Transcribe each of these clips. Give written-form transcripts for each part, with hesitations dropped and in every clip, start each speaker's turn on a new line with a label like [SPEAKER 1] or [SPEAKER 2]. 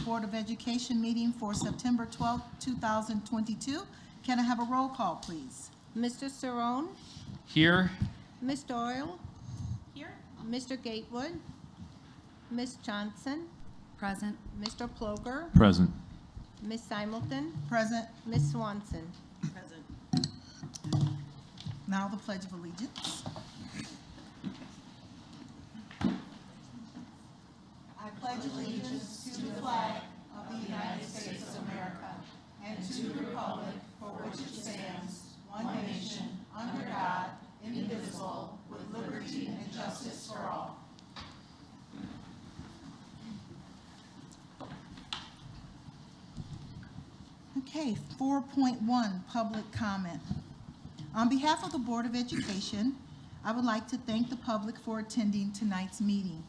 [SPEAKER 1] Board of Education meeting for September 12th, 2022. Can I have a roll call, please?
[SPEAKER 2] Mr. Cerrone?
[SPEAKER 3] Here.
[SPEAKER 2] Ms. Doyle?
[SPEAKER 1] Here.
[SPEAKER 2] Mr. Gatewood? Ms. Johnson?
[SPEAKER 4] Present.
[SPEAKER 2] Mr. Ploger?
[SPEAKER 3] Present.
[SPEAKER 2] Ms. Simulton?
[SPEAKER 1] Present.
[SPEAKER 2] Ms. Swanson?
[SPEAKER 1] Present. Now the Pledge of Allegiance. I pledge allegiance to the flag of the United States of America and to the republic for which it stands, one nation, under God, indivisible, with liberty and justice for all. Okay, 4.1, public comment. On behalf of the Board of Education, I would like to thank the public for attending tonight's meeting.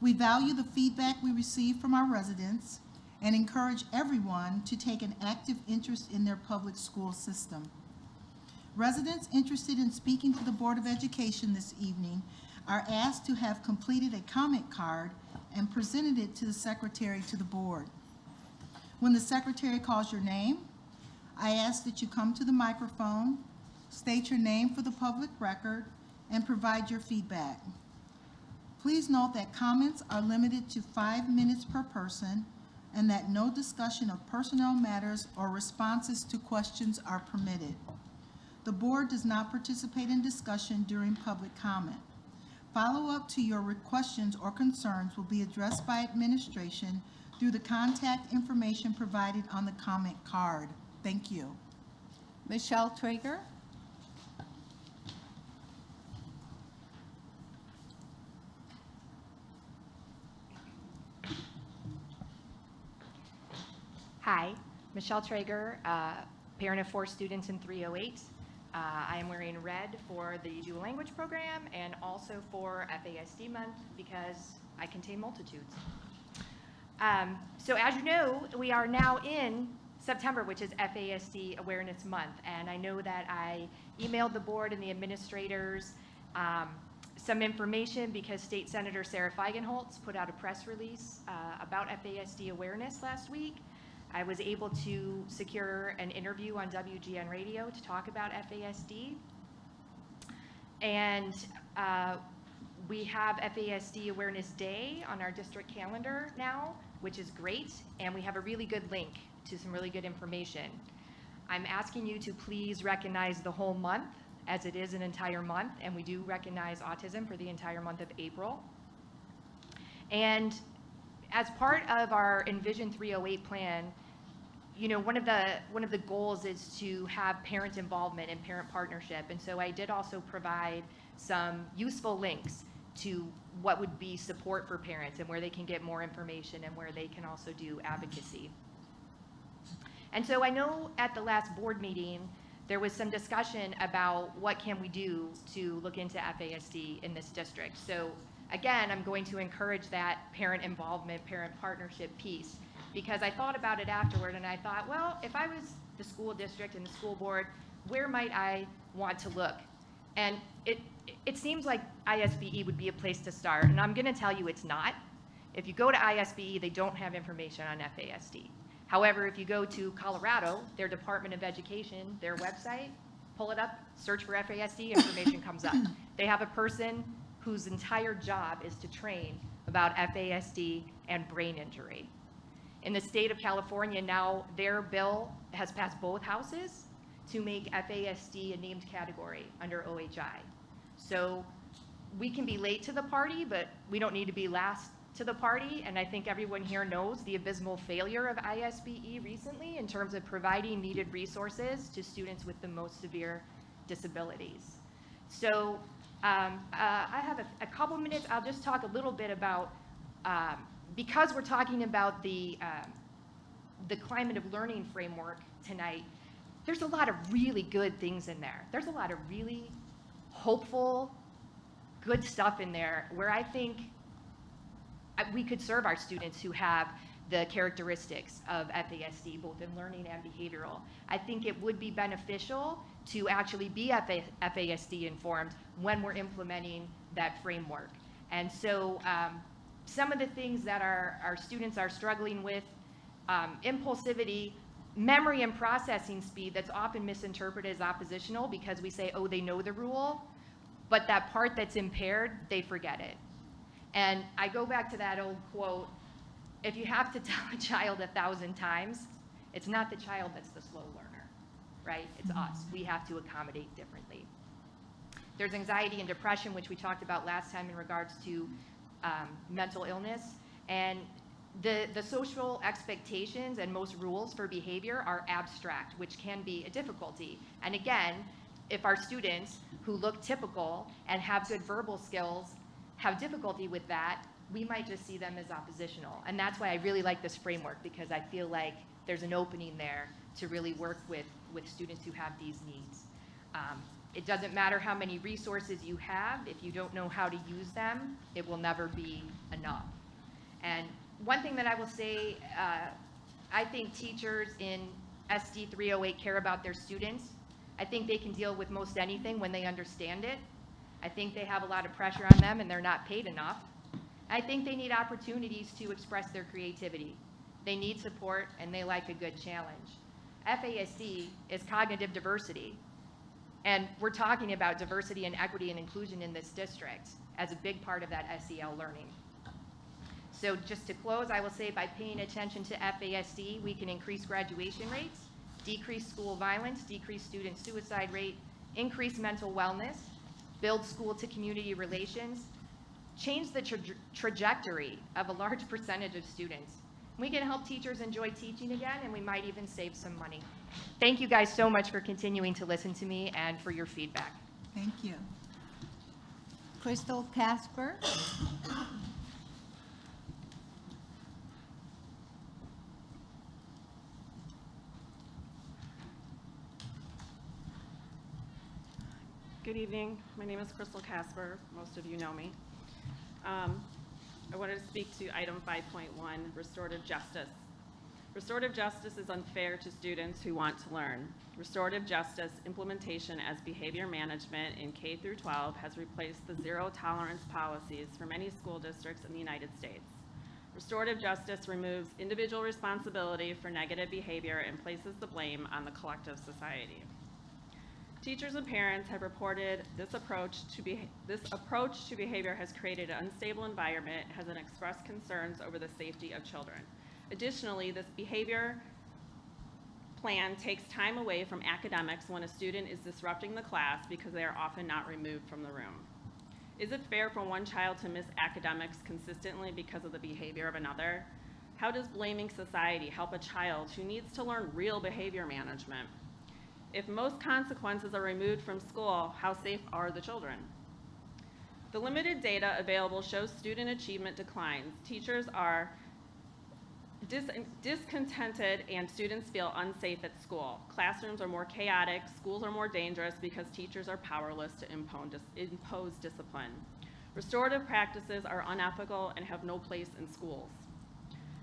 [SPEAKER 1] We value the feedback we receive from our residents and encourage everyone to take an active interest in their public school system. Residents interested in speaking to the Board of Education this evening are asked to have completed a comment card and presented it to the secretary to the board. When the secretary calls your name, I ask that you come to the microphone, state your name for the public record, and provide your feedback. Please note that comments are limited to 5 minutes per person and that no discussion of personnel matters or responses to questions are permitted. The board does not participate in discussion during public comment. Follow-up to your questions or concerns will be addressed by administration through the contact information provided on the comment card. Thank you.
[SPEAKER 2] Michelle Traeger?
[SPEAKER 5] Hi, Michelle Traeger, parent of 4 students in 308. I am wearing red for the dual language program and also for FASD month because I contain multitudes. So as you know, we are now in September, which is FASD Awareness Month, and I know that I emailed the board and the administrators some information because State Senator Sarah Feigenholtz put out a press release about FASD awareness last week. I was able to secure an interview on WGN Radio to talk about FASD. And we have FASD Awareness Day on our district calendar now, which is great. And we have a really good link to some really good information. I'm asking you to please recognize the whole month as it is an entire month. And we do recognize autism for the entire month of April. And as part of our Envision 308 plan, you know, one of the goals is to have parent involvement and parent partnership. And so I did also provide some useful links to what would be support for parents and where they can get more information and where they can also do advocacy. And so I know at the last board meeting, there was some discussion about what can we do to look into FASD in this district. So again, I'm going to encourage that parent involvement, parent partnership piece, because I thought about it afterward and I thought, well, if I was the school district and the school board, where might I want to look? And it seems like ISBE would be a place to start, and I'm gonna tell you it's not. If you go to ISBE, they don't have information on FASD. However, if you go to Colorado, their Department of Education, their website, pull it up, search for FASD, information comes up. They have a person whose entire job is to train about FASD and brain injury. In the state of California now, their bill has passed both houses to make FASD a named category under OHI. So we can be late to the party, but we don't need to be last to the party. And I think everyone here knows the abysmal failure of ISBE recently in terms of providing needed resources to students with the most severe disabilities. So I have a couple minutes. I'll just talk a little bit about because we're talking about the climate of learning framework tonight, there's a lot of really good things in there. There's a lot of really hopeful, good stuff in there where I think we could serve our students who have the characteristics of FASD, both in learning and behavioral. I think it would be beneficial to actually be FASD informed when we're implementing that framework. And so some of the things that our students are struggling with, impulsivity, memory and processing speed that's often misinterpreted as oppositional because we say, oh, they know the rule, but that part that's impaired, they forget it. And I go back to that old quote, if you have to tell a child 1,000 times, it's not the child that's the slow learner, right? It's us. We have to accommodate differently. There's anxiety and depression, which we talked about last time in regards to mental illness. And the social expectations and most rules for behavior are abstract, which can be a difficulty. And again, if our students who look typical and have good verbal skills have difficulty with that, we might just see them as oppositional. And that's why I really like this framework, because I feel like there's an opening there to really work with students who have these needs. It doesn't matter how many resources you have, if you don't know how to use them, it will never be enough. And one thing that I will say, I think teachers in SD308 care about their students. I think they can deal with most anything when they understand it. I think they have a lot of pressure on them and they're not paid enough. I think they need opportunities to express their creativity. They need support and they like a good challenge. FASD is cognitive diversity. And we're talking about diversity and equity and inclusion in this district as a big part of that SEL learning. So just to close, I will say by paying attention to FASD, we can increase graduation rates, decrease school violence, decrease student suicide rate, increase mental wellness, build school to community relations, change the trajectory of a large percentage of students. We can help teachers enjoy teaching again, and we might even save some money. Thank you guys so much for continuing to listen to me and for your feedback.
[SPEAKER 1] Thank you.
[SPEAKER 2] Crystal Casper.
[SPEAKER 3] Good evening. My name is Crystal Casper. Most of you know me. I wanted to speak to item 5.1, restorative justice. Restorative justice is unfair to students who want to learn. Restorative justice implementation as behavior management in K through 12 has replaced the zero tolerance policies for many school districts in the United States. Restorative justice removes individual responsibility for negative behavior and places the blame on the collective society. Teachers and parents have reported this approach to behavior has created an unstable environment, has expressed concerns over the safety of children. Additionally, this behavior plan takes time away from academics when a student is disrupting the class because they are often not removed from the room. Is it fair for one child to miss academics consistently because of the behavior of another? How does blaming society help a child who needs to learn real behavior management? If most consequences are removed from school, how safe are the children? The limited data available shows student achievement declines. Teachers are discontented and students feel unsafe at school. Classrooms are more chaotic, schools are more dangerous because teachers are powerless to impose discipline. Restorative practices are unethical and have no place in schools.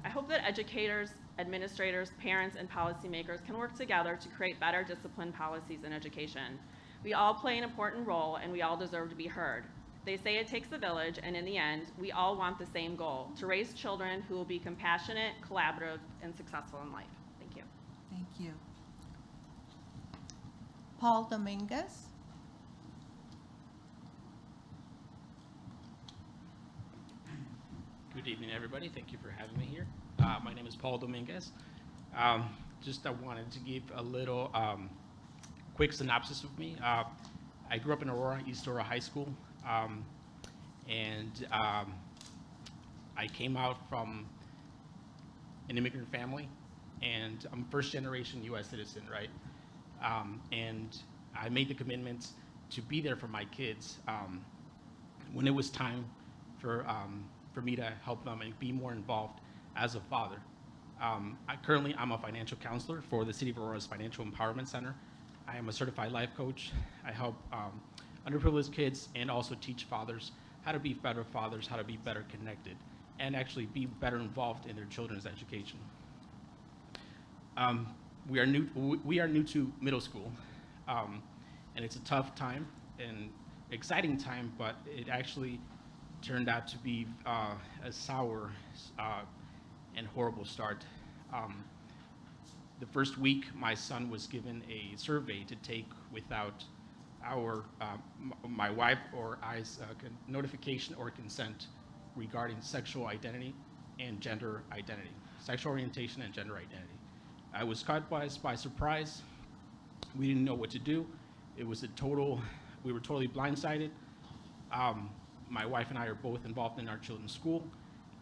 [SPEAKER 3] I hope that educators, administrators, parents, and policymakers can work together to create better discipline policies in education. We all play an important role and we all deserve to be heard. They say it takes a village, and in the end, we all want the same goal, to raise children who will be compassionate, collaborative, and successful in life. Thank you.
[SPEAKER 1] Thank you.
[SPEAKER 2] Paul Dominguez.
[SPEAKER 4] Good evening, everybody. Thank you for having me here. My name is Paul Dominguez. I wanted to give a little quick synopsis of me. I grew up in Aurora, East Aurora High School, and I came out from an immigrant family, and I'm a first-generation U.S. citizen, right? And I made the commitment to be there for my kids when it was time for me to help them and be more involved as a father. Currently, I'm a financial counselor for the City of Aurora's Financial Empowerment Center. I am a certified life coach. I help underprivileged kids and also teach fathers how to be better fathers, how to be better connected, and actually be better involved in their children's education. We are new to middle school, and it's a tough time and exciting time, but it actually turned out to be a sour and horrible start. The first week, my son was given a survey to take without our, my wife or I's notification or consent regarding sexual identity and gender identity, sexual orientation and gender identity. I was caught by surprise. We didn't know what to do. It was we were totally blindsided. My wife and I are both involved in our children's school.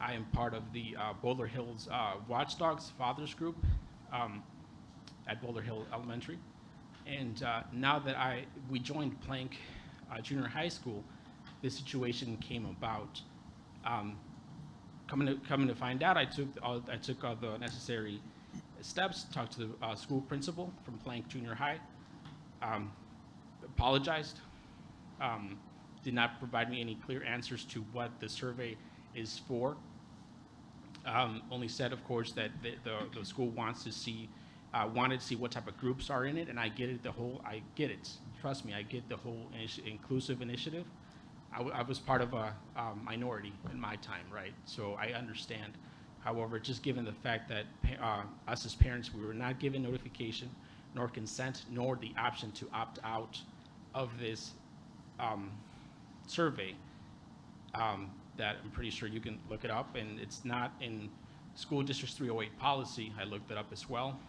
[SPEAKER 4] I am part of the Boulder Hills Watchdogs Fathers Group at Boulder Hill Elementary. And now that we joined Plank Junior High School, this situation came about. Coming to find out, I took all the necessary steps, talked to the school principal from Plank Junior High, apologized, did not provide me any clear answers to what the survey is for. Only said, of course, that the school wanted to see what type of groups are in it, and I get it. I get it. Trust me, I get the whole inclusive initiative. I was part of a minority in my time, right? So I understand. However, just given the fact that us as parents, we were not given notification, nor consent, nor the option to opt out of this survey, that I'm pretty sure you can look it up, and it's not in School District 308 policy. I looked it up as well.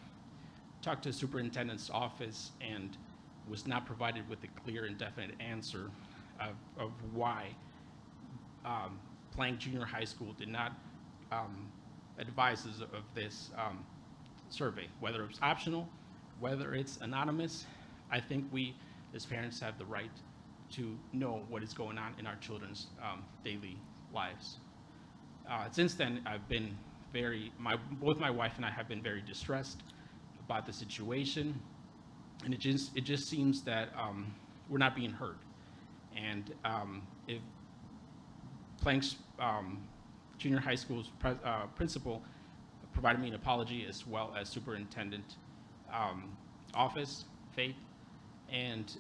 [SPEAKER 4] Talked to the superintendent's office and was not provided with a clear and definite answer of why Plank Junior High School did not advise us of this survey, whether it's optional, whether it's anonymous. I think we as parents have the right to know what is going on in our children's daily lives. Since then, I've been both my wife and I have been very distressed about the situation, and it just seems that we're not being heard. And if Plank's Junior High School's principal provided me an apology, as well as Superintendent office, Faith, and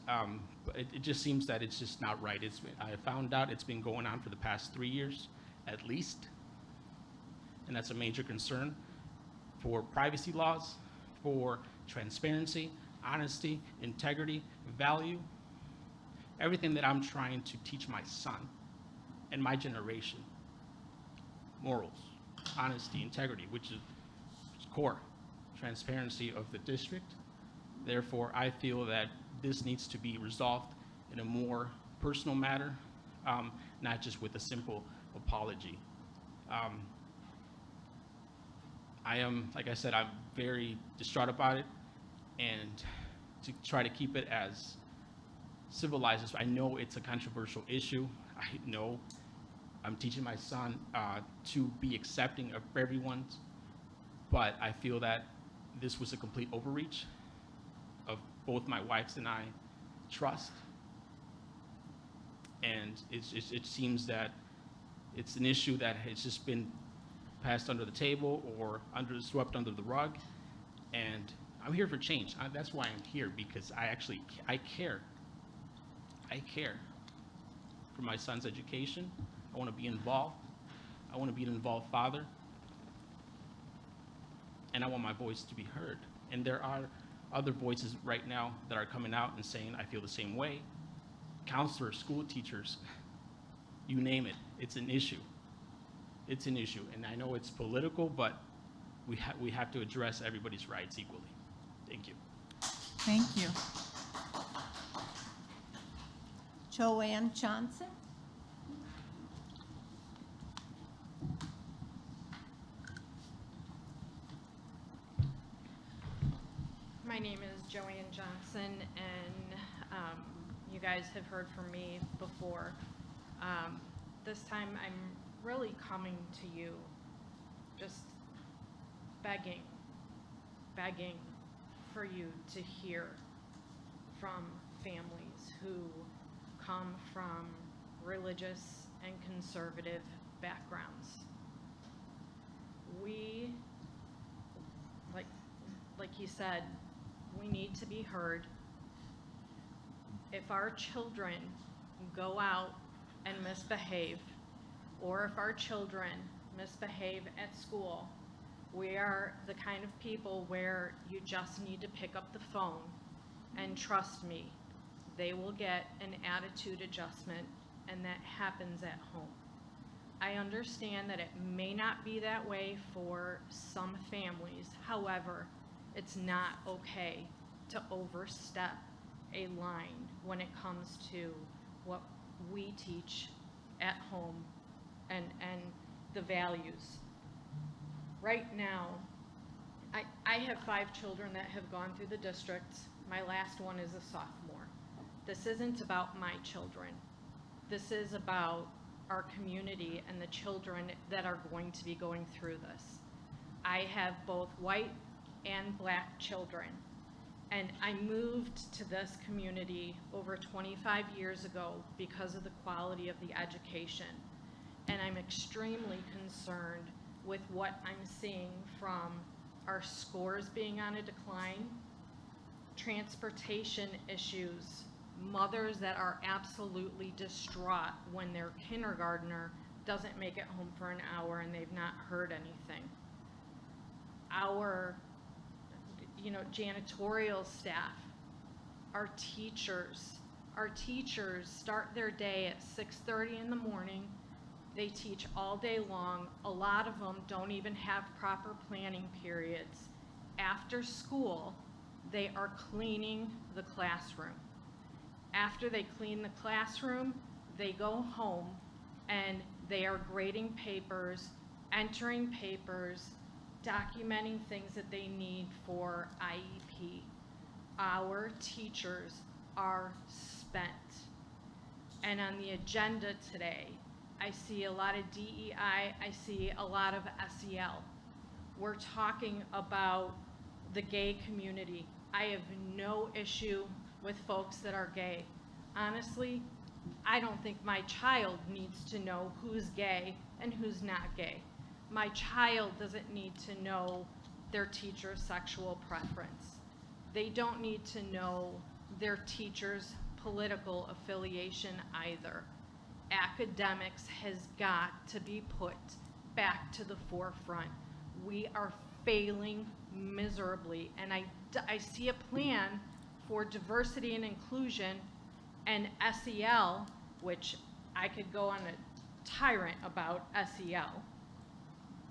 [SPEAKER 4] it just seems that it's just not right. I found out it's been going on for the past 3 years, at least, and that's a major concern for privacy laws, for transparency, honesty, integrity, value, everything that I'm trying to teach my son and my generation. Morals, honesty, integrity, which is core, transparency of the district. Therefore, I feel that this needs to be resolved in a more personal matter, not just with a simple apology. Like I said, I'm very distraught about it, and to try to keep it as civilized as I know it's a controversial issue. I know I'm teaching my son to be accepting of everyone's, but I feel that this was a complete overreach of both my wife's and I trust, and it seems that it's an issue that has just been passed under the table or swept under the rug, and I'm here for change. That's why I'm here, because I care. I care for my son's education. I want to be involved. I want to be an involved father, and I want my voice to be heard. And there are other voices right now that are coming out and saying, I feel the same way. Counselors, school teachers, you name it, it's an issue. It's an issue, and I know it's political, but we have to address everybody's rights equally. Thank you.
[SPEAKER 1] Thank you.
[SPEAKER 2] Joanne Johnson.
[SPEAKER 6] My name is Joanne Johnson, and you guys have heard from me before. This time I'm really coming to you, just begging for you to hear from families who come from religious and conservative backgrounds. We, like he said, we need to be heard. If our children go out and misbehave, or if our children misbehave at school, we are the kind of people where you just need to pick up the phone and trust me, they will get an attitude adjustment, and that happens at home. I understand that it may not be that way for some families. However, it's not okay to overstep a line when it comes to what we teach at home and the values. Right now, I have 5 children that have gone through the district. My last one is a sophomore. This isn't about my children. This is about our community and the children that are going to be going through this. I have both white and black children, and I moved to this community over 25 years ago because of the quality of the education. And I'm extremely concerned with what I'm seeing from our scores being on a decline, transportation issues, mothers that are absolutely distraught when their kindergartner doesn't make it home for an hour and they've not heard anything. Our, janitorial staff, our teachers start their day at 6:30 in the morning. They teach all day long. A lot of them don't even have proper planning periods. After school, they are cleaning the classroom. After they clean the classroom, they go home and they are grading papers, entering papers, documenting things that they need for IEP. Our teachers are spent. And on the agenda today, I see a lot of DEI, I see a lot of SEL. We're talking about the gay community. I have no issue with folks that are gay. Honestly, I don't think my child needs to know who's gay and who's not gay. My child doesn't need to know their teacher's sexual preference. They don't need to know their teacher's political affiliation either. Academics has got to be put back to the forefront. We are failing miserably, and I see a plan for diversity and inclusion and SEL, which I could go on a tyrant about SEL,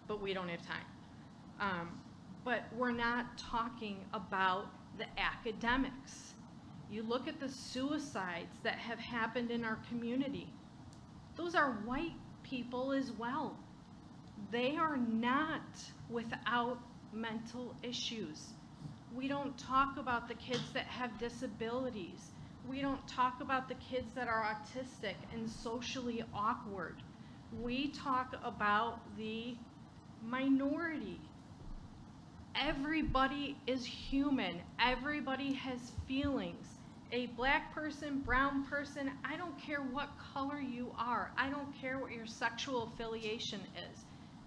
[SPEAKER 6] but we don't have time. But we're not talking about the academics. You look at the suicides that have happened in our community. Those are white people as well. They are not without mental issues. We don't talk about the kids that have disabilities. We don't talk about the kids that are autistic and socially awkward. We talk about the minority. Everybody is human. Everybody has feelings. A black person, brown person, I don't care what color you are. I don't care what your sexual affiliation is.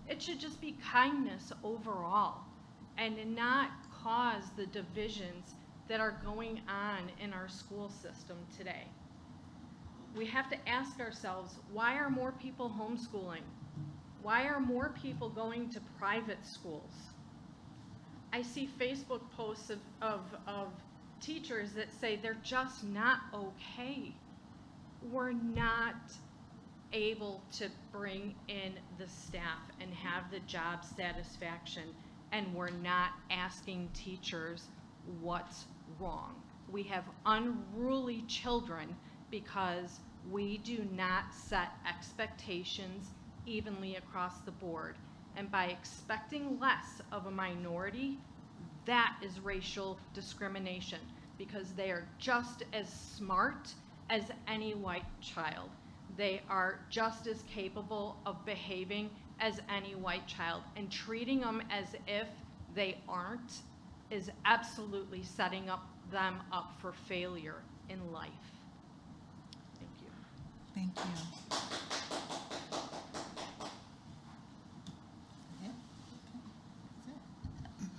[SPEAKER 6] It should just be kindness overall and not cause the divisions that are going on in our school system today. We have to ask ourselves, why are more people homeschooling? Why are more people going to private schools? I see Facebook posts of teachers that say they're just not okay. We're not able to bring in the staff and have the job satisfaction, and we're not asking teachers what's wrong. We have unruly children because we do not set expectations evenly across the board. And by expecting less of a minority, that is racial discrimination, because they are just as smart as any white child. They are just as capable of behaving as any white child, and treating them as if they aren't is absolutely setting them up for failure in life. Thank you.
[SPEAKER 1] Thank you. Yeah, okay. That's it.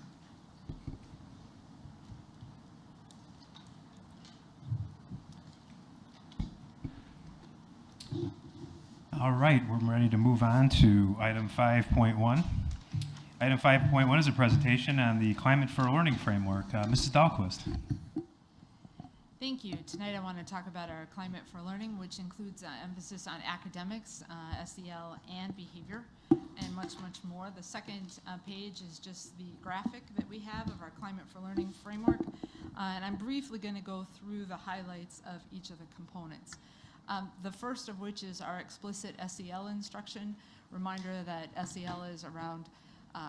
[SPEAKER 7] All right, we're ready to move on to item 5.1. Item 5.1 is a presentation on the Climate for Learning Framework. Mrs. Dahlquist.
[SPEAKER 8] Thank you. Tonight I want to talk about our Climate for Learning, which includes emphasis on academics, SEL, and behavior, and much, much more. The second page is just the graphic that we have of our Climate for Learning framework, and I'm briefly going to go through the highlights of each of the components. The first of which is our explicit SEL instruction. Reminder that SEL is around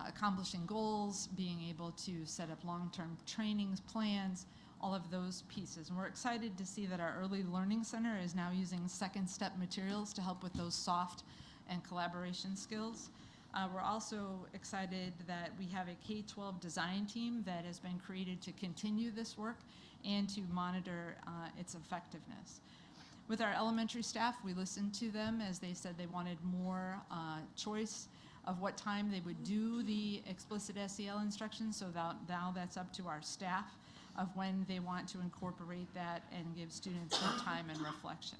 [SPEAKER 8] accomplishing goals, being able to set up long-term trainings, plans, all of those pieces. And we're excited to see that our Early Learning Center is now using second step materials to help with those soft and collaboration skills. We're also excited that we have a K-12 design team that has been created to continue this work and to monitor its effectiveness. With our elementary staff, we listened to them as they said they wanted more choice of what time they would do the explicit SEL instruction, so now that's up to our staff of when they want to incorporate that and give students more time and reflection.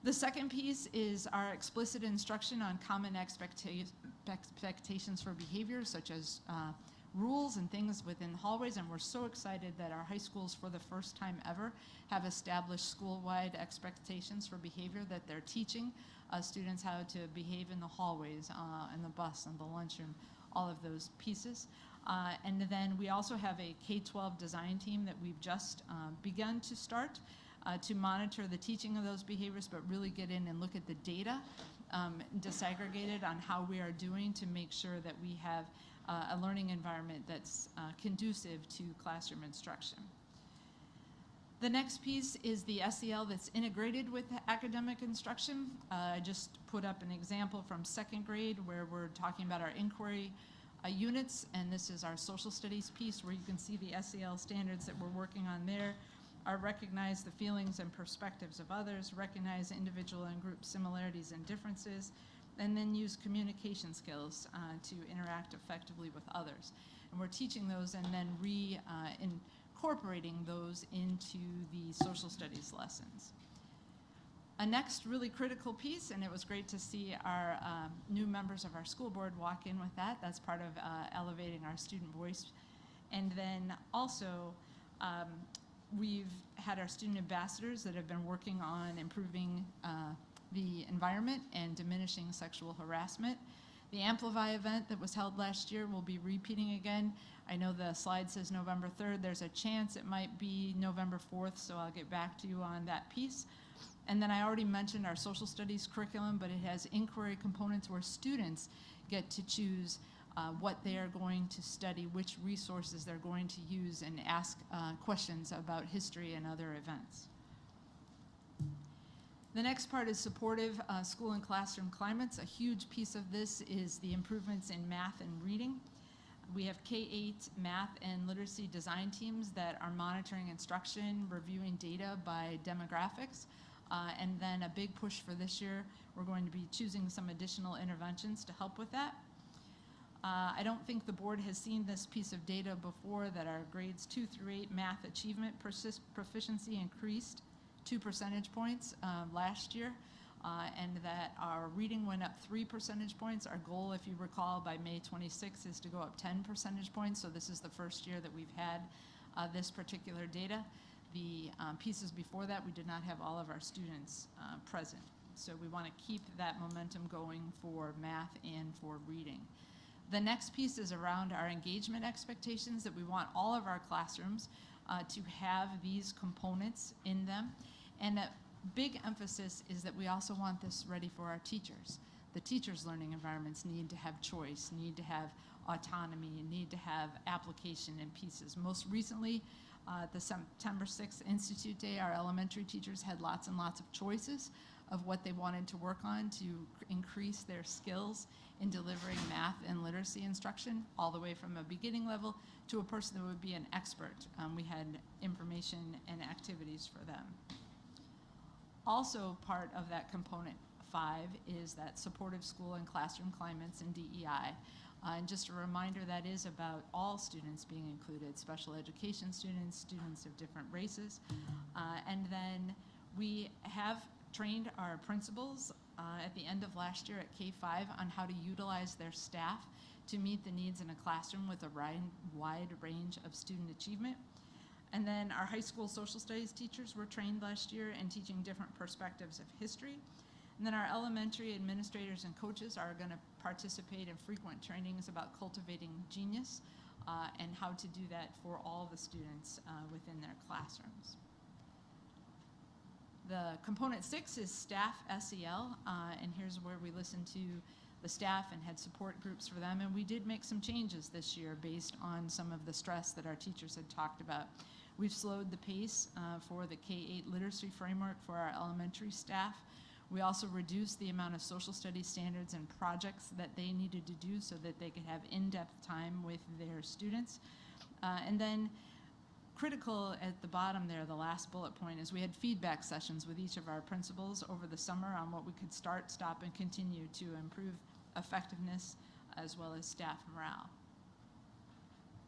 [SPEAKER 8] The second piece is our explicit instruction on common expectations for behavior, such as rules and things within hallways, and we're so excited that our high schools, for the first time ever, have established school-wide expectations for behavior, that they're teaching students how to behave in the hallways, in the bus, in the lunchroom, all of those pieces. And then we also have a K-12 design team that we've just begun to start to monitor the teaching of those behaviors, but really get in and look at the data, disaggregated on how we are doing to make sure that we have a learning environment that's conducive to classroom instruction. The next piece is the SEL that's integrated with academic instruction. I just put up an example from second grade where we're talking about our inquiry units, and this is our social studies piece where you can see the SEL standards that we're working on there are recognize the feelings and perspectives of others, recognize individual and group similarities and differences, and then use communication skills to interact effectively with others. And we're teaching those and then incorporating those into the social studies lessons. A next really critical piece, and it was great to see our new members of our school board walk in with that. That's part of elevating our student voice. And then also, we've had our student ambassadors that have been working on improving the environment and diminishing sexual harassment. The Amplify event that was held last year will be repeating again. I know the slide says November 3rd. There's a chance it might be November 4th, so I'll get back to you on that piece. And then I already mentioned our social studies curriculum, but it has inquiry components where students get to choose what they are going to study, which resources they're going to use, and ask questions about history and other events. The next part is supportive school and classroom climates. A huge piece of this is the improvements in math and reading. We have K-8 math and literacy design teams that are monitoring instruction, reviewing data by demographics, and then a big push for this year, we're going to be choosing some additional interventions to help with that. I don't think the board has seen this piece of data before, that our grades 2 through 8 math achievement proficiency increased 2 percentage points last year, and that our reading went up 3 percentage points. Our goal, if you recall, by May 26th is to go up 10 percentage points, so this is the first year that we've had this particular data. The pieces before that, we did not have all of our students present, so we want to keep that momentum going for math and for reading. The next piece is around our engagement expectations, that we want all of our classrooms to have these components in them. And a big emphasis is that we also want this ready for our teachers. The teachers' learning environments need to have choice, need to have autonomy, need to have application in pieces. Most recently, the September 6th Institute Day, our elementary teachers had lots and lots of choices of what they wanted to work on to increase their skills in delivering math and literacy instruction, all the way from a beginning level to a person that would be an expert. We had information and activities for them. Also part of that component 5 is that supportive school and classroom climates and DEI. And just a reminder, that is about all students being included, special education students, students of different races. And then we have trained our principals at the end of last year at K-5 on how to utilize their staff to meet the needs in a classroom with a wide range of student achievement. And then our high school social studies teachers were trained last year in teaching different perspectives of history. And then our elementary administrators and coaches are going to participate in frequent trainings about cultivating genius and how to do that for all the students within their classrooms. The component 6 is staff SEL, and here's where we listen to the staff and had support groups for them. And we did make some changes this year based on some of the stress that our teachers had talked about. We've slowed the pace for the K-8 literacy framework for our elementary staff. We also reduced the amount of social studies standards and projects that they needed to do so that they could have in-depth time with their students. And then critical at the bottom there, the last bullet point, is we had feedback sessions with each of our principals over the summer on what we could start, stop, and continue to improve effectiveness as well as staff morale.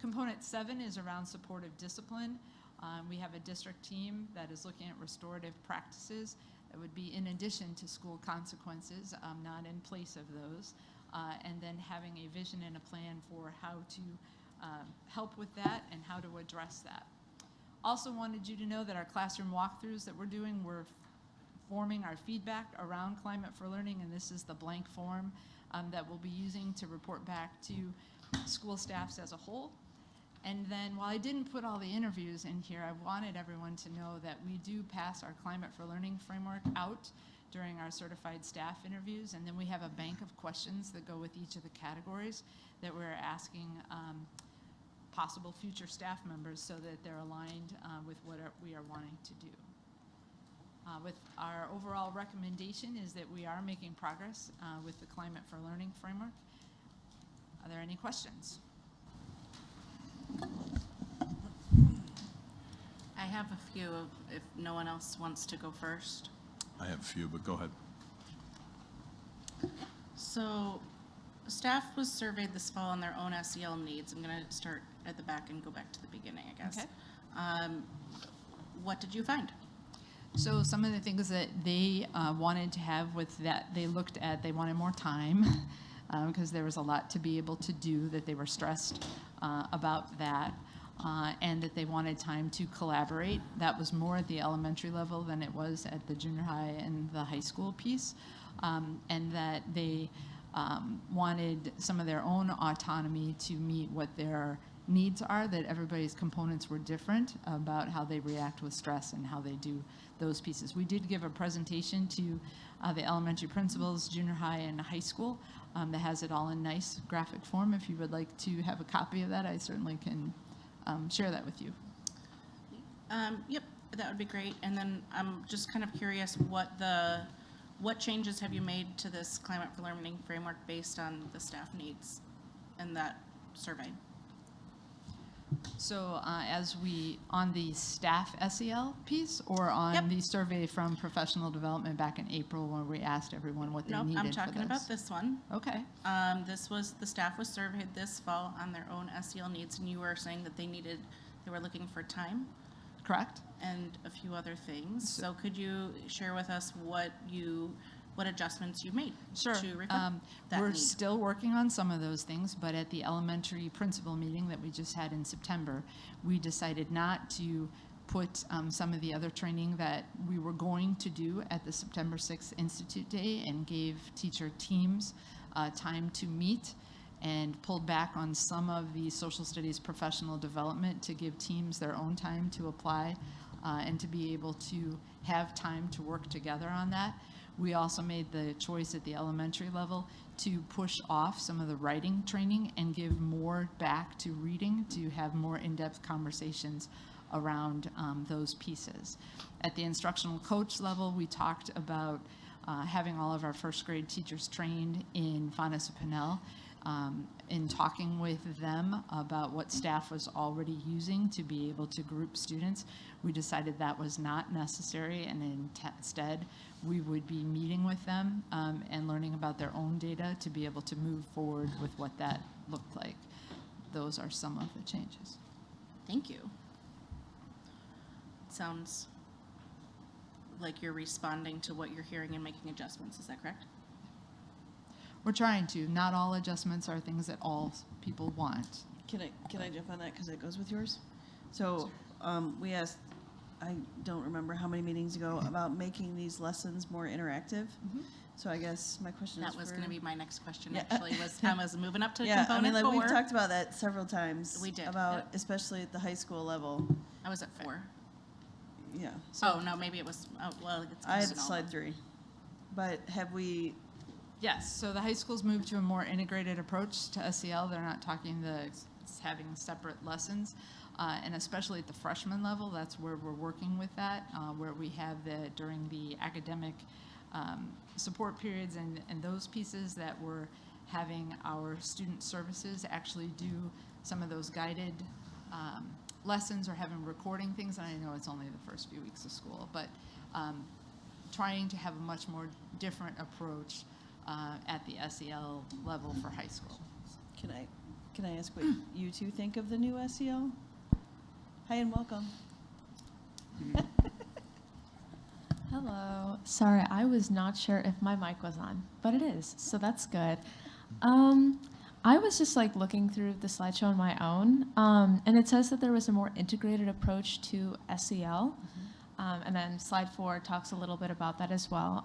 [SPEAKER 8] Component 7 is around supportive discipline. We have a district team that is looking at restorative practices that would be in addition to school consequences, not in place of those, and then having a vision and a plan for how to help with that and how to address that. Also wanted you to know that our classroom walkthroughs that we're doing, we're forming our feedback around climate for learning, and this is the blank form that we'll be using to report back to school staffs as a whole. And then while I didn't put all the interviews in here, I wanted everyone to know that we do pass our Climate for Learning framework out during our certified staff interviews, and then we have a bank of questions that go with each of the categories that we're asking possible future staff members so that they're aligned with what we are wanting to do. With our overall recommendation is that we are making progress with the Climate for Learning framework. Are there any questions?
[SPEAKER 9] I have a few if no one else wants to go first.
[SPEAKER 10] I have a few, but go ahead.
[SPEAKER 9] So staff was surveyed this fall on their own SEL needs. I'm going to start at the back and go back to the beginning, I guess.
[SPEAKER 8] Okay.
[SPEAKER 9] What did you find?
[SPEAKER 8] So some of the things that they wanted to have with that, they looked at, they wanted more time because there was a lot to be able to do, that they were stressed about that, and that they wanted time to collaborate. That was more at the elementary level than it was at the junior high and the high school piece, and that they wanted some of their own autonomy to meet what their needs are, that everybody's components were different about how they react with stress and how they do those pieces. We did give a presentation to the elementary principals, junior high and high school that has it all in nice graphic form. If you would like to have a copy of that, I certainly can share that with you.
[SPEAKER 9] Yep, that would be great. And then I'm just kind of curious, what changes have you made to this Climate for Learning framework based on the staff needs in that survey?
[SPEAKER 8] So as we, on the staff SEL piece, or on
[SPEAKER 9] Yep.
[SPEAKER 8] the survey from professional development back in April when we asked everyone what they
[SPEAKER 9] Nope,
[SPEAKER 8] needed
[SPEAKER 9] I'm
[SPEAKER 8] for this?
[SPEAKER 9] talking about this one.
[SPEAKER 8] Okay.
[SPEAKER 9] The staff was surveyed this fall on their own SEL needs, and you were saying that they were looking for time
[SPEAKER 8] Correct.
[SPEAKER 9] and a few other things. So could you share with us what adjustments you made
[SPEAKER 8] Sure.
[SPEAKER 9] to reflect that
[SPEAKER 8] We're
[SPEAKER 9] need?
[SPEAKER 8] still working on some of those things, but at the elementary principal meeting that we just had in September, we decided not to put some of the other training that we were going to do at the September 6th Institute Day, and gave teacher teams time to meet, and pulled back on some of the social studies professional development to give teams their own time to apply and to be able to have time to work together on that. We also made the choice at the elementary level to push off some of the writing training and give more back to reading, to have more in-depth conversations around those pieces. At the instructional coach level, we talked about having all of our first grade teachers trained in Faunus Pinnell, in talking with them about what staff was already using to be able to group students. We decided that was not necessary, and instead we would be meeting with them and learning about their own data to be able to move forward with what that looked like. Those are some of the changes.
[SPEAKER 9] Thank you. Sounds like you're responding to what you're hearing and making adjustments. Is that correct?
[SPEAKER 8] We're trying to. Not all adjustments are things that all people want.
[SPEAKER 10] Can I jump on that because it goes with yours? So we asked, I don't remember how many meetings ago, about making these lessons more interactive. So I guess my question is
[SPEAKER 9] That was going to be my next question,
[SPEAKER 10] Yeah.
[SPEAKER 9] actually, was I was moving up to
[SPEAKER 10] yeah, I mean,
[SPEAKER 9] component
[SPEAKER 10] like
[SPEAKER 9] 4.
[SPEAKER 10] we've talked about that several times.
[SPEAKER 9] We did,
[SPEAKER 10] About,
[SPEAKER 9] yep.
[SPEAKER 10] especially at the high school level.
[SPEAKER 9] I was at 4.
[SPEAKER 10] Yeah.
[SPEAKER 9] Oh, no, maybe it was, oh, well, it's.
[SPEAKER 10] I had
[SPEAKER 9] listed all
[SPEAKER 10] slide
[SPEAKER 9] of
[SPEAKER 10] 3.
[SPEAKER 9] them.
[SPEAKER 10] But have we,
[SPEAKER 8] Yes, so the high schools moved to a more integrated approach to SEL. They're not talking having separate lessons. And especially at the freshman level, that's where we're working with that, where we have during the academic support periods and those pieces that we're having our student services actually do some of those guided lessons or having recording things. And I know it's only the first few weeks of school, but trying to have a much more different approach at the SEL level for high school.
[SPEAKER 10] can I ask what you two think of the new SEL? Hi and welcome.
[SPEAKER 11] Hello. Sorry, I was not sure if my mic was on, but it is, so that's good. I was just like looking through the slideshow on my own, and it says that there was a more integrated approach to SEL, and then slide 4 talks a little bit about that as well.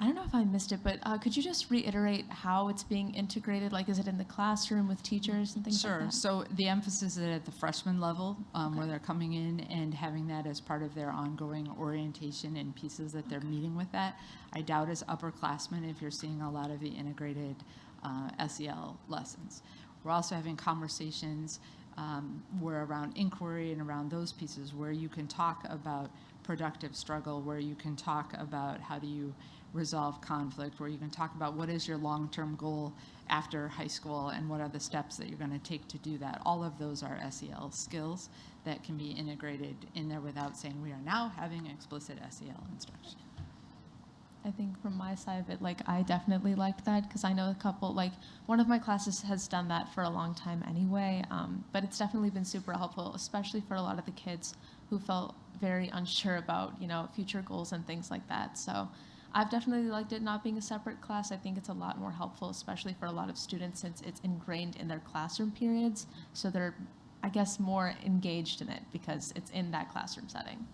[SPEAKER 11] I don't know if I missed it, but could you just reiterate how it's being integrated? Like, is it in the classroom with teachers and things like
[SPEAKER 8] Sure.
[SPEAKER 11] that?
[SPEAKER 8] So the emphasis is at the freshman level, where they're coming in and having that as part of their ongoing orientation and pieces that they're meeting with that. I doubt as upperclassmen if you're seeing a lot of the integrated SEL lessons. We're also having conversations where around inquiry and around those pieces where you can talk about productive struggle, where you can talk about how do you resolve conflict, where you can talk about what is your long-term goal after high school and what are the steps that you're going to take to do that. All of those are SEL skills that can be integrated in there without saying we are now having explicit SEL instruction.
[SPEAKER 11] I think from my side of it, like, I definitely liked that because I know a couple, like, one of my classes has done that for a long time anyway, but it's definitely been super helpful, especially for a lot of the kids who felt very unsure about, you know, future goals and things like that. So I've definitely liked it not being a separate class. I think it's a lot more helpful, especially for a lot of students, since it's ingrained in their classroom periods. So they're, I guess, more engaged in it because it's in that classroom setting.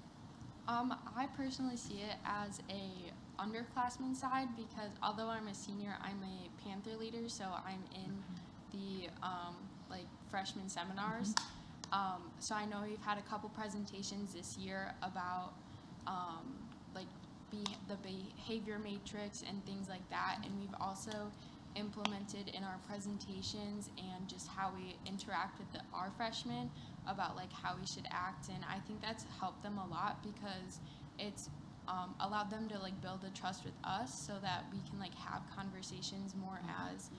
[SPEAKER 12] I personally see it as a underclassmen side because although I'm a senior, I'm a Panther leader, so I'm in the like freshman seminars. So I know we've had a couple presentations this year about like the behavior matrix and things like that, and we've also implemented in our presentations and just how we interact with our freshmen about like how we should act, and I think that's helped them a lot because it's allowed them to like build a trust with us so that we can like have conversations more as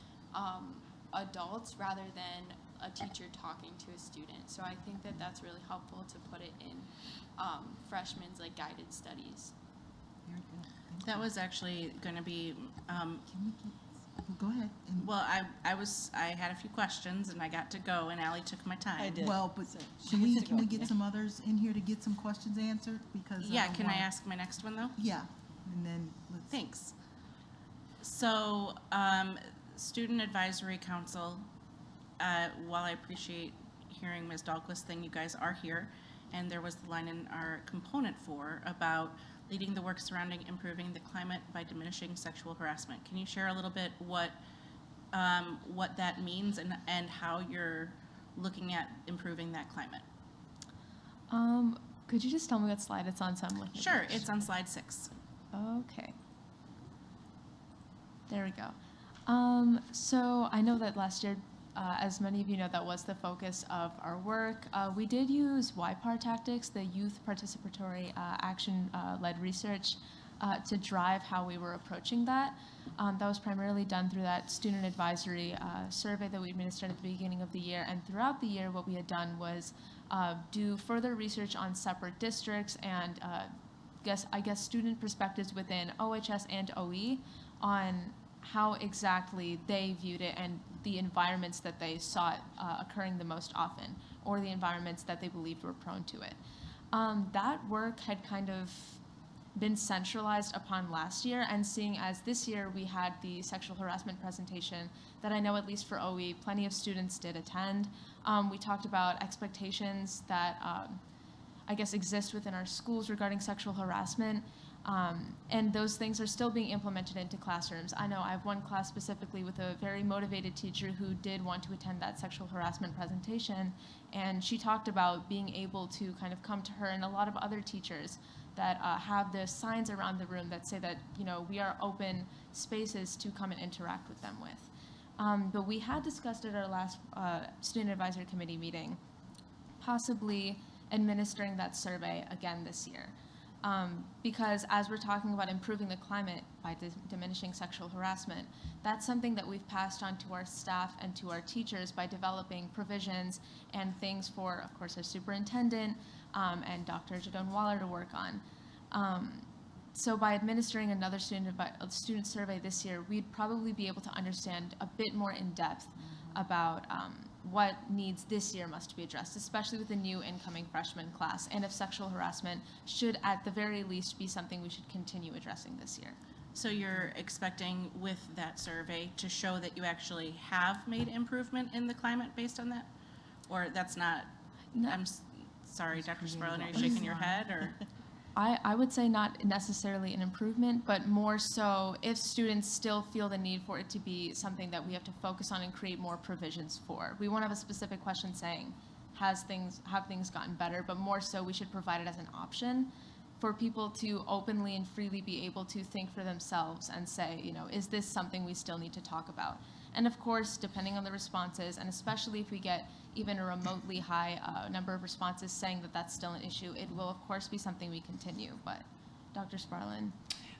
[SPEAKER 12] adults rather than a teacher talking to a student. So I think that that's really helpful to put it in freshmen's like guided studies.
[SPEAKER 1] Very good.
[SPEAKER 9] That was actually going to be,
[SPEAKER 1] Go ahead. And-
[SPEAKER 9] well, I had a few questions and I got to go and Allie took my time.
[SPEAKER 10] I did.
[SPEAKER 1] Well, but
[SPEAKER 10] So,
[SPEAKER 1] can we,
[SPEAKER 10] needs to
[SPEAKER 1] can we
[SPEAKER 10] go.
[SPEAKER 1] get some others in here to get some questions answered? Because
[SPEAKER 9] Yeah,
[SPEAKER 1] don't
[SPEAKER 9] can I
[SPEAKER 1] wanna-
[SPEAKER 9] ask my next one though?
[SPEAKER 1] Yeah, and then let's.
[SPEAKER 9] Thanks. So, Student Advisory Council, while I appreciate hearing Ms. Dahlquist thing, you guys are here, and there was the line in our component 4 about leading the work surrounding improving the climate by diminishing sexual harassment. Can you share a little bit what that means and how you're looking at improving that climate?
[SPEAKER 11] Could you just tell me what slide it's on so I'm looking?
[SPEAKER 9] Sure, it's on slide 6.
[SPEAKER 11] Okay. There we go. So I know that last year, as many of you know, that was the focus of our work. We did use YPAR tactics, the Youth Participatory Action-led research, to drive how we were approaching that. That was primarily done through that student advisory survey that we administered at the beginning of the year. And throughout the year, what we had done was do further research on separate districts and I guess student perspectives within OHS and OE on how exactly they viewed it and the environments that they saw it occurring the most often, or the environments that they believed were prone to it. That work had kind of been centralized upon last year, and seeing as this year we had the sexual harassment presentation that I know at least for OE plenty of students did attend. We talked about expectations that I guess exist within our schools regarding sexual harassment, and those things are still being implemented into classrooms. I know I have one class specifically with a very motivated teacher who did want to attend that sexual harassment presentation, and she talked about being able to kind of come to her and a lot of other teachers that have the signs around the room that say that, you know, we are open spaces to come and interact with them with. But we had discussed at our last student advisory committee meeting possibly administering that survey again this year. Because as we're talking about improving the climate by diminishing sexual harassment, that's something that we've passed on to our staff and to our teachers by developing provisions and things for, of course, our superintendent and Dr. Jadone Waller to work on. So by administering another student survey this year, we'd probably be able to understand a bit more in depth about what needs this year must be addressed, especially with the new incoming freshman class, and if sexual harassment should at the very least be something we should continue addressing this year.
[SPEAKER 9] So you're expecting with that survey to show that you actually have made improvement in the climate based on that? Or that's not,
[SPEAKER 11] No.
[SPEAKER 9] Sorry, Dr. Sparlin, are you shaking your head, or?
[SPEAKER 11] I would say not necessarily an improvement, but more so if students still feel the need for it to be something that we have to focus on and create more provisions for. We won't have a specific question saying, have things gotten better, but more so we should provide it as an option for people to openly and freely be able to think for themselves and say, you know, is this something we still need to talk about? And of course, depending on the responses, and especially if we get even a remotely high number of responses saying that that's still an issue, it will of course be something we continue. But Dr. Sparlin.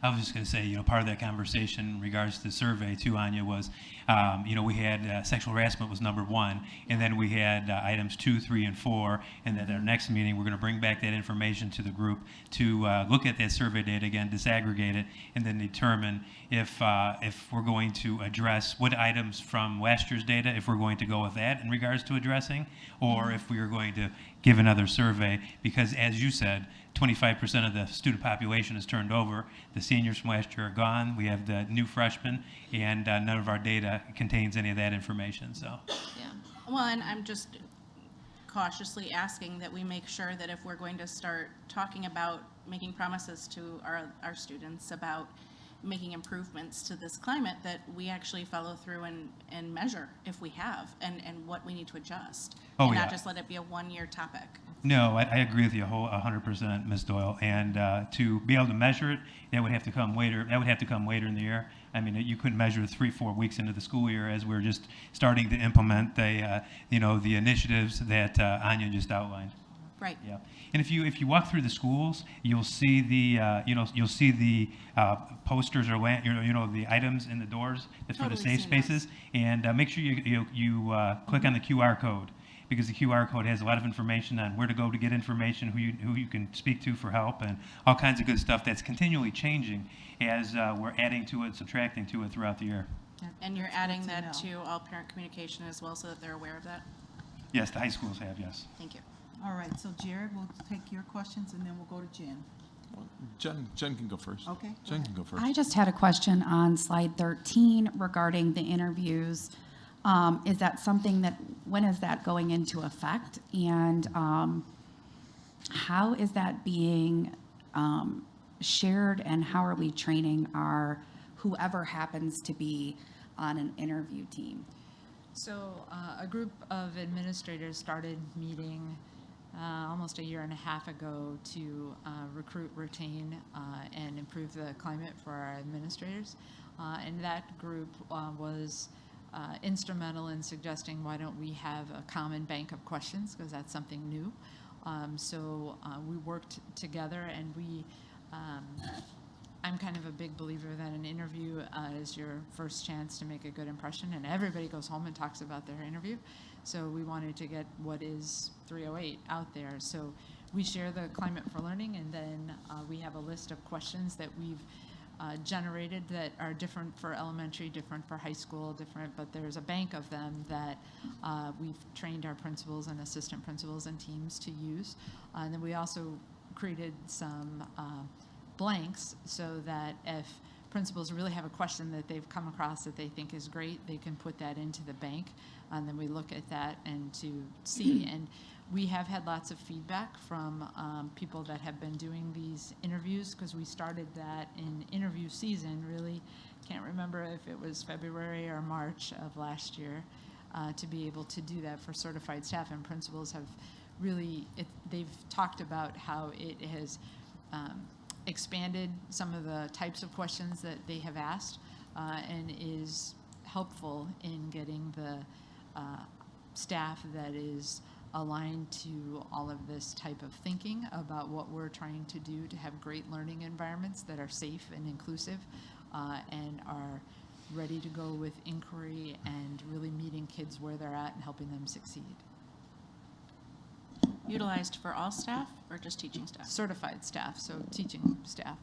[SPEAKER 7] I was just going to say, you know, part of that conversation in regards to the survey too, Anya, was, you know, we had sexual harassment was number 1, and then we had items 2, 3, and 4, and at our next meeting, we're going to bring back that information to the group to look at that survey data again, disaggregate it, and then determine if we're going to address what items from last year's data, if we're going to go with that in regards to addressing, or if we are going to give another survey, because as you said, 25% of the student population is turned over. The seniors from last year are gone. We have the new freshmen, and none of our data contains any of that information. So,
[SPEAKER 11] Yeah.
[SPEAKER 9] Well, and I'm just cautiously asking that we make sure that if we're going to start talking about making promises to our students about making improvements to this climate, that we actually follow through and measure if we have, and what we need to adjust.
[SPEAKER 7] Oh,
[SPEAKER 9] and
[SPEAKER 7] yeah.
[SPEAKER 9] not just let it be a one-year topic.
[SPEAKER 7] no, I agree with you 100%, Ms. Doyle. And to be able to measure it, that would have to come later. That would have to come later in the year. I mean, you couldn't measure 3-4 weeks into the school year as we're just starting to implement the, you know, the initiatives that Anya just outlined.
[SPEAKER 9] Right.
[SPEAKER 7] Yeah, and if you walk through the schools, you'll see the you'll see the posters or the items in the doors that's for the
[SPEAKER 9] Totally
[SPEAKER 7] safe
[SPEAKER 9] seen those.
[SPEAKER 7] spaces, and make sure you click on the QR code, because the QR code has a lot of information on where to go to get information, who you can speak to for help, and all kinds of good stuff that's continually changing as we're adding to it, subtracting to it throughout the year.
[SPEAKER 9] And you're
[SPEAKER 1] That's
[SPEAKER 9] adding
[SPEAKER 1] good to
[SPEAKER 9] that
[SPEAKER 1] know.
[SPEAKER 9] to all parent communication as well, so that they're aware of that?
[SPEAKER 7] Yes, the high schools have, yes.
[SPEAKER 9] Thank you.
[SPEAKER 1] All right, so Jared, we'll take your questions and then we'll go to Jen.
[SPEAKER 13] Jen can go first.
[SPEAKER 1] Okay, go
[SPEAKER 13] Jen can go first.
[SPEAKER 14] I just had a question on slide 13 regarding the interviews. Is that something when is that going into effect? And how is that being shared, and how are we training whoever happens to be on an interview team?
[SPEAKER 8] So a group of administrators started meeting almost a year and a half ago to recruit, retain, and improve the climate for our administrators. And that group was instrumental in suggesting, why don't we have a common bank of questions, because that's something new. So we worked together, and I'm kind of a big believer that an interview is your first chance to make a good impression, and everybody goes home and talks about their interview. So we wanted to get what is 308 out there. So we share the climate for learning, and then we have a list of questions that we've generated that are different for elementary, different for high school, different, but there's a bank of them that we've trained our principals and assistant principals and teams to use. And then we also created some blanks so that if principals really have a question that they've come across that they think is great, they can put that into the bank. And then we look at that and to see. And we have had lots of feedback from people that have been doing these interviews, because we started that in interview season, really. Can't remember if it was February or March of last year, to be able to do that for certified staff. And principals have really, they've talked about how it has expanded some of the types of questions that they have asked, and is helpful in getting the staff that is aligned to all of this type of thinking about what we're trying to do to have great learning environments that are safe and inclusive, and are ready to go with inquiry and really meeting kids where they're at and helping them succeed.
[SPEAKER 9] Utilized for all staff or just teaching staff?
[SPEAKER 8] Certified staff, so teaching staff,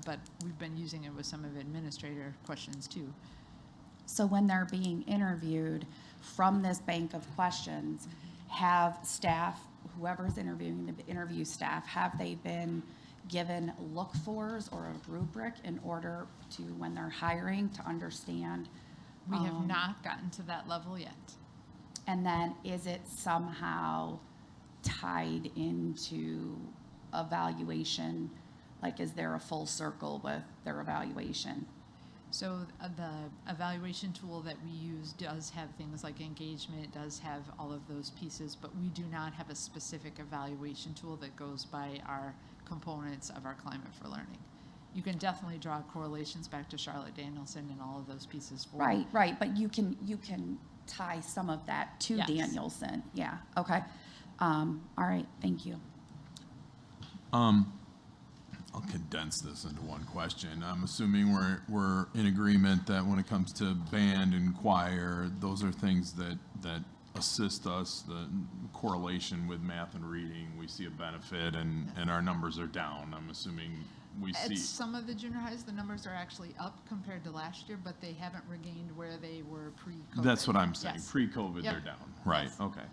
[SPEAKER 8] but we've been using it with some of administrator questions too.
[SPEAKER 14] So when they're being interviewed from this bank of questions, have staff, whoever's interviewing the interview staff, have they been given look-fors or a rubric in order to, when they're hiring, to understand?
[SPEAKER 8] We have not gotten to that level yet.
[SPEAKER 14] And then is it somehow tied into evaluation? Like, is there a full circle with their evaluation?
[SPEAKER 8] So the evaluation tool that we use does have things like engagement, does have all of those pieces, but we do not have a specific evaluation tool that goes by our components of our Climate for Learning. You can definitely draw correlations back to Charlotte Danielson and all of those pieces for
[SPEAKER 14] Right, but you can tie some of that to
[SPEAKER 8] Yes.
[SPEAKER 14] Danielson. Yeah, okay. All right, thank you.
[SPEAKER 13] I'll condense this into one question. I'm assuming we're in agreement that when it comes to band and choir, those are things that assist us, the correlation with math and reading, we see a benefit, and our numbers are down. I'm assuming we see.
[SPEAKER 8] At some of the junior highs, the numbers are actually up compared to last year, but they haven't regained where they were pre-COVID.
[SPEAKER 13] That's what I'm saying.
[SPEAKER 8] Yes.
[SPEAKER 13] Pre-COVID,
[SPEAKER 8] Yep.
[SPEAKER 13] they're down. Right,
[SPEAKER 8] Yes.
[SPEAKER 13] okay.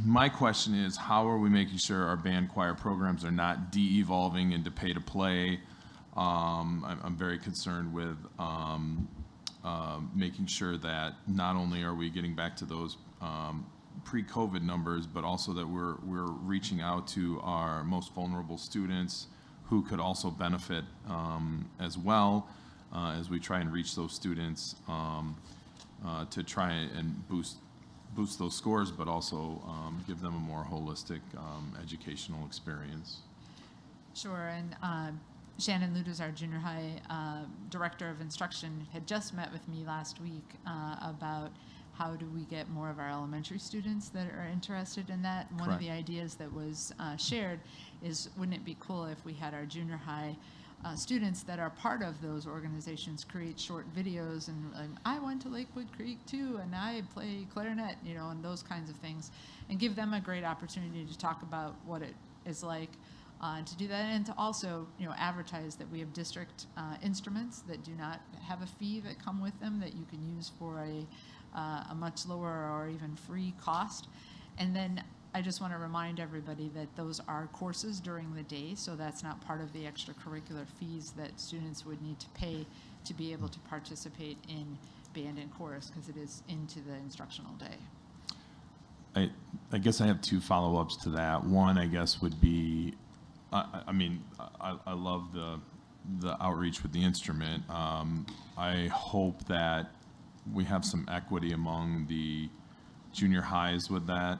[SPEAKER 13] My question is, how are we making sure our band choir programs are not de-evolving into pay-to-play? I'm very concerned with making sure that not only are we getting back to those pre-COVID numbers, but also that we're reaching out to our most vulnerable students who could also benefit as well, as we try and reach those students to try and boost those scores, but also give them a more holistic educational experience.
[SPEAKER 8] Sure, and Shannon Ludas, our junior high director of instruction, had just met with me last week about how do we get more of our elementary students that are interested in that. One of the ideas that was shared is, wouldn't it be cool if we had our junior high students that are part of those organizations create short videos and I went to Lakewood Creek too and I play clarinet, and those kinds of things, and give them a great opportunity to talk about what it is like to do that, and to also advertise that we have district instruments that do not have a fee that come with them that you can use for a much lower or even free cost. And then I just want to remind everybody that those are courses during the day, so that's not part of the extracurricular fees that students would need to pay to be able to participate in band and chorus, because it is into the instructional day.
[SPEAKER 13] I guess I have two follow-ups to that. One, I guess, would be, I love the outreach with the instrument. I hope that we have some equity among the junior highs with that.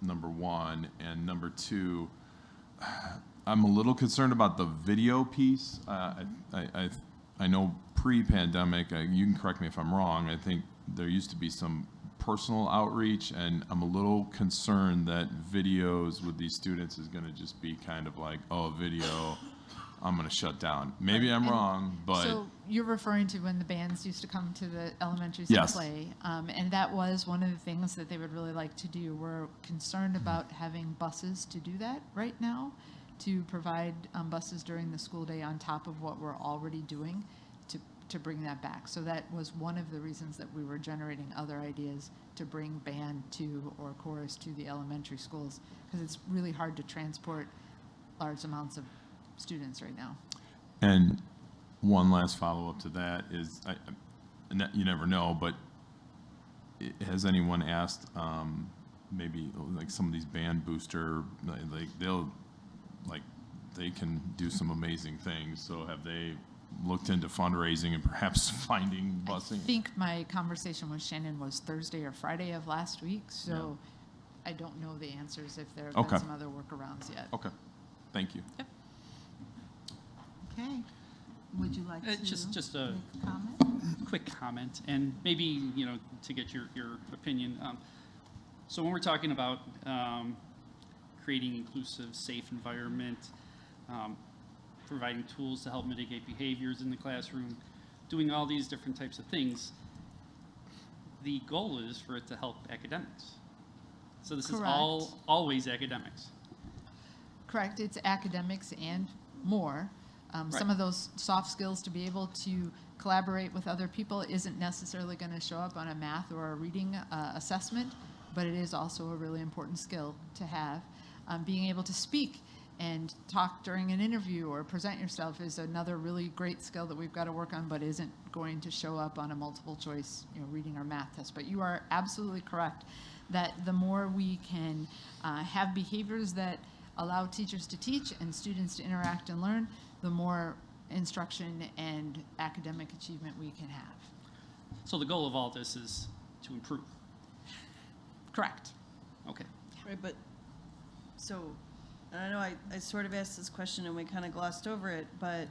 [SPEAKER 13] Number one, and number two, I'm a little concerned about the video piece. I know pre-pandemic, you can correct me if I'm wrong, I think there used to be some personal outreach, and I'm a little concerned that videos with these students is going to just be kind of like, oh, video, I'm going to shut down. Maybe I'm wrong, but.
[SPEAKER 8] So you're referring to when the bands used to come to the elementaries
[SPEAKER 13] Yes.
[SPEAKER 8] to play, and that was one of the things that they would really like to do. We're concerned about having buses to do that right now, to provide buses during the school day on top of what we're already doing to bring that back. So that was one of the reasons that we were generating other ideas to bring band to, or chorus to, the elementary schools, because it's really hard to transport large amounts of students right now.
[SPEAKER 13] And one last follow-up to that is, you never know, but has anyone asked, maybe like some of these band booster, like they can do some amazing things. So have they looked into fundraising and perhaps finding busing?
[SPEAKER 8] I think my conversation with Shannon was Thursday or Friday of last week, so I don't know the answers if there have been some other workarounds yet.
[SPEAKER 13] Okay, thank you.
[SPEAKER 8] Yep.
[SPEAKER 1] Okay. Would you like to
[SPEAKER 15] just a
[SPEAKER 1] make a comment?
[SPEAKER 15] quick comment, and maybe, you know, to get your opinion. So when we're talking about creating inclusive, safe environment, providing tools to help mitigate behaviors in the classroom, doing all these different types of things, the goal is for it to help academics. So this
[SPEAKER 8] Correct.
[SPEAKER 15] is always academics.
[SPEAKER 8] Correct, it's academics and more. Some of those soft skills to be able to collaborate with other people isn't necessarily going to show up on a math or a reading assessment, but it is also a really important skill to have. Being able to speak and talk during an interview or present yourself is another really great skill that we've got to work on, but isn't going to show up on a multiple choice, reading or math test. But you are absolutely correct that the more we can have behaviors that allow teachers to teach and students to interact and learn, the more instruction and academic achievement we can have.
[SPEAKER 15] So the goal of all this is to improve.
[SPEAKER 8] Correct.
[SPEAKER 15] Okay.
[SPEAKER 10] Right, but, so, and I know I sort of asked this question and we kind of glossed over it, but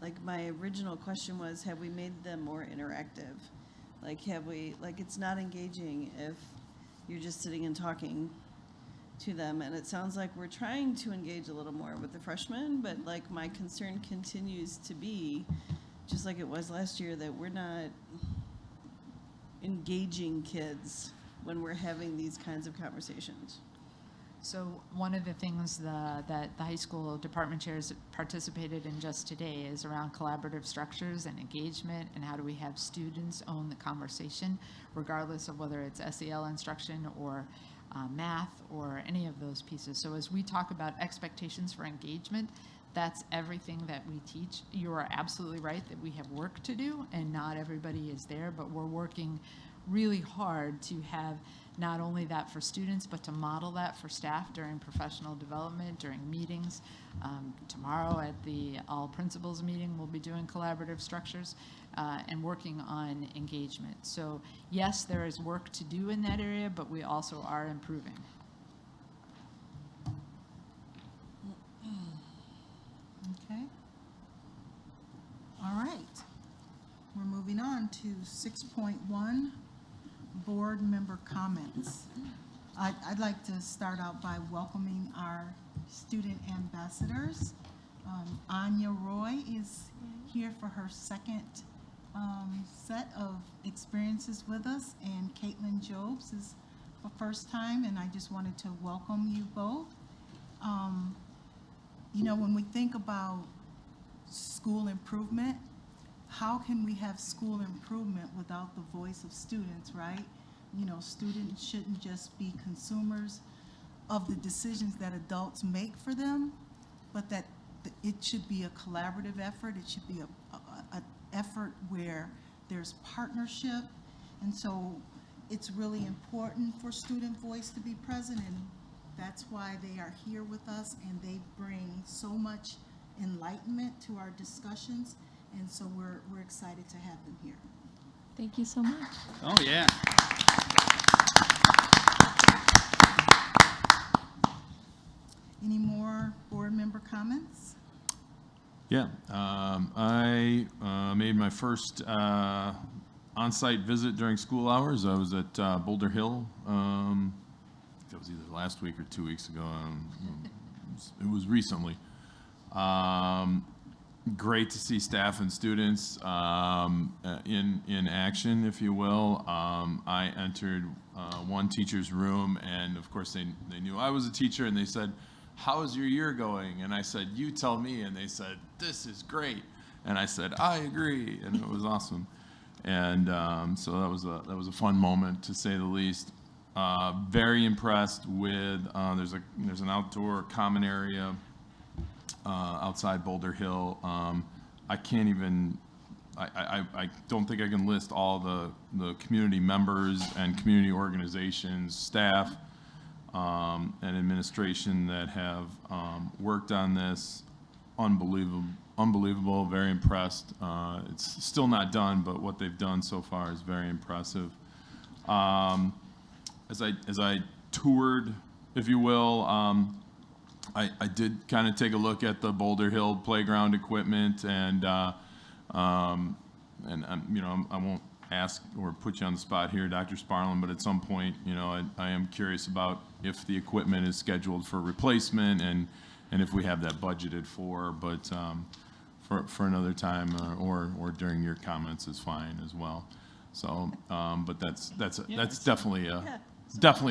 [SPEAKER 10] like my original question was, have we made them more interactive? Like, have we, like, it's not engaging if you're just sitting and talking to them, and it sounds like we're trying to engage a little more with the freshmen, but like my concern continues to be, just like it was last year, that we're not engaging kids when we're having these kinds of conversations.
[SPEAKER 8] So one of the things that the high school department chairs participated in just today is around collaborative structures and engagement, and how do we have students own the conversation, regardless of whether it's SEL instruction or math or any of those pieces. So as we talk about expectations for engagement, that's everything that we teach. You are absolutely right that we have work to do and not everybody is there, but we're working really hard to have not only that for students, but to model that for staff during professional development, during meetings. Tomorrow at the all principals meeting, we'll be doing collaborative structures and working on engagement. So yes, there is work to do in that area, but we also are improving.
[SPEAKER 1] Okay. All right. We're moving on to 6.1, board member comments. I'd like to start out by welcoming our student ambassadors. Anya Roy is here for her second set of experiences with us, and Caitlin Jobs is for first time, and I just wanted to welcome you both. When we think about school improvement, how can we have school improvement without the voice of students, right? Students shouldn't just be consumers of the decisions that adults make for them, but that it should be a collaborative effort. It should be an effort where there's partnership. And so it's really important for student voice to be present, and that's why they are here with us, and they bring so much enlightenment to our discussions. And so we're excited to have them here.
[SPEAKER 11] Thank you so much.
[SPEAKER 15] Oh, yeah.
[SPEAKER 1] Any more board member comments?
[SPEAKER 13] Yeah, I made my first on-site visit during school hours. I was at Boulder Hill. That was either last week or 2 weeks ago. It was recently. Great to see staff and students in action, if you will. I entered one teacher's room, and of course they knew I was a teacher, and they said, "How's your year going?" And I said, "You tell me." And they said, "This is great." And I said, "I agree," and it was awesome. And so that was a fun moment, to say the least. Very impressed with there's an outdoor common area outside Boulder Hill. I can't even, I don't think I can list all the community members and community organizations, staff, and administration that have worked on this. Unbelievable, very impressed. It's still not done, but what they've done so far is very impressive. As I toured, if you will, I did kind of take a look at the Boulder Hill playground equipment, and you know, I won't ask or put you on the spot here, Dr. Sparlin, but at some point, you know, I am curious about if the equipment is scheduled for replacement and if we have that budgeted for, but for another time or during your comments is fine as well. So, but that's definitely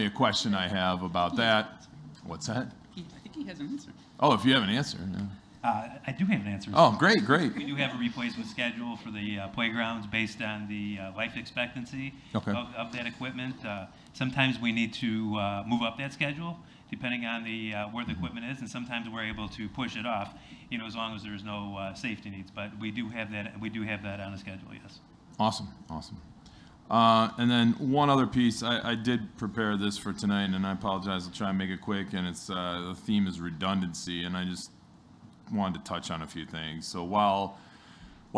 [SPEAKER 13] a question I have about that. What's that?
[SPEAKER 15] I think he has an answer.
[SPEAKER 13] Oh, if you have an answer. Yeah.
[SPEAKER 7] I do have an answer.
[SPEAKER 13] Oh, great.
[SPEAKER 7] We do have a replacement schedule for the playgrounds based on the life expectancy of that equipment. Sometimes we need to move up that schedule depending on where the equipment is, and sometimes we're able to push it off, you know, as long as there's no safety needs. But we do have that. We do have that on the schedule. Yes.
[SPEAKER 13] Awesome. And then one other piece, I did prepare this for tonight, and I apologize, I'll try and make it quick, and it's the theme is redundancy, and I just wanted to touch on a few things. So while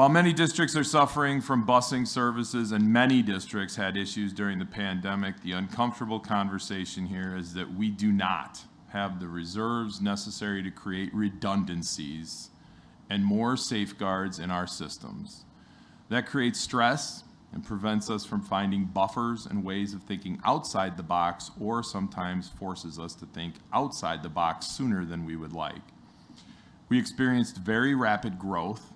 [SPEAKER 13] many districts are suffering from busing services and many districts had issues during the pandemic, the uncomfortable conversation here is that we do not have the reserves necessary to create redundancies and more safeguards in our systems. That creates stress and prevents us from finding buffers and ways of thinking outside the box, or sometimes forces us to think outside the box sooner than we would like. We experienced very rapid growth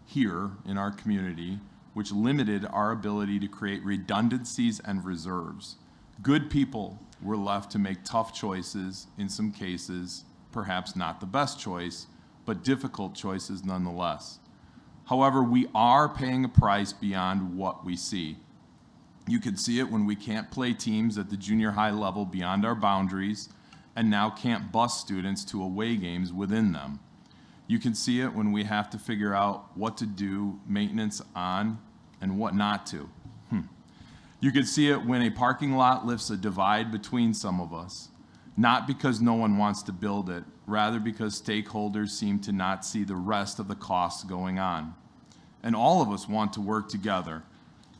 [SPEAKER 13] here in our community, which limited our ability to create redundancies and reserves. Good people were left to make tough choices, in some cases, perhaps not the best choice, but difficult choices nonetheless. However, we are paying a price beyond what we see. You can see it when we can't play teams at the junior high level beyond our boundaries and now can't bus students to away games within them. You can see it when we have to figure out what to do maintenance on and what not to. You can see it when a parking lot lifts a divide between some of us, not because no one wants to build it, rather because stakeholders seem to not see the rest of the costs going on. And all of us want to work together.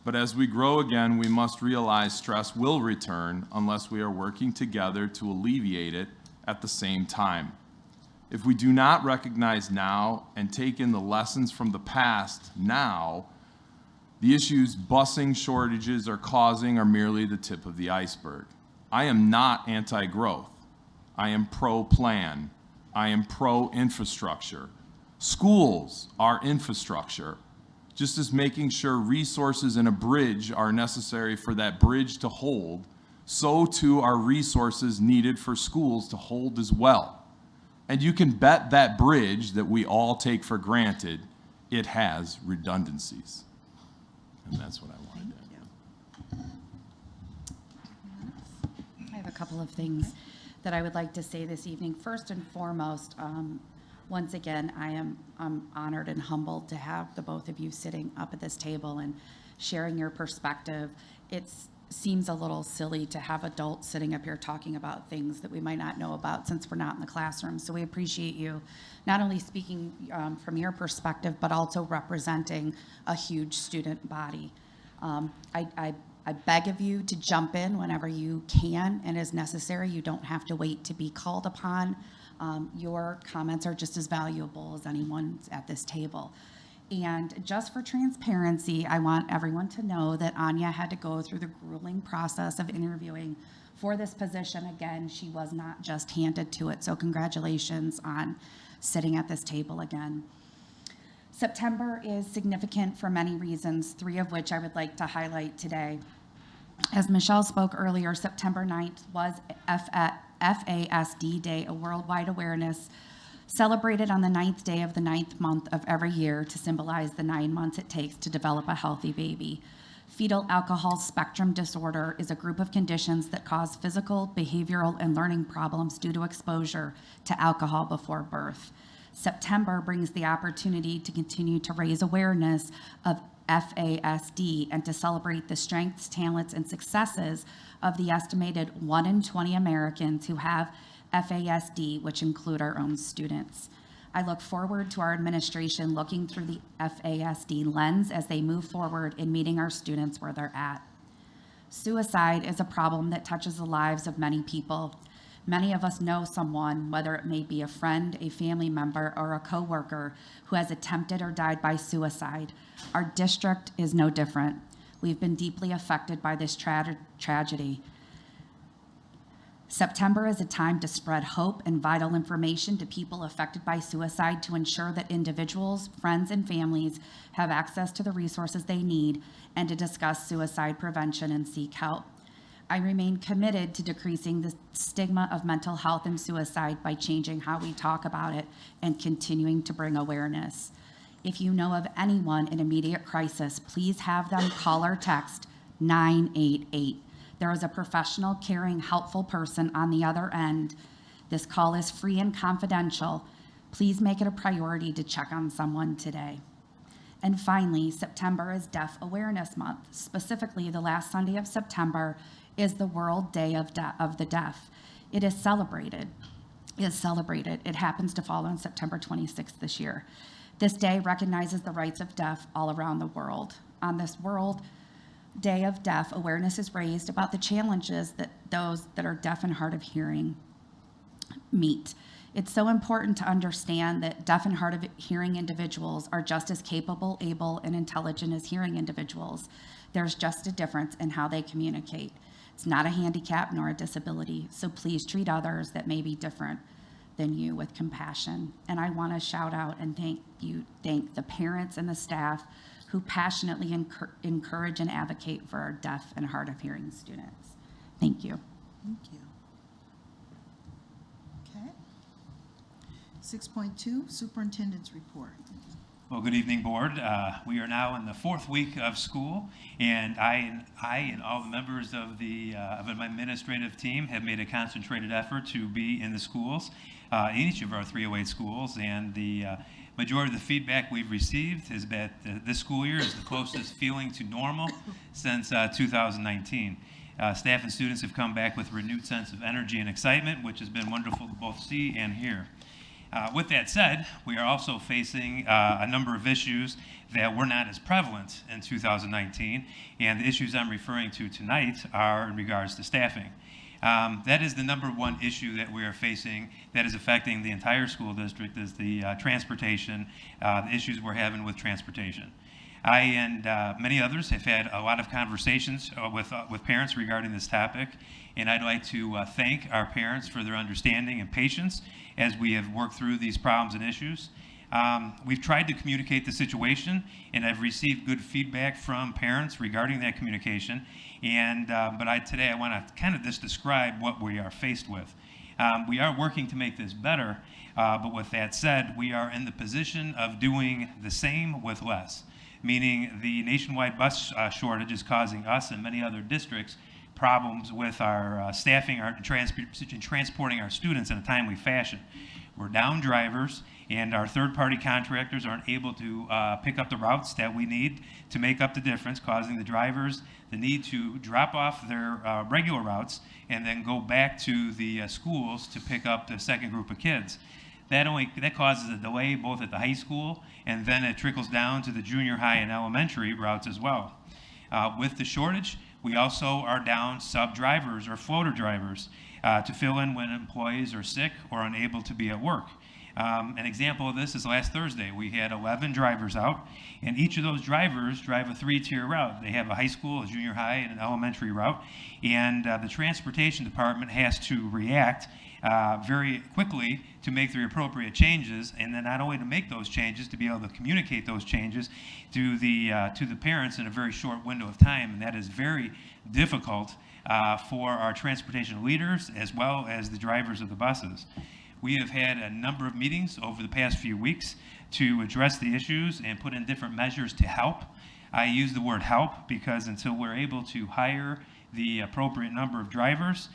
[SPEAKER 13] But as we grow again, we must realize stress will return unless we are working together to alleviate it at the same time. If we do not recognize now and take in the lessons from the past now, the issues busing shortages are causing are merely the tip of the iceberg. I am not anti-growth. I am pro-plan. I am pro-infrastructure. Schools are infrastructure. Just as making sure resources in a bridge are necessary for that bridge to hold, so too are resources needed for schools to hold as well. And you can bet that bridge that we all take for granted, it has redundancies. And that's what I wanted to add.
[SPEAKER 14] I have a couple of things that I would like to say this evening. First and foremost, once again, I'm honored and humbled to have the both of you sitting up at this table and sharing your perspective. It seems a little silly to have adults sitting up here talking about things that we might not know about since we're not in the classroom. So we appreciate you not only speaking from your perspective, but also representing a huge student body. I beg of you to jump in whenever you can and as necessary. You don't have to wait to be called upon. Your comments are just as valuable as anyone's at this table. And just for transparency, I want everyone to know that Anya had to go through the grueling process of interviewing for this position. Again, she was not just handed to it, so congratulations on sitting at this table again. September is significant for many reasons, 3 of which I would like to highlight today. As Michelle spoke earlier, September 9th was FASD Day, a worldwide awareness celebrated on the 9th day of the 9th month of every year to symbolize the 9 months it takes to develop a healthy baby. Fetal alcohol spectrum disorder is a group of conditions that cause physical, behavioral, and learning problems due to exposure to alcohol before birth. September brings the opportunity to continue to raise awareness of FASD and to celebrate the strengths, talents, and successes of the estimated 1 in 20 Americans who have FASD, which include our own students. I look forward to our administration looking through the FASD lens as they move forward in meeting our students where they're at. Suicide is a problem that touches the lives of many people. Many of us know someone, whether it may be a friend, a family member, or a coworker, who has attempted or died by suicide. Our district is no different. We've been deeply affected by this tragedy. September is a time to spread hope and vital information to people affected by suicide to ensure that individuals, friends, and families have access to the resources they need and to discuss suicide prevention and seek help. I remain committed to decreasing the stigma of mental health and suicide by changing how we talk about it and continuing to bring awareness. If you know of anyone in immediate crisis, please have them call or text 988. There is a professional, caring, helpful person on the other end. This call is free and confidential. Please make it a priority to check on someone today. And finally, September is Deaf Awareness Month. Specifically, the last Sunday of September is the World Day of the Deaf. It is celebrated. It happens to fall on September 26th this year. This day recognizes the rights of deaf all around the world. On this World Day of Deaf, awareness is raised about the challenges that those that are deaf and hard of hearing meet. It's so important to understand that deaf and hard of hearing individuals are just as capable, able, and intelligent as hearing individuals. There's just a difference in how they communicate. It's not a handicap nor a disability, so please treat others that may be different than you with compassion. And I want to shout out and thank the parents and the staff who passionately encourage and advocate for our deaf and hard of hearing students. Thank you.
[SPEAKER 1] Thank you. Okay. 6.2, Superintendent's Report.
[SPEAKER 7] Well, good evening, Board. We are now in the 4th week of school, and I and all the members of my administrative team have made a concentrated effort to be in the schools, in each of our 308 schools, and the majority of the feedback we've received is that this school year is the closest feeling to normal since 2019. Staff and students have come back with a renewed sense of energy and excitement, which has been wonderful to both see and hear. With that said, we are also facing a number of issues that were not as prevalent in 2019, and the issues I'm referring to tonight are in regards to staffing. That is the number one issue that we are facing that is affecting the entire school district is the transportation, the issues we're having with transportation. I and many others have had a lot of conversations with parents regarding this topic, and I'd like to thank our parents for their understanding and patience as we have worked through these problems and issues. We've tried to communicate the situation, and I've received good feedback from parents regarding that communication. And today I want to kind of just describe what we are faced with. We are working to make this better, but with that said, we are in the position of doing the same with less, meaning the nationwide bus shortage is causing us and many other districts problems with our staffing, transporting our students in a timely fashion. We're down drivers, and our third-party contractors aren't able to pick up the routes that we need to make up the difference, causing the drivers the need to drop off their regular routes and then go back to the schools to pick up the second group of kids. That causes a delay both at the high school, and then it trickles down to the junior high and elementary routes as well. With the shortage, we also are down sub-drivers or floater drivers to fill in when employees are sick or unable to be at work. An example of this is last Thursday. We had 11 drivers out, and each of those drivers drive a 3-tier route. They have a high school, a junior high, and an elementary route, and the transportation department has to react very quickly to make the appropriate changes, and then not only to make those changes, to be able to communicate those changes to the parents in a very short window of time, and that is very difficult for our transportation leaders as well as the drivers of the buses. We have had a number of meetings over the past few weeks to address the issues and put in different measures to help. I use the word help because until we're able to hire the appropriate number of drivers,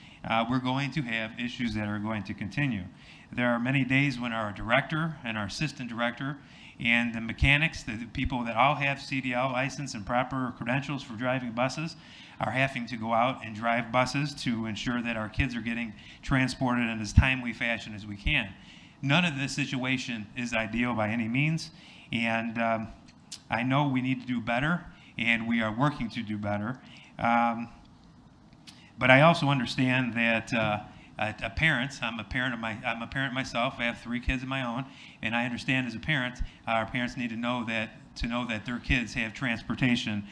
[SPEAKER 7] we're going to have issues that are going to continue. There are many days when our director and our assistant director and the mechanics, the people that all have CDL license and proper credentials for driving buses, are having to go out and drive buses to ensure that our kids are getting transported in as timely fashion as we can. None of this situation is ideal by any means, and I know we need to do better, and we are working to do better. But I also understand that I'm a parent myself. I have 3 kids of my own, and I understand as a parent, our parents need to know that their kids have transportation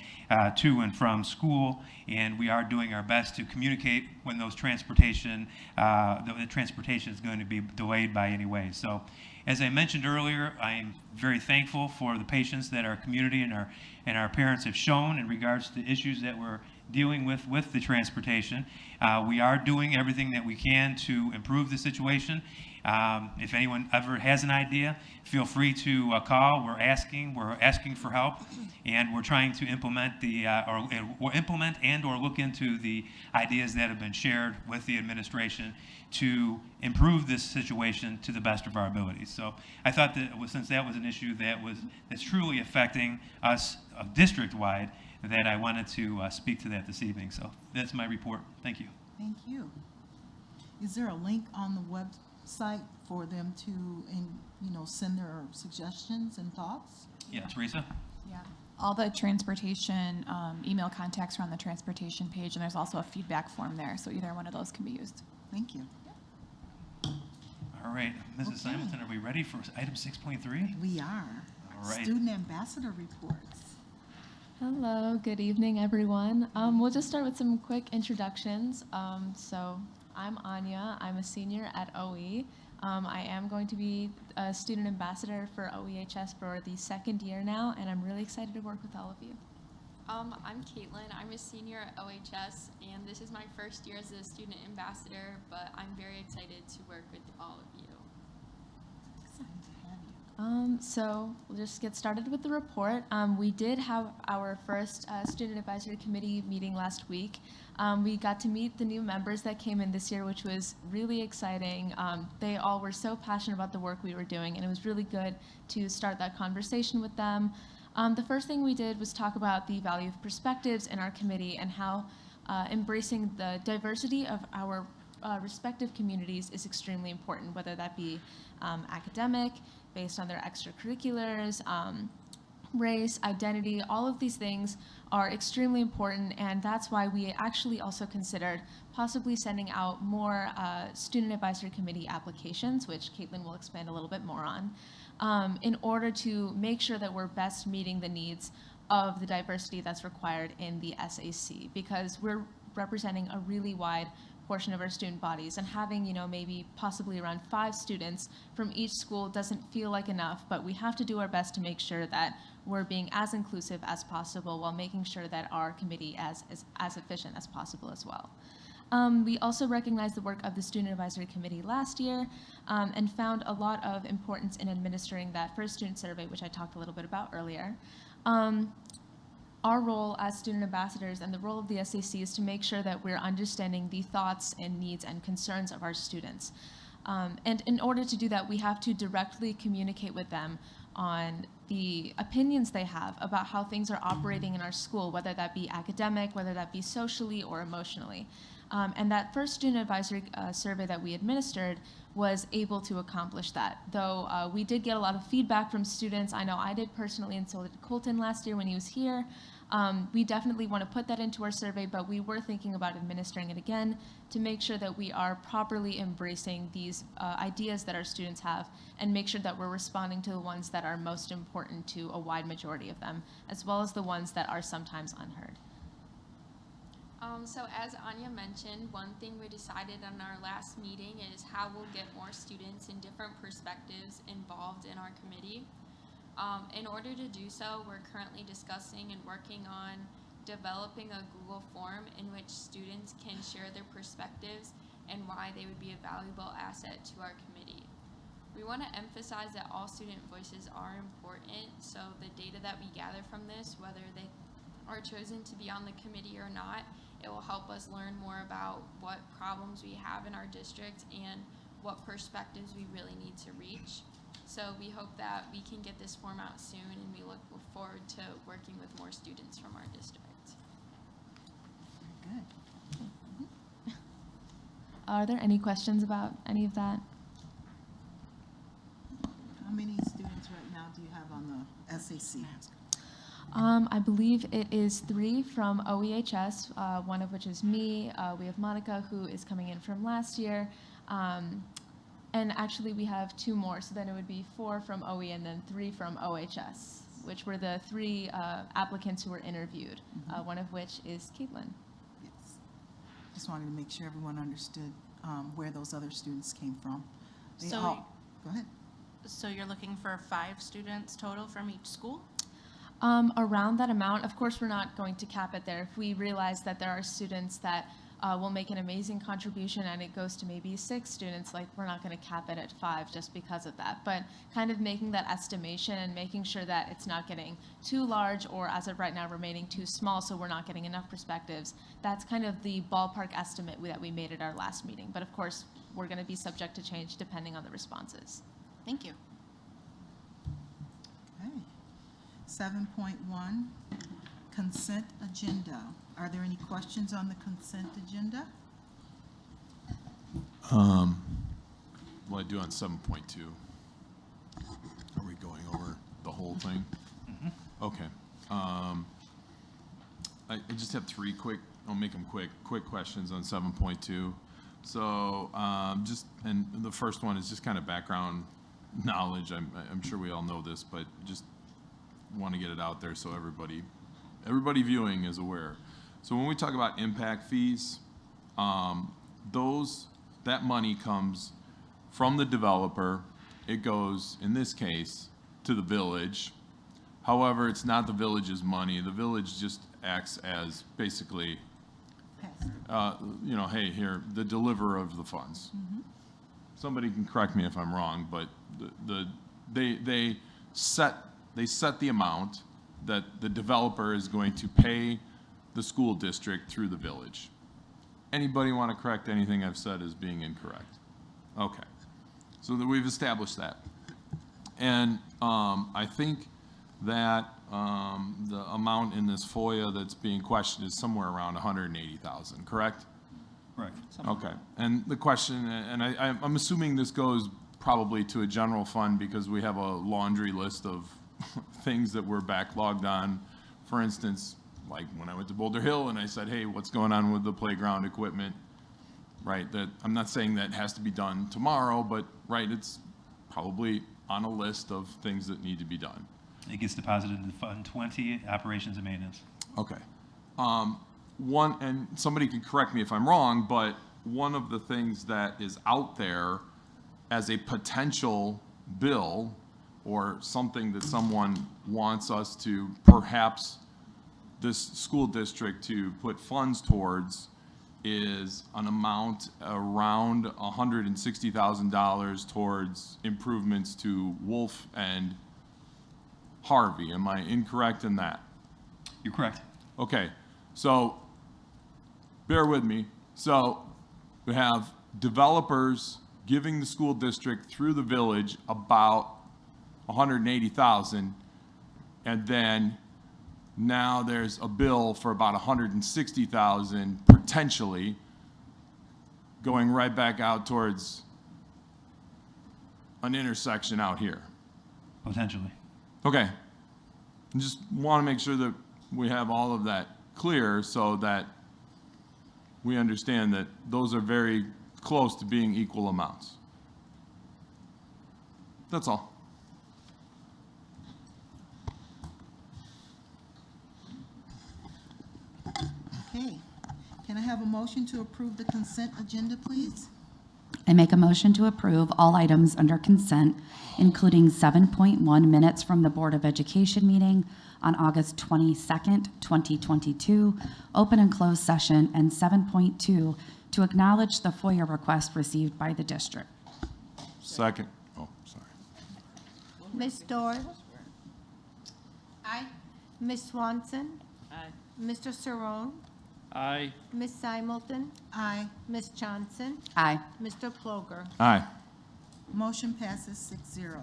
[SPEAKER 7] to and from school, and we are doing our best to communicate when those transportation is going to be delayed by any way. So, as I mentioned earlier, I am very thankful for the patience that our community and our parents have shown in regards to the issues that we're dealing with the transportation. We are doing everything that we can to improve the situation. If anyone ever has an idea, feel free to call. We're asking for help, and we're trying to implement or look into the ideas that have been shared with the administration to improve this situation to the best of our abilities. So I thought that since that was an issue that's truly affecting us district-wide, that I wanted to speak to that this evening. So that's my report. Thank you.
[SPEAKER 1] Thank you. Is there a link on the website for them to, send their suggestions and thoughts?
[SPEAKER 7] Yeah, Teresa?
[SPEAKER 16] Yeah. All the transportation email contacts are on the transportation page, and there's also a feedback form there, so either one of those can be used.
[SPEAKER 1] Thank you.
[SPEAKER 7] All right, Mrs. Simonton, are we ready for item 6.3?
[SPEAKER 1] We are.
[SPEAKER 7] All right.
[SPEAKER 1] Student ambassador reports.
[SPEAKER 11] Hello, good evening, everyone. We'll just start with some quick introductions. So I'm Anya. I'm a senior at OE. I am going to be a student ambassador for OEHS for the 2nd year now, and I'm really excited to work with all of you.
[SPEAKER 12] I'm Caitlin. I'm a senior at OHS, and this is my first year as a student ambassador, but I'm very excited to work with all of you.
[SPEAKER 11] So we'll just get started with the report. We did have our first Student Advisory Committee meeting last week. We got to meet the new members that came in this year, which was really exciting. They all were so passionate about the work we were doing, and it was really good to start that conversation with them. The first thing we did was talk about the value of perspectives in our committee and how embracing the diversity of our respective communities is extremely important, whether that be academic, based on their extracurriculars, race, identity, all of these things are extremely important, and that's why we actually also considered possibly sending out more Student Advisory Committee applications, which Caitlin will expand a little bit more on, in order to make sure that we're best meeting the needs of the diversity that's required in the SAC, because we're representing a really wide portion of our student bodies, and having, maybe possibly around 5 students from each school doesn't feel like enough, but we have to do our best to make sure that we're being as inclusive as possible while making sure that our committee is as efficient as possible as well. We also recognized the work of the Student Advisory Committee last year and found a lot of importance in administering that first student survey, which I talked a little bit about earlier. Our role as student ambassadors and the role of the SAC is to make sure that we're understanding the thoughts and needs and concerns of our students. And in order to do that, we have to directly communicate with them on the opinions they have about how things are operating in our school, whether that be academic, whether that be socially or emotionally. And that first student advisory survey that we administered was able to accomplish that. Though we did get a lot of feedback from students. I know I did personally, and so did Colton last year when he was here. We definitely want to put that into our survey, but we were thinking about administering it again to make sure that we are properly embracing these ideas that our students have and make sure that we're responding to the ones that are most important to a wide majority of them, as well as the ones that are sometimes unheard.
[SPEAKER 12] So as Anya mentioned, one thing we decided on our last meeting is how we'll get more students and different perspectives involved in our committee. In order to do so, we're currently discussing and working on developing a Google form in which students can share their perspectives and why they would be a valuable asset to our committee. We want to emphasize that all student voices are important, so the data that we gather from this, whether they are chosen to be on the committee or not, It will help us learn more about what problems we have in our district and what perspectives we really need to reach. So we hope that we can get this form out soon, and we look forward to working with more students from our district.
[SPEAKER 1] Very good.
[SPEAKER 11] Are there any questions about any of that?
[SPEAKER 1] How many students right now do you have on the SAC?
[SPEAKER 11] I believe it is 3 from OEHS, one of which is me. We have Monica, who is coming in from last year. And actually, we have 2 more, so then it would be 4 from OE and then 3 from OHS, which were the 3 applicants who were interviewed, one of which is Caitlin.
[SPEAKER 1] Yes. Just wanted to make sure everyone understood where those other students came from. Go ahead.
[SPEAKER 9] So you're looking for 5 students total from each school?
[SPEAKER 11] Around that amount. Of course, we're not going to cap it there. If we realize that there are students that will make an amazing contribution and it goes to maybe 6 students, like, we're not going to cap it at 5 just because of that. But kind of making that estimation and making sure that it's not getting too large or, as of right now, remaining too small, so we're not getting enough perspectives. That's kind of the ballpark estimate that we made at our last meeting. But of course, we're going to be subject to change depending on the responses.
[SPEAKER 9] Thank you.
[SPEAKER 1] Okay. 7.1, consent agenda. Are there any questions on the consent agenda?
[SPEAKER 13] What I do on 7.2? Are we going over the whole thing? Okay. I just have 3 quick, I'll make them quick questions on 7.2. So and the first one is just kind of background knowledge. I'm sure we all know this, but just want to get it out there so everybody viewing is aware. So when we talk about impact fees, that money comes from the developer. It goes, in this case, to the village. However, it's not the village's money. The village just acts as basically, hey, here, the deliverer of the funds. Somebody can correct me if I'm wrong, but they set the amount that the developer is going to pay the school district through the village. Anybody want to correct anything I've said as being incorrect? Okay, so that we've established that. And I think that the amount in this FOIA that's being questioned is somewhere around 180,000, correct?
[SPEAKER 7] Correct.
[SPEAKER 13] Okay, and the question, and I'm assuming this goes probably to a general fund because we have a laundry list of things that we're backlogged on. For instance, like when I went to Boulder Hill and I said, hey, what's going on with the playground equipment? Right, that I'm not saying that has to be done tomorrow, but right, it's probably on a list of things that need to be done.
[SPEAKER 7] It gets deposited in Fund 20, Operations and Maintenance.
[SPEAKER 13] Okay. One, and somebody can correct me if I'm wrong, but one of the things that is out there as a potential bill or something that someone wants us to, perhaps this school district to put funds towards, is an amount around $160,000 towards improvements to Wolf and Harvey. Am I incorrect in that?
[SPEAKER 7] You're correct.
[SPEAKER 13] Okay, so bear with me. So we have developers giving the school district through the village about 180,000, and then now there's a bill for about 160,000 potentially going right back out towards an intersection out here.
[SPEAKER 7] Potentially.
[SPEAKER 13] Okay. I just want to make sure that we have all of that clear so that we understand that those are very close to being equal amounts. That's all.
[SPEAKER 1] Okay. Can I have a motion to approve the consent agenda, please?
[SPEAKER 14] I make a motion to approve all items under consent, including 7.1 minutes from the Board of Education meeting on August 22nd, 2022, open and closed session, and 7.2 to acknowledge the FOIA request received by the district.
[SPEAKER 13] Second. Oh, sorry.
[SPEAKER 2] Ms. Doyle? Aye. Ms. Swanson?
[SPEAKER 9] Aye.
[SPEAKER 2] Mr. Saron?
[SPEAKER 15] Aye.
[SPEAKER 2] Ms. Simulton,
[SPEAKER 1] Aye.
[SPEAKER 2] Ms. Johnson,
[SPEAKER 14] Aye.
[SPEAKER 2] Mr. Ploger.
[SPEAKER 13] Aye.
[SPEAKER 1] Motion passes 6-0.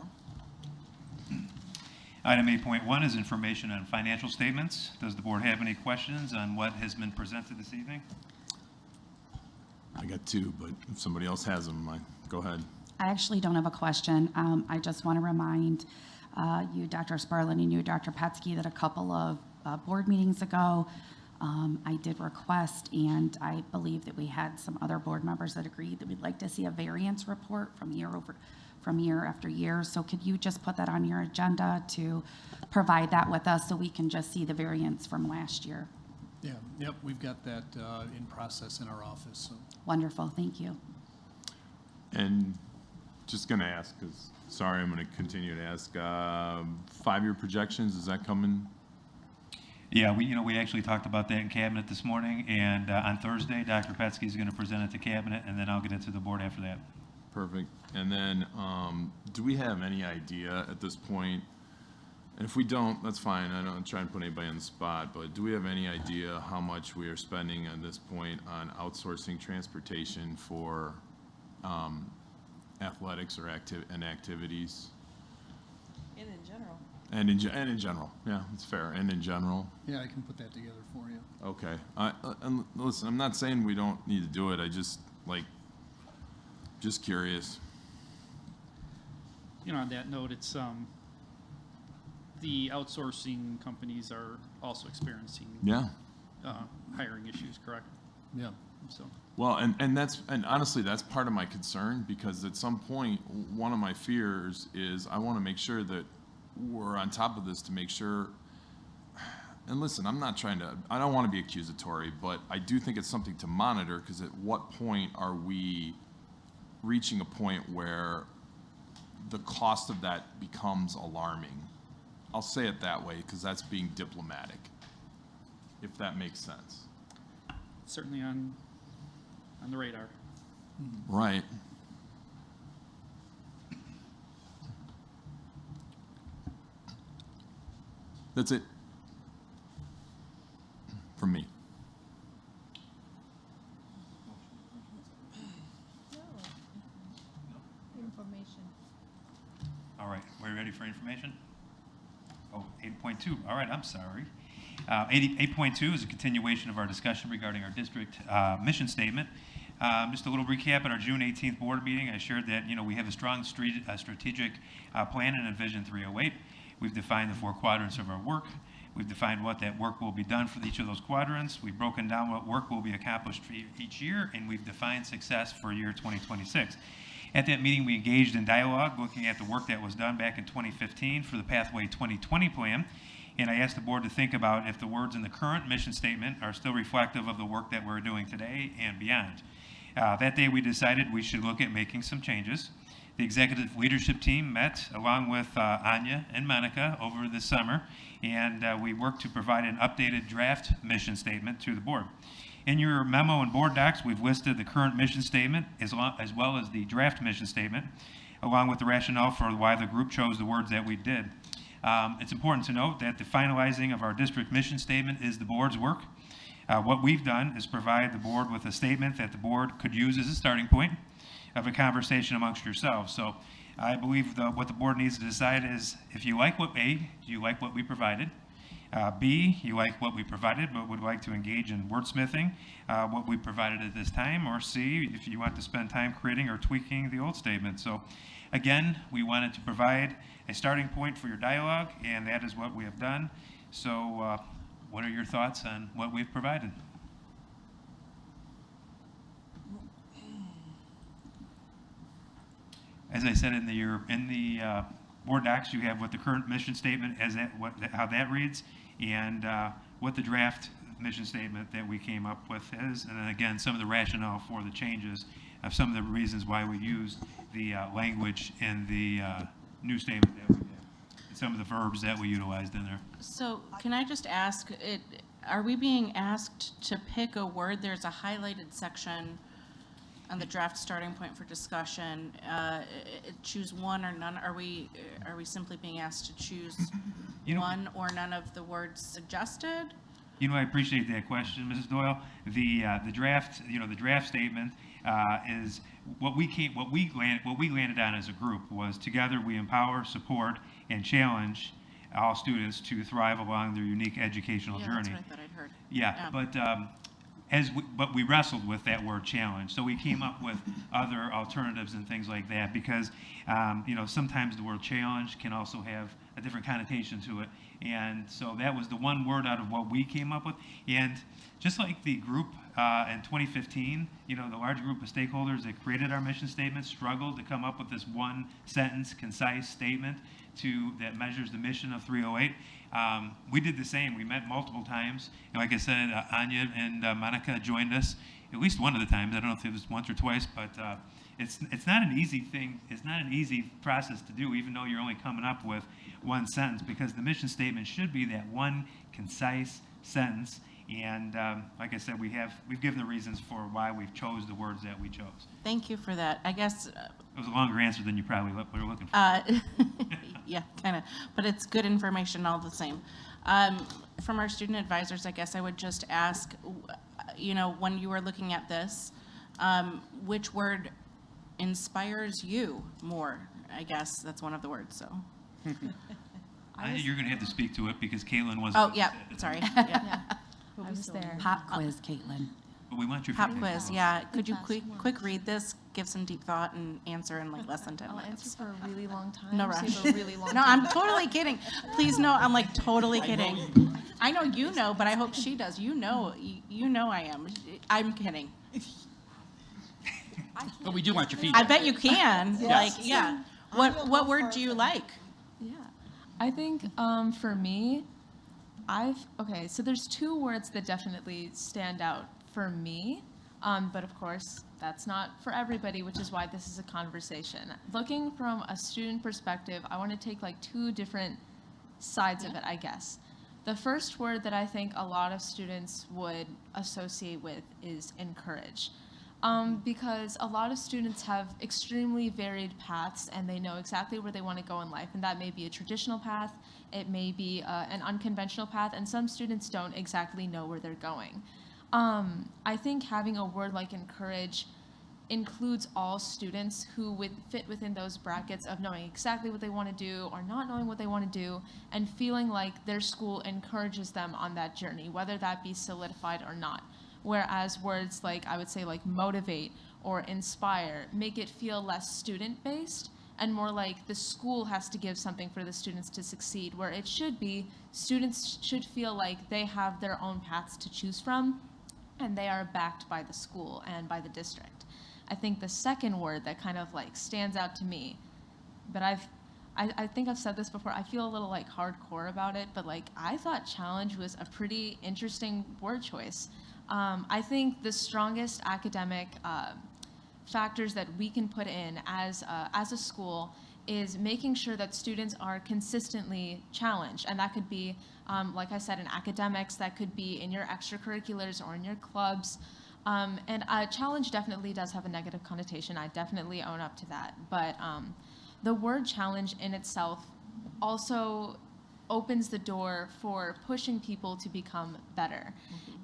[SPEAKER 7] Item 8.1 is information on financial statements. Does the board have any questions on what has been presented this evening?
[SPEAKER 13] I got two, but if somebody else has them, go ahead.
[SPEAKER 14] I actually don't have a question. I just want to remind you, Dr. Sparlin, and you, Dr. Petsky, that a couple of board meetings ago, I did request, and I believe that we had some other board members that agreed that we'd like to see a variance report from year after year. So could you just put that on your agenda to provide that with us so we can just see the variance from last year?
[SPEAKER 17] Yeah, yep, we've got that in process in our office. So.
[SPEAKER 14] Wonderful, thank you.
[SPEAKER 13] And just going to ask, because, sorry, I'm going to continue to ask, 5-year projections, is that coming?
[SPEAKER 7] Yeah, we actually talked about that in cabinet this morning, and on Thursday, Dr. Petsky is going to present it to cabinet, and then I'll get it to the board after that.
[SPEAKER 13] Perfect. And then, do we have any idea at this point, and if we don't, that's fine, I don't try and put anybody on the spot, but do we have any idea how much we are spending at this point on outsourcing transportation for athletics or activities?
[SPEAKER 10] And in general.
[SPEAKER 13] And in general, yeah, it's fair, and in general.
[SPEAKER 17] Yeah, I can put that together for you.
[SPEAKER 13] Okay, and listen, I'm not saying we don't need to do it, I just curious.
[SPEAKER 15] You know, on that note, it's, the outsourcing companies are also experiencing
[SPEAKER 13] Yeah.
[SPEAKER 15] Hiring issues, correct?
[SPEAKER 17] Yeah.
[SPEAKER 15] So,
[SPEAKER 13] Well, and honestly, that's part of my concern, because at some point, one of my fears is I want to make sure that we're on top of this to make sure, and listen, I don't want to be accusatory, but I do think it's something to monitor, because at what point are we reaching a point where the cost of that becomes alarming? I'll say it that way, because that's being diplomatic, if that makes sense.
[SPEAKER 15] certainly on the radar.
[SPEAKER 13] Right. That's it from me.
[SPEAKER 2] Information.
[SPEAKER 7] All right, we're ready for information? Oh, 8.2, all right, I'm sorry. 8.2 is a continuation of our discussion regarding our district mission statement. Just a little recap at our June 18th board meeting, I shared that, we have a strong strategic plan in Vision 308. We've defined the 4 quadrants of our work. We've defined what that work will be done for each of those quadrants. We've broken down what work will be accomplished for each year, and we've defined success for year 2026. At that meeting, we engaged in dialogue, looking at the work that was done back in 2015 for the Pathway 2020 plan. And I asked the board to think about if the words in the current mission statement are still reflective of the work that we're doing today and beyond. That day, we decided we should look at making some changes. The executive leadership team met along with Anya and Monica over the summer, and we worked to provide an updated draft mission statement to the board. In your memo and board docs, we've listed the current mission statement as well as the draft mission statement, along with the rationale for why the group chose the words that we did. It's important to note that the finalizing of our district mission statement is the board's work. What we've done is provide the board with a statement that the board could use as a starting point of a conversation amongst yourselves. So I believe what the board needs to decide is, if you like what A, do you like what we provided? B, you like what we provided but would like to engage in wordsmithing what we provided at this time, or C, if you want to spend time creating or tweaking the old statement. So again, we wanted to provide a starting point for your dialogue, and that is what we have done. So what are your thoughts on what we've provided? As I said in the board docs, you have what the current mission statement how that reads, and what the draft mission statement that we came up with is, and then again some of the rationale for the changes of some of the reasons why we used the language in the new statement that we did, and some of the verbs that we utilized in there.
[SPEAKER 9] So can I just ask, are we being asked to pick a word? There's a highlighted section on the draft starting point for discussion. Choose one or none. Are we simply being asked to choose one or none of the words suggested?
[SPEAKER 7] You know, I appreciate that question, Mrs. Doyle. The draft, the draft statement is what we landed on as a group was together we empower, support, and challenge all students to thrive along their unique educational
[SPEAKER 9] Yeah,
[SPEAKER 7] journey.
[SPEAKER 9] that's what I thought I'd heard.
[SPEAKER 7] Yeah, but we wrestled with that word challenge. So we came up with other alternatives and things like that because, sometimes the word challenge can also have a different connotation to it. And so that was the one word out of what we came up with. And just like the group in 2015, the large group of stakeholders that created our mission statement struggled to come up with this one sentence, concise statement that measures the mission of 308. We did the same. We met multiple times. And like I said, Anya and Monica joined us at least one of the times. I don't know if it was once or twice, but it's not an easy thing. It's not an easy process to do, even though you're only coming up with one sentence, because the mission statement should be that one concise sentence. And like I said, we've given the reasons for why we've chose the words that we chose.
[SPEAKER 9] Thank you for that. I guess.
[SPEAKER 7] It was a longer answer than you probably were looking for.
[SPEAKER 9] Yeah, kind of, but it's good information all the same. From our student advisors, I guess I would just ask, when you were looking at this, which word inspires you more? I guess that's one of the words, so.
[SPEAKER 7] You're going to have to speak to it because Caitlin wasn't.
[SPEAKER 9] Oh, yeah, sorry. Yeah.
[SPEAKER 11] I was there.
[SPEAKER 14] Pop quiz, Caitlin.
[SPEAKER 7] But we want your
[SPEAKER 9] Pop
[SPEAKER 7] feedback.
[SPEAKER 9] quiz, yeah. Could you quick read this, give some deep thought, and answer in like less than 10
[SPEAKER 11] I'll
[SPEAKER 9] minutes?
[SPEAKER 11] answer for a really long time.
[SPEAKER 9] No rush.
[SPEAKER 11] Save a really long
[SPEAKER 9] No,
[SPEAKER 11] time.
[SPEAKER 9] I'm totally kidding. Please know, I'm like totally kidding. I know you know, but I hope she does. You know I am. I'm kidding.
[SPEAKER 15] But we do want your
[SPEAKER 9] I
[SPEAKER 15] feedback.
[SPEAKER 9] bet you can.
[SPEAKER 15] Yes.
[SPEAKER 9] Like, yeah. What word do you like?
[SPEAKER 11] Yeah. I think for me, so there's two words that definitely stand out for me, but of course that's not for everybody, which is why this is a conversation. Looking from a student perspective, I want to take like two different sides of it, I guess. The first word that I think a lot of students would associate with is encourage. Because a lot of students have extremely varied paths and they know exactly where they want to go in life. And that may be a traditional path, it may be an unconventional path, and some students don't exactly know where they're going. I think having a word like encourage includes all students who would fit within those brackets of knowing exactly what they want to do or not knowing what they want to do and feeling like their school encourages them on that journey, whether that be solidified or not. Whereas words like, I would say like motivate or inspire make it feel less student-based and more like the school has to give something for the students to succeed, where it should be students should feel like they have their own paths to choose from and they are backed by the school and by the district. I think the second word that kind of like stands out to me, but I think I've said this before, I feel a little like hardcore about it, but like I thought challenge was a pretty interesting word choice. I think the strongest academic factors that we can put in as a school is making sure that students are consistently challenged. And that could be, like I said, in academics, that could be in your extracurriculars or in your clubs. And challenge definitely does have a negative connotation. I definitely own up to that. But the word challenge in itself also opens the door for pushing people to become better.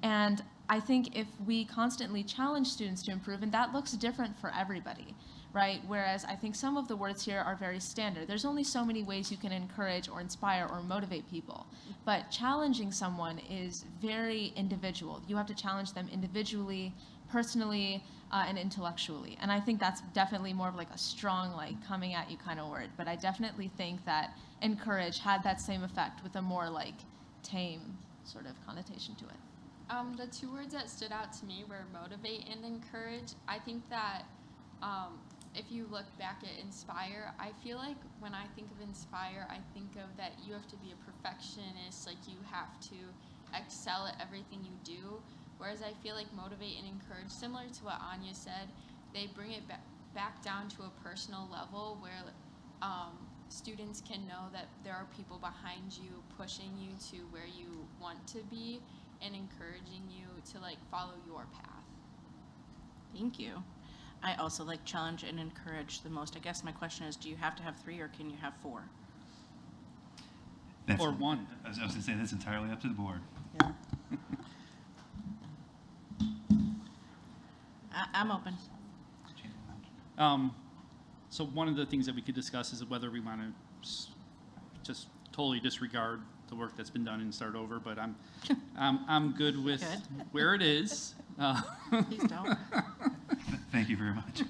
[SPEAKER 11] And I think if we constantly challenge students to improve, and that looks different for everybody, right? Whereas I think some of the words here are very standard. There's only so many ways you can encourage or inspire or motivate people. But challenging someone is very individual. You have to challenge them individually, personally, and intellectually. And I think that's definitely more of like a strong, like coming at you kind of word. But I definitely think that encourage had that same effect with a more like tame sort of connotation to it.
[SPEAKER 12] The two words that stood out to me were motivate and encourage. I think that if you look back at inspire, I feel like when I think of inspire, I think of that you have to be a perfectionist, like you have to excel at everything you do. Whereas I feel like motivate and encourage, similar to what Anya said, they bring it back down to a personal level where students can know that there are people behind you pushing you to where you want to be and encouraging you to like follow your path.
[SPEAKER 9] Thank you. I also like challenge and encourage the most. I guess my question is, do you have to have 3 or can you have 4?
[SPEAKER 15] Or 1.
[SPEAKER 7] I was going to say that's entirely up to the board.
[SPEAKER 9] Yeah. I'm open.
[SPEAKER 15] So one of the things that we could discuss is whether we want to just totally disregard the work that's been done and start over, but I'm good with where it is.
[SPEAKER 9] Please don't.
[SPEAKER 7] Thank you very much.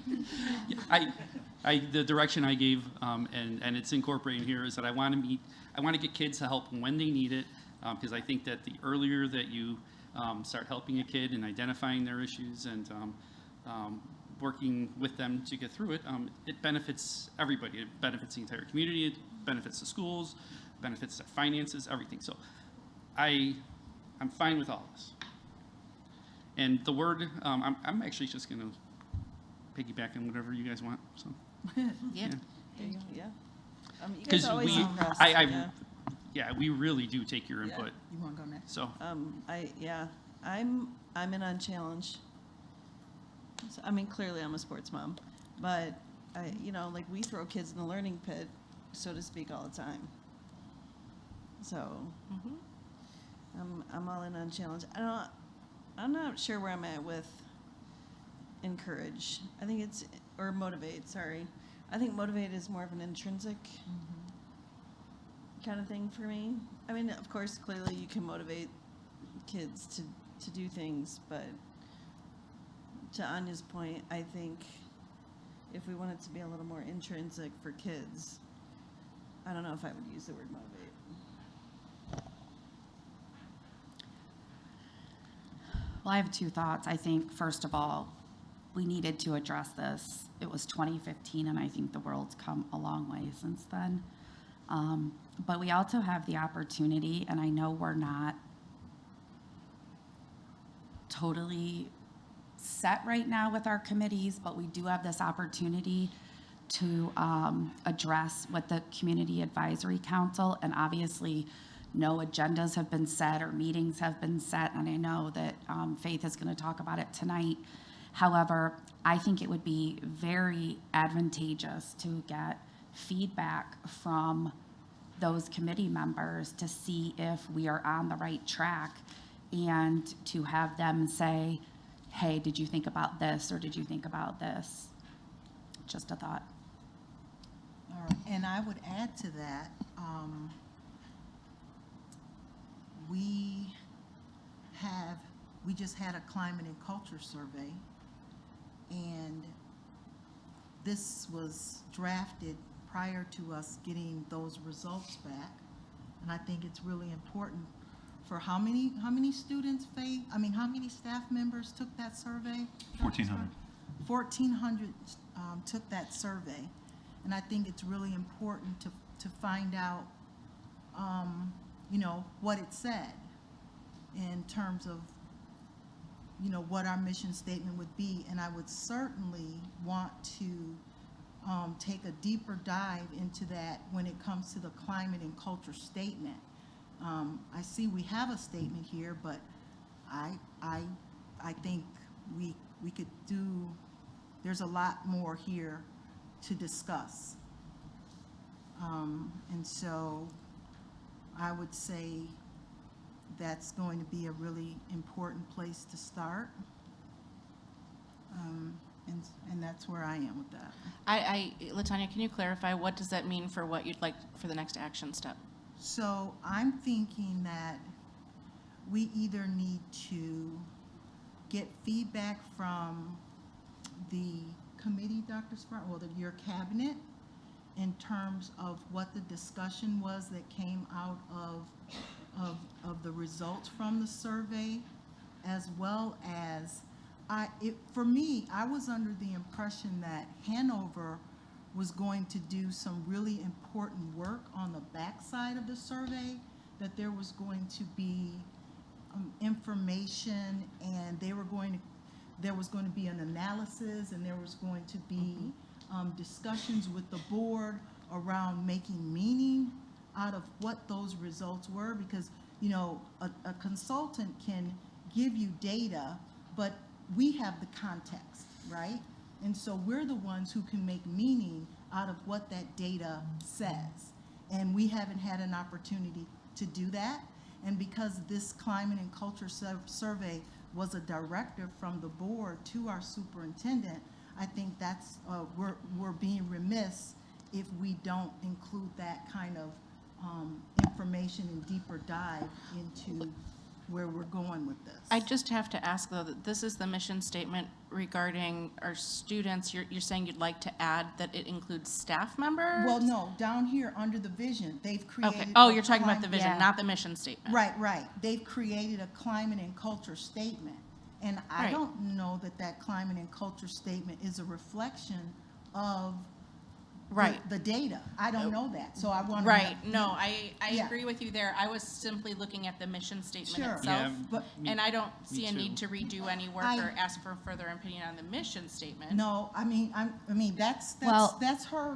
[SPEAKER 15] The direction I gave, and it's incorporating here, is that I want to get kids the help when they need it, because I think that the earlier that you start helping a kid and identifying their issues and working with them to get through it, it benefits everybody. It benefits the entire community. It benefits the schools, benefits their finances, everything. So I'm fine with all this. And the word, I'm actually just going to piggyback on whatever you guys want. So
[SPEAKER 9] Yeah.
[SPEAKER 10] Yeah. You guys
[SPEAKER 15] because
[SPEAKER 10] always impress.
[SPEAKER 15] yeah, we really do take your input.
[SPEAKER 1] You want to go next?
[SPEAKER 15] So
[SPEAKER 10] I'm in on challenge. So, I mean, clearly I'm a sports mom, but like we throw kids in the learning pit, so to speak, all the time. So I'm all in on challenge. I'm not sure where I'm at with encourage. I think it's, or motivate, sorry. I think motivate is more of an intrinsic kind of thing for me. I mean, of course, clearly you can motivate kids to do things, but to Anya's point, I think if we want it to be a little more intrinsic for kids, I don't know if I would use the word motivate.
[SPEAKER 14] Well, I have two thoughts. I think, first of all, we needed to address this. It was 2015, and I think the world's come a long way since then. But we also have the opportunity, and I know we're not totally set right now with our committees, but we do have this opportunity to address with the Community Advisory Council, and obviously no agendas have been set or meetings have been set, and I know that Faith is going to talk about it tonight. However, I think it would be very advantageous to get feedback from those committee members to see if we are on the right track and to have them say, hey, did you think about this or did you think about this? Just a thought.
[SPEAKER 1] All right, and I would add to that, we just had a climate and culture survey, and this was drafted prior to us getting those results back. And I think it's really important for how many students, Faith? I mean, how many staff members took that survey?
[SPEAKER 7] 1,400.
[SPEAKER 1] 1,400 took that survey. And I think it's really important to find out, what it said in terms of, what our mission statement would be. And I would certainly want to take a deeper dive into that when it comes to the climate and culture statement. I see we have a statement here, but I think we could do, there's a lot more here to discuss. And so I would say that's going to be a really important place to start. And that's where I am with that.
[SPEAKER 9] LaTanya, can you clarify, what does that mean for what you'd like for the next action step?
[SPEAKER 1] So I'm thinking that we either need to get feedback from the committee, Dr. Sprott, or your cabinet, in terms of what the discussion was that came out of the results from the survey, as well as for me, I was under the impression that Hanover was going to do some really important work on the backside of the survey, that there was going to be information, and there was going to be an analysis, and there was going to be discussions with the board around making meaning out of what those results were, because a consultant can give you data, but we have the context, right? And so we're the ones who can make meaning out of what that data says. And we haven't had an opportunity to do that. And because this climate and culture survey was a directive from the board to our superintendent, I think that's, we're being remiss if we don't include that kind of information and deeper dive into where we're going with this.
[SPEAKER 9] I just have to ask, though, that this is the mission statement regarding our students. You're saying you'd like to add that it includes staff members?
[SPEAKER 1] Well, no, down here under the vision, they've created.
[SPEAKER 9] Okay, oh, you're talking about the vision,
[SPEAKER 1] Yeah.
[SPEAKER 9] not the mission statement.
[SPEAKER 1] Right, right. They've created a climate and culture statement. And I
[SPEAKER 9] Right.
[SPEAKER 1] don't know that that climate and culture statement is a reflection of
[SPEAKER 9] Right.
[SPEAKER 1] the data. I don't know that, so I want to.
[SPEAKER 9] Right, no, I
[SPEAKER 1] Yeah.
[SPEAKER 9] agree with you there. I was simply looking at the mission statement
[SPEAKER 1] Sure.
[SPEAKER 9] itself.
[SPEAKER 15] Yeah,
[SPEAKER 1] But-
[SPEAKER 9] And I don't see a
[SPEAKER 15] too.
[SPEAKER 9] need to redo any work
[SPEAKER 1] I-
[SPEAKER 9] or ask for further opinion on the mission statement.
[SPEAKER 1] No, I mean, that's
[SPEAKER 14] Well-
[SPEAKER 1] that's her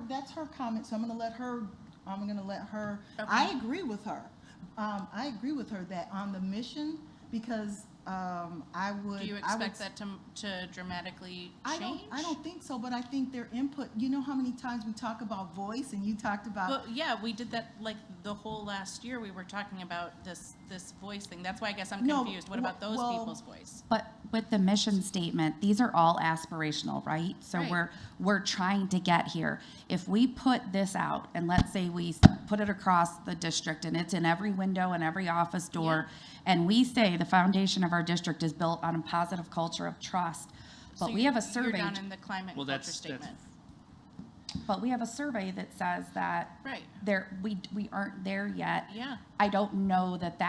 [SPEAKER 1] comment, so I'm gonna let her,
[SPEAKER 9] Okay.
[SPEAKER 1] I agree with her. I agree with her that on the mission, because, I would.
[SPEAKER 9] Do you
[SPEAKER 1] I would
[SPEAKER 9] expect that to dramatically change?
[SPEAKER 1] I don't think so, but I think their input, you know how many times we talk about voice, and you talked about.
[SPEAKER 9] Well, yeah, we did that like the whole last year. We were talking about this voice thing. That's why I guess I'm
[SPEAKER 1] No,
[SPEAKER 9] confused. What about those
[SPEAKER 1] well-
[SPEAKER 9] people's voice?
[SPEAKER 14] But with the mission statement, these are all aspirational, right? So
[SPEAKER 9] Right.
[SPEAKER 14] we're trying to get here. If we put this out, and let's say we put it across the district, and it's in every window and every office door, and we say the foundation of our district is built on a positive culture of trust, but
[SPEAKER 9] So
[SPEAKER 14] we have a
[SPEAKER 9] You're
[SPEAKER 14] survey,
[SPEAKER 9] down in the climate
[SPEAKER 15] Well,
[SPEAKER 9] and culture
[SPEAKER 15] that's
[SPEAKER 9] statement.
[SPEAKER 14] but we have a survey that says that
[SPEAKER 9] Right.
[SPEAKER 14] we aren't there yet.
[SPEAKER 9] Yeah.
[SPEAKER 14] I don't know that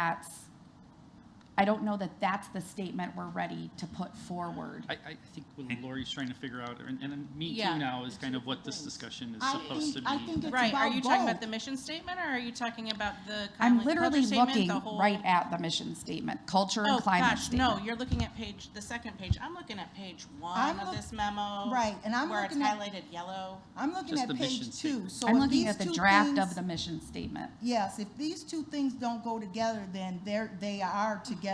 [SPEAKER 14] that's the statement we're ready to put forward.
[SPEAKER 15] I think what Lori's trying to figure out, and me
[SPEAKER 9] Yeah.
[SPEAKER 15] too now, is kind of what this discussion is
[SPEAKER 1] I
[SPEAKER 15] supposed to
[SPEAKER 1] think-
[SPEAKER 15] be.
[SPEAKER 1] I think it's
[SPEAKER 9] Right, are
[SPEAKER 1] about
[SPEAKER 9] you talking
[SPEAKER 1] both.
[SPEAKER 9] about the mission statement, or are you talking about the
[SPEAKER 14] I'm
[SPEAKER 9] climate and
[SPEAKER 14] literally
[SPEAKER 9] culture statement,
[SPEAKER 14] looking
[SPEAKER 9] the whole?
[SPEAKER 14] right at the mission statement, culture and
[SPEAKER 9] Oh,
[SPEAKER 14] climate
[SPEAKER 9] gosh,
[SPEAKER 14] statement.
[SPEAKER 9] no, you're looking at the second page. I'm looking at page one
[SPEAKER 1] I'm
[SPEAKER 9] of
[SPEAKER 1] look-
[SPEAKER 9] this memo.
[SPEAKER 1] Right, and I'm
[SPEAKER 9] where it's
[SPEAKER 1] looking at-
[SPEAKER 9] highlighted yellow.
[SPEAKER 1] I'm looking
[SPEAKER 15] Just
[SPEAKER 1] at
[SPEAKER 15] the mission
[SPEAKER 1] page 2,
[SPEAKER 15] statement.
[SPEAKER 1] so
[SPEAKER 14] I'm
[SPEAKER 1] if
[SPEAKER 14] looking
[SPEAKER 1] these
[SPEAKER 14] at the
[SPEAKER 1] two
[SPEAKER 14] draft
[SPEAKER 1] things-
[SPEAKER 14] of the mission statement.
[SPEAKER 1] Yes, if these two things don't go together, then they are together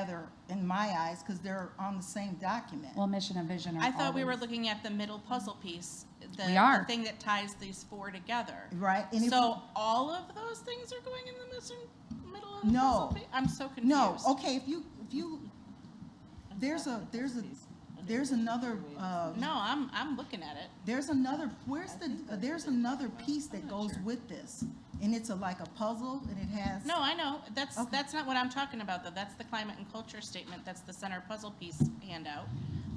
[SPEAKER 1] in my eyes, because they're on the same document.
[SPEAKER 14] Well, mission and vision are
[SPEAKER 9] I thought we were
[SPEAKER 14] always-
[SPEAKER 9] looking at the middle puzzle piece,
[SPEAKER 14] We
[SPEAKER 9] the
[SPEAKER 14] are.
[SPEAKER 9] thing that ties these four together.
[SPEAKER 1] Right, and if
[SPEAKER 9] So all of those things are going in the middle of the
[SPEAKER 1] No.
[SPEAKER 9] puzzle piece? I'm so confused.
[SPEAKER 1] No, okay, if you, there's another,
[SPEAKER 9] No, I'm looking at it.
[SPEAKER 1] there's another piece that goes with this, and it's like a puzzle, and it has.
[SPEAKER 9] No, I know. That's
[SPEAKER 1] Okay.
[SPEAKER 9] that's not what I'm talking about, though. That's the climate and culture statement. That's the center puzzle piece handout.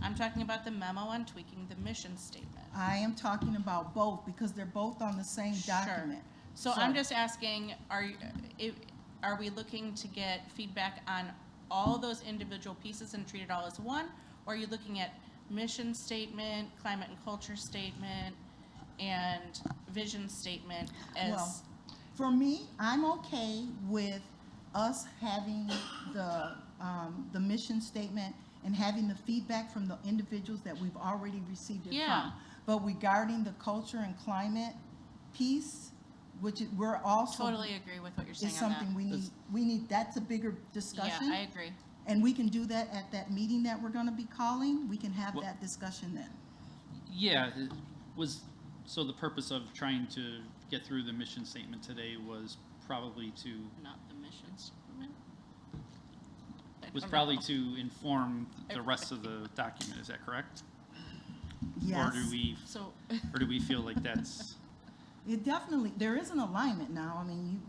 [SPEAKER 9] I'm talking about the memo on tweaking the mission statement.
[SPEAKER 1] I am talking about both, because they're both on the same document.
[SPEAKER 9] So I'm just asking, are we looking to get feedback on all those individual pieces and treat it all as one? Or are you looking at mission statement, climate and culture statement, and vision statement
[SPEAKER 1] Well,
[SPEAKER 9] as?
[SPEAKER 1] for me, I'm okay with us having the mission statement and having the feedback from the individuals that we've already received it
[SPEAKER 9] Yeah.
[SPEAKER 1] from. But regarding the culture and climate piece, which we're also.
[SPEAKER 9] Totally agree with what you're saying
[SPEAKER 1] Is
[SPEAKER 9] on that.
[SPEAKER 1] something we need, that's a bigger discussion.
[SPEAKER 9] Yeah, I agree.
[SPEAKER 1] And we can do that at that meeting that we're gonna be calling. We can have
[SPEAKER 15] Well-
[SPEAKER 1] that discussion then.
[SPEAKER 15] Yeah, it was, so the purpose of trying to get through the mission statement today was probably to,
[SPEAKER 9] Not the mission statement. I
[SPEAKER 15] was
[SPEAKER 9] don't
[SPEAKER 15] probably
[SPEAKER 9] know.
[SPEAKER 15] to inform the rest of the document, is that correct?
[SPEAKER 1] Yes.
[SPEAKER 9] So,
[SPEAKER 15] Or do we feel like that's,
[SPEAKER 1] It definitely, there is an alignment now. I mean,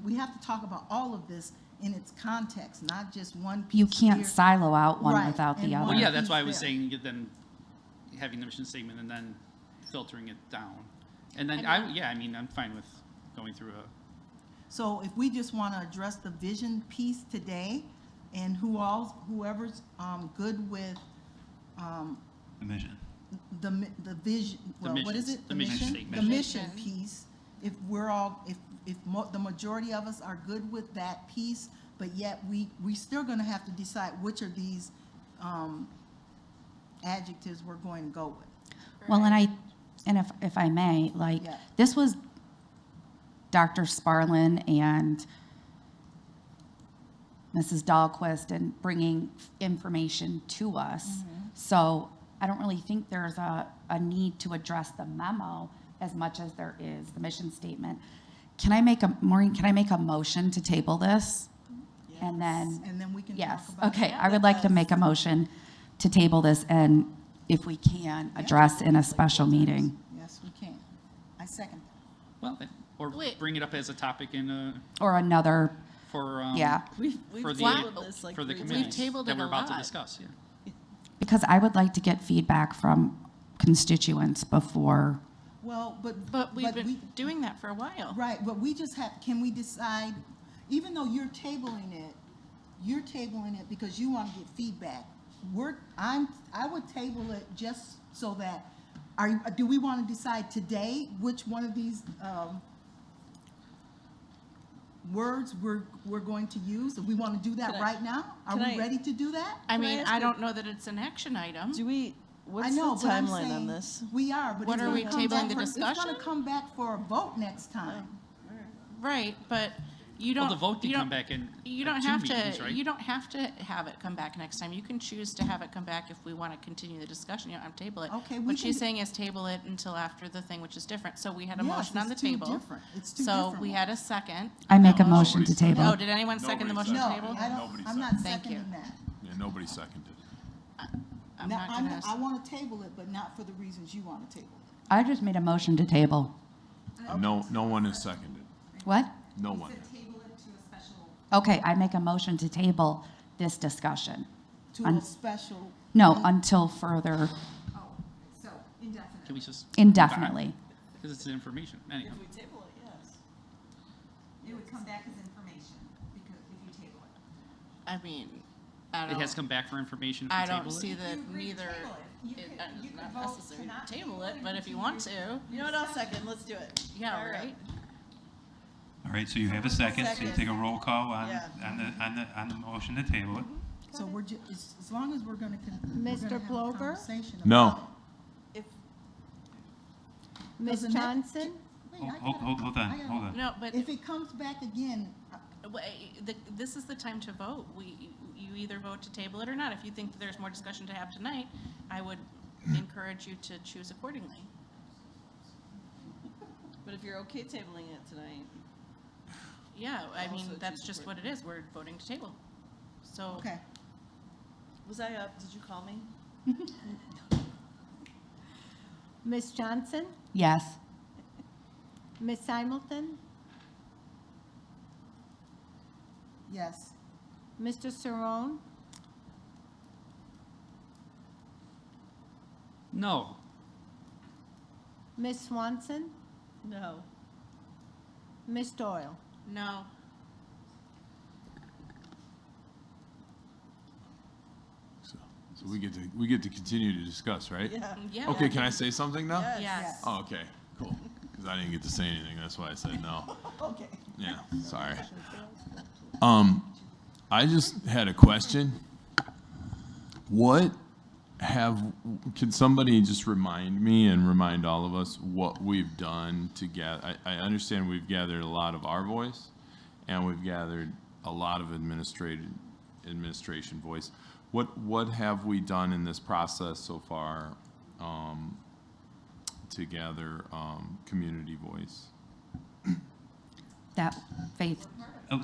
[SPEAKER 1] we have to talk about all of this in its context, not just one piece
[SPEAKER 14] You can't
[SPEAKER 1] here.
[SPEAKER 14] silo out one
[SPEAKER 1] Right,
[SPEAKER 14] without
[SPEAKER 1] and
[SPEAKER 14] the
[SPEAKER 1] one
[SPEAKER 14] other.
[SPEAKER 15] well, yeah, that's
[SPEAKER 1] piece
[SPEAKER 15] why I was
[SPEAKER 1] there.
[SPEAKER 15] saying then having the mission statement and then filtering it down. And then,
[SPEAKER 9] I mean-
[SPEAKER 15] I mean, I'm fine with going through a,
[SPEAKER 1] So if we just want to address the vision piece today, and whoever's good with
[SPEAKER 7] The vision.
[SPEAKER 1] the vision, well, what is
[SPEAKER 15] missions,
[SPEAKER 1] it?
[SPEAKER 15] the mission statement.
[SPEAKER 1] The mission piece, if we're all, if the majority of us are good with that piece, but yet we still gonna have to decide which of these adjectives we're going to go with.
[SPEAKER 14] Well, and if I may, like,
[SPEAKER 1] Yeah.
[SPEAKER 14] this was Dr. Sparlin and Mrs. Dahlquist and bringing information to us. So I don't really think there's a need to address the memo as much as there is the mission statement. Maureen, can I make a motion to table this? And then,
[SPEAKER 1] And then we can
[SPEAKER 14] yes,
[SPEAKER 1] talk about it.
[SPEAKER 14] okay, I would like to make a motion to table this and if we can, address in a special meeting.
[SPEAKER 1] Yes, we can. I second that.
[SPEAKER 15] Well, or bring it up as a topic in,
[SPEAKER 14] Or another,
[SPEAKER 15] for,
[SPEAKER 14] yeah.
[SPEAKER 10] We've
[SPEAKER 15] for
[SPEAKER 10] tabled
[SPEAKER 15] the,
[SPEAKER 10] this like
[SPEAKER 15] for the
[SPEAKER 10] 3
[SPEAKER 15] committees
[SPEAKER 10] times.
[SPEAKER 9] tabled
[SPEAKER 15] that
[SPEAKER 9] it
[SPEAKER 15] we're
[SPEAKER 9] a
[SPEAKER 15] about to
[SPEAKER 9] lot.
[SPEAKER 15] discuss, yeah.
[SPEAKER 14] Because I would like to get feedback from constituents before.
[SPEAKER 1] Well,
[SPEAKER 9] But we've been doing that for a while.
[SPEAKER 1] Right, but we just have, can we decide, even though you're tabling it because you want to get feedback. I would table it just so that, do we want to decide today which one of these, words we're going to use? If we want to do that
[SPEAKER 10] Can I-
[SPEAKER 1] right now? Are
[SPEAKER 10] can
[SPEAKER 1] we
[SPEAKER 10] I-
[SPEAKER 1] ready to do that?
[SPEAKER 9] I
[SPEAKER 10] Can I
[SPEAKER 9] mean,
[SPEAKER 10] ask
[SPEAKER 9] I
[SPEAKER 10] a-
[SPEAKER 9] don't know that it's an action item.
[SPEAKER 10] What's
[SPEAKER 1] I know,
[SPEAKER 10] the
[SPEAKER 1] but I'm
[SPEAKER 10] timeline on
[SPEAKER 1] saying
[SPEAKER 10] this?
[SPEAKER 1] We are, but
[SPEAKER 9] What
[SPEAKER 1] it's
[SPEAKER 9] are
[SPEAKER 1] gonna
[SPEAKER 9] we
[SPEAKER 1] come
[SPEAKER 9] tabling
[SPEAKER 1] back
[SPEAKER 9] the
[SPEAKER 1] for- It's
[SPEAKER 9] discussion?
[SPEAKER 1] gonna come back for a vote next time.
[SPEAKER 9] Right, but you
[SPEAKER 15] Well,
[SPEAKER 9] don't.
[SPEAKER 15] the vote can
[SPEAKER 9] you
[SPEAKER 15] come
[SPEAKER 9] don't-
[SPEAKER 15] back in
[SPEAKER 9] You don't
[SPEAKER 15] two
[SPEAKER 9] have
[SPEAKER 15] meetings,
[SPEAKER 9] to,
[SPEAKER 15] right?
[SPEAKER 9] you don't have to have it come back next time. You can choose to have it come back if we want to continue the discussion. You don't have to table it.
[SPEAKER 1] Okay, we
[SPEAKER 9] What
[SPEAKER 1] can
[SPEAKER 9] she's
[SPEAKER 1] do-
[SPEAKER 9] saying is table it until after the thing, which is different. So we had a
[SPEAKER 1] Yes,
[SPEAKER 9] motion on the
[SPEAKER 1] it's two
[SPEAKER 9] table.
[SPEAKER 1] different. It's two
[SPEAKER 9] So
[SPEAKER 1] different
[SPEAKER 9] we had a second.
[SPEAKER 14] I make a motion to table.
[SPEAKER 9] Oh, did anyone second the motion
[SPEAKER 1] No,
[SPEAKER 9] to table?
[SPEAKER 1] I don't,
[SPEAKER 13] Nobody
[SPEAKER 1] I'm not
[SPEAKER 9] Thank you.
[SPEAKER 1] seconding that.
[SPEAKER 13] Yeah, nobody seconded.
[SPEAKER 9] I'm
[SPEAKER 1] Now,
[SPEAKER 9] not gonna.
[SPEAKER 1] I want to table it, but not for the reasons you want to table it.
[SPEAKER 14] I just made a motion to table.
[SPEAKER 13] No one has seconded.
[SPEAKER 14] What?
[SPEAKER 13] No one.
[SPEAKER 14] Okay, I make a motion to table this discussion.
[SPEAKER 1] To
[SPEAKER 14] Un-
[SPEAKER 1] a special.
[SPEAKER 14] No, until further,
[SPEAKER 1] So, indefinite.
[SPEAKER 15] Can we just?
[SPEAKER 14] indefinitely.
[SPEAKER 15] Because it's information, anyhow.
[SPEAKER 10] If we table it, yes.
[SPEAKER 18] It would come back as information because if you table it.
[SPEAKER 9] I mean, I
[SPEAKER 15] It
[SPEAKER 9] don't.
[SPEAKER 15] has come back for information if
[SPEAKER 9] I
[SPEAKER 15] we
[SPEAKER 9] don't
[SPEAKER 15] table it?
[SPEAKER 9] see that
[SPEAKER 18] You agree to
[SPEAKER 9] neither.
[SPEAKER 18] table it. You
[SPEAKER 9] It's
[SPEAKER 18] could
[SPEAKER 9] not
[SPEAKER 18] vote
[SPEAKER 9] necessary
[SPEAKER 18] to
[SPEAKER 9] to
[SPEAKER 18] not
[SPEAKER 9] table
[SPEAKER 18] table
[SPEAKER 9] it,
[SPEAKER 18] it
[SPEAKER 9] but
[SPEAKER 18] and
[SPEAKER 9] if you want to,
[SPEAKER 10] You know what, I'll second, let's do it.
[SPEAKER 9] yeah,
[SPEAKER 10] All
[SPEAKER 9] right.
[SPEAKER 7] All right, so you have a second, so you
[SPEAKER 10] Second.
[SPEAKER 7] take a roll call on
[SPEAKER 10] Yeah.
[SPEAKER 7] the motion to table it.
[SPEAKER 1] So we're as long as we're going to,
[SPEAKER 2] Mr. Plover?
[SPEAKER 13] No.
[SPEAKER 10] If,
[SPEAKER 2] Ms.
[SPEAKER 1] Doesn't it-
[SPEAKER 2] Johnson?
[SPEAKER 1] Wait, I gotta-
[SPEAKER 7] Hold
[SPEAKER 1] I
[SPEAKER 7] on,
[SPEAKER 1] gotta-
[SPEAKER 7] hold on.
[SPEAKER 9] No, but
[SPEAKER 1] If it comes back again,
[SPEAKER 9] this is the time to vote. You either vote to table it or not. If you think that there's more discussion to have tonight, I would encourage you to choose accordingly.
[SPEAKER 10] but if you're okay tabling it tonight,
[SPEAKER 9] Yeah, I mean,
[SPEAKER 10] Also
[SPEAKER 9] that's
[SPEAKER 10] choose
[SPEAKER 9] just what it is. We're voting to table. So.
[SPEAKER 1] okay.
[SPEAKER 10] was I up? Did you call me?
[SPEAKER 2] Ms. Johnson?
[SPEAKER 14] Yes.
[SPEAKER 2] Ms. Simulton?
[SPEAKER 1] Yes.
[SPEAKER 2] Mr. Saron?
[SPEAKER 15] No.
[SPEAKER 2] Ms. Swanson?
[SPEAKER 10] No.
[SPEAKER 2] Ms. Doyle?
[SPEAKER 9] No.
[SPEAKER 13] So we get to continue to discuss, right?
[SPEAKER 10] Yeah.
[SPEAKER 9] Yeah.
[SPEAKER 13] Okay, can I say something now?
[SPEAKER 10] Yes.
[SPEAKER 9] Yes.
[SPEAKER 13] Oh, okay, cool. Because I didn't get to say anything, that's why I said no.
[SPEAKER 1] Okay.
[SPEAKER 13] Yeah, sorry. I just had a question. Can somebody just remind me and remind all of us what we've done to gather? I understand we've gathered a lot of our voice, and we've gathered a lot of administration voice. What have we done in this process so far to gather community voice?
[SPEAKER 14] That Faith,
[SPEAKER 7] Oh,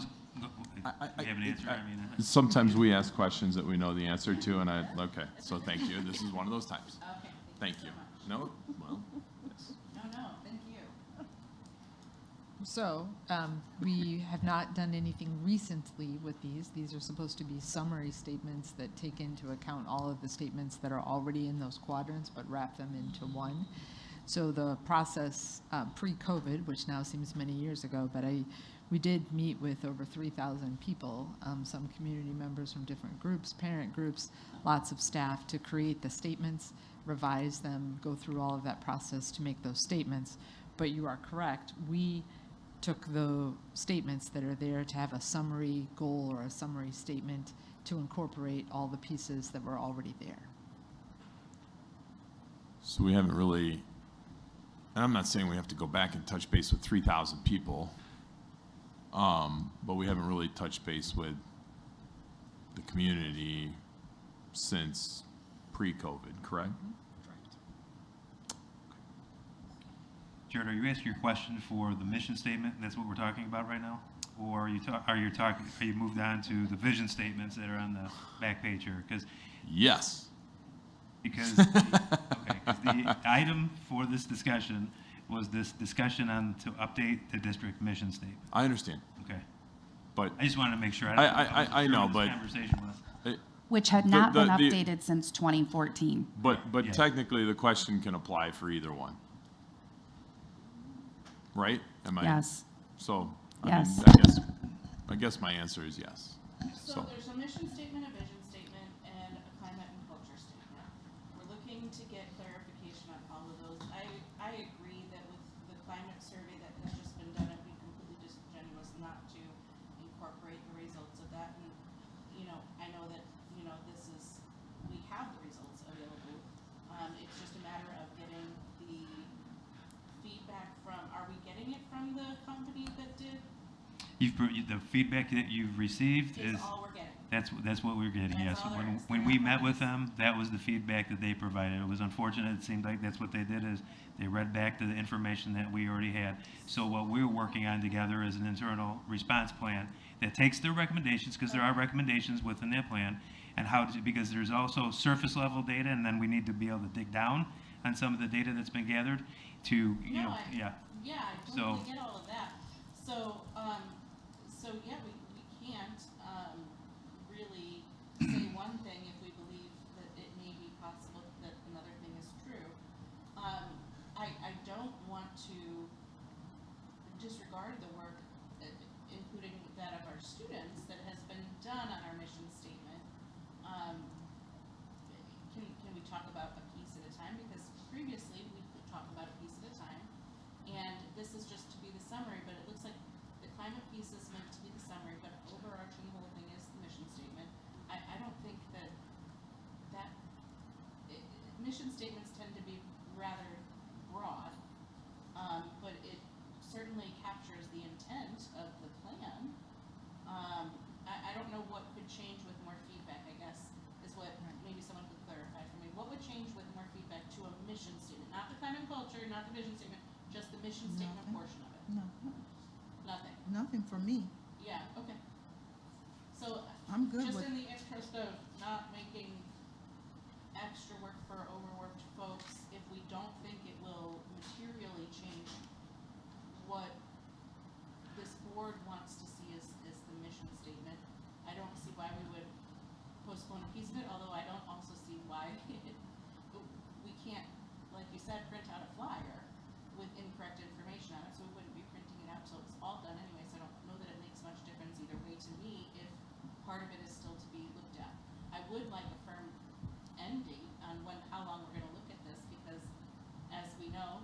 [SPEAKER 7] you have an answer? I mean,
[SPEAKER 13] Sometimes we ask questions that we know the answer to, and okay, so thank you. This is one of those times.
[SPEAKER 14] Okay.
[SPEAKER 13] Thank you. No, well, yes.
[SPEAKER 14] No, thank you.
[SPEAKER 19] So, we have not done anything recently with these. These are supposed to be summary statements that take into account all of the statements that are already in those quadrants, but wrap them into one. So the process pre-COVID, which now seems many years ago, but we did meet with over 3,000 people, some community members from different groups, parent groups, lots of staff to create the statements, revise them, go through all of that process to make those statements. But you are correct. We took the statements that are there to have a summary goal or a summary statement to incorporate all the pieces that were already there.
[SPEAKER 13] So we haven't really, and I'm not saying we have to go back and touch base with 3,000 people, but we haven't really touched base with the community since pre-COVID, correct?
[SPEAKER 7] Jared, are you asking your question for the mission statement? That's what we're talking about right now? or are you moved on to the vision statements that are on the back page here?
[SPEAKER 13] Yes.
[SPEAKER 7] Because the item for this discussion was this discussion on to update the district mission statement.
[SPEAKER 13] I understand.
[SPEAKER 7] Okay.
[SPEAKER 13] But
[SPEAKER 7] I just wanted to make sure.
[SPEAKER 13] I know, but
[SPEAKER 7] conversation was.
[SPEAKER 14] Which had not been updated since 2014.
[SPEAKER 13] But
[SPEAKER 7] Yeah.
[SPEAKER 13] technically, the question can apply for either one, right?
[SPEAKER 14] Yes.
[SPEAKER 13] So,
[SPEAKER 14] Yes.
[SPEAKER 13] I guess my answer is yes.
[SPEAKER 9] So there's a mission statement, a vision statement, and a climate and culture statement. We're looking to get clarification on all of those. I agree that with the climate survey that has just been done, it'd be completely disingenuous not to incorporate the results of that. And, I know that, we have the results available. It's just a matter of getting the feedback from, are we getting it from the company that did?
[SPEAKER 7] The feedback that you've received is
[SPEAKER 9] all we're getting.
[SPEAKER 7] That's what we're getting.
[SPEAKER 9] That's
[SPEAKER 7] Yes.
[SPEAKER 9] all there is.
[SPEAKER 7] When we met with them, that was the feedback that they provided. It was unfortunate. It seemed like that's what they did is they read back to the information that we already had. So what we're working on together is an internal response plan that takes their recommendations, because there are recommendations within that plan, and because there's also surface level data, and then we need to be able to dig down on some of the data that's been gathered to
[SPEAKER 9] Yeah, I
[SPEAKER 7] So-
[SPEAKER 9] totally get all of that. So, yeah, we can't, really say one thing if we believe that it may be possible that another thing is true. I don't want to disregard the work, including that of our students, that has been done on our mission statement. Can we talk about a piece at a time? Because previously, we could talk about a piece at a time. And this is just to be the summary, but it looks like the climate piece is meant to be the summary, but overarching the whole thing is the mission statement. I don't think that mission statements tend to be rather broad, but it certainly captures the intent of the plan. I don't know what could change with more feedback, I guess, is what maybe someone could clarify for me. What would change with more feedback to a mission statement? Not the climate and culture, not the vision statement, just the mission statement portion of it.
[SPEAKER 1] No,
[SPEAKER 9] Nothing.
[SPEAKER 1] nothing for me.
[SPEAKER 9] Yeah, okay. So,
[SPEAKER 1] I'm good
[SPEAKER 9] just
[SPEAKER 1] with-
[SPEAKER 9] in the interest of not making extra work for overworked folks, if we don't think it will materially change what this board wants to see as the mission statement, I don't see why we would postpone a piece of it, although I don't also see why we can't, like you said, print out a flyer with incorrect information on it, so we wouldn't be printing it out till it's all done anyway, so I don't know that it makes much difference either way to me if part of it is still to be looked at. I would like a firm end date on how long we're gonna look at this, because as we know,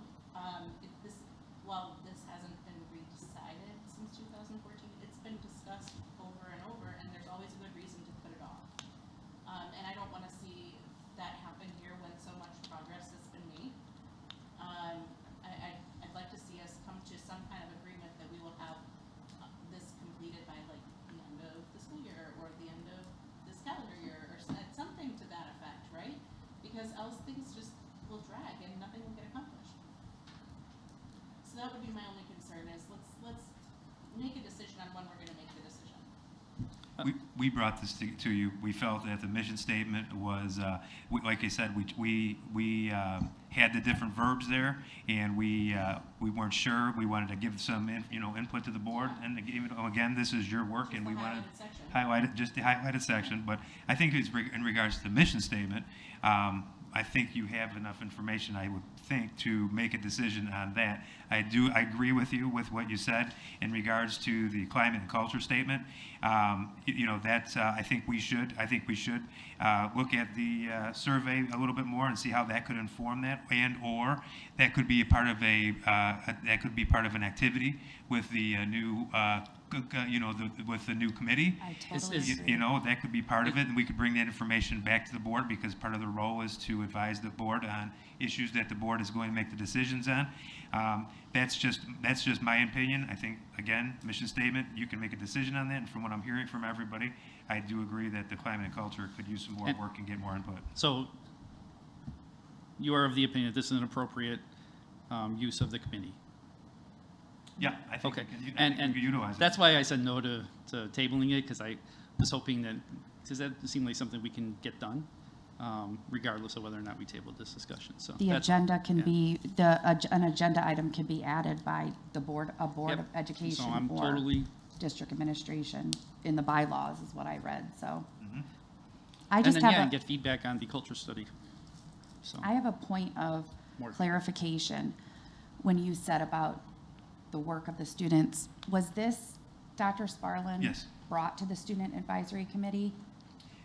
[SPEAKER 9] while this hasn't been re-decided since 2014, it's been discussed over and over, and there's always a good reason to put it off. And I don't wanna see that happen here when so much progress has been made. I'd like to see us come to some kind of agreement that we will have this completed by like the end of the school year or the end of this calendar year or something to that effect, right? Because else things just will drag and nothing will get accomplished. So that would be my only concern is let's make a decision on when we're gonna make the decision.
[SPEAKER 7] We brought this to you. We felt that the mission statement was, like I said, we had the different verbs there, and we weren't sure. We wanted to give some input to the board, and again, this is your work, and we wanted just the highlighted section. But I think it's in regards to the mission statement. I think you have enough information, I would think, to make a decision on that. I agree with you with what you said in regards to the climate and culture statement. I think we should look at the survey a little bit more and see how that could inform that, or that could be part of an activity with the new with the new committee.
[SPEAKER 14] I totally agree.
[SPEAKER 7] That could be part of it, and we could bring that information back to the board, because part of the role is to advise the board on issues that the board is going to make the decisions on. That's just my opinion. I think, again, mission statement, you can make a decision on that, and from what I'm hearing from everybody, I do agree that the climate and culture could use some more work and get more input.
[SPEAKER 15] So you are of the opinion that this is an appropriate use of the committee?
[SPEAKER 7] Yeah, I think
[SPEAKER 15] Okay,
[SPEAKER 7] you
[SPEAKER 15] and
[SPEAKER 7] could utilize it.
[SPEAKER 15] that's why I said no to tabling it, because I was hoping that, because that seemed like something we can get done, regardless of whether or not we tabled this discussion, so.
[SPEAKER 14] The
[SPEAKER 15] that's-
[SPEAKER 14] agenda can
[SPEAKER 15] yeah.
[SPEAKER 14] be, an agenda item can be added by the board, a board
[SPEAKER 15] Yep.
[SPEAKER 14] of education
[SPEAKER 15] So I'm
[SPEAKER 14] or
[SPEAKER 15] totally,
[SPEAKER 14] district administration in the bylaws is what I read, so.
[SPEAKER 7] Mhm.
[SPEAKER 14] I
[SPEAKER 15] and
[SPEAKER 14] just
[SPEAKER 15] then, yeah,
[SPEAKER 14] have
[SPEAKER 15] and
[SPEAKER 14] a,
[SPEAKER 15] get feedback on the culture study, so.
[SPEAKER 14] I have a point of
[SPEAKER 15] More.
[SPEAKER 14] clarification. When you said about the work of the students, was this, Dr. Sparlin?
[SPEAKER 7] Yes.
[SPEAKER 14] Brought to the Student Advisory Committee?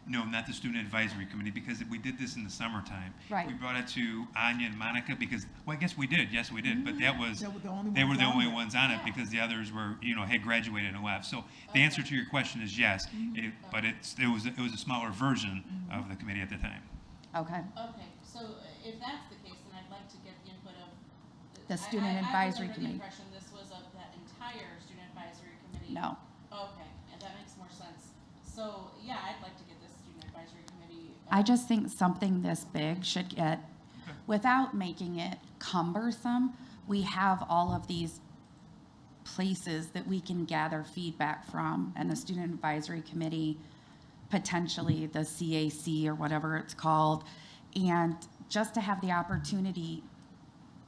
[SPEAKER 7] No, not the Student Advisory Committee, because we did this in the summertime.
[SPEAKER 14] Right.
[SPEAKER 7] We brought it to Anya and Monica because, well, I guess we did, yes, we did, but that was,
[SPEAKER 1] They were the only
[SPEAKER 7] they were
[SPEAKER 1] ones
[SPEAKER 7] the
[SPEAKER 1] on
[SPEAKER 7] only
[SPEAKER 1] it.
[SPEAKER 7] ones on it because the others were, had graduated and left. So the answer to your question is yes, but it was a smaller version of the committee at the time.
[SPEAKER 14] Okay.
[SPEAKER 9] Okay, so if that's the case, then I'd like to get the input of.
[SPEAKER 14] The Student Advisory Committee.
[SPEAKER 9] I was under the impression this was of that entire Student Advisory Committee.
[SPEAKER 14] No.
[SPEAKER 9] Okay, and that makes more sense. So, yeah, I'd like to get this Student Advisory Committee.
[SPEAKER 14] I just think something this big should get, without making it cumbersome, we have all of these places that we can gather feedback from, and the Student Advisory Committee, potentially the CAC or whatever it's called, and just to have the opportunity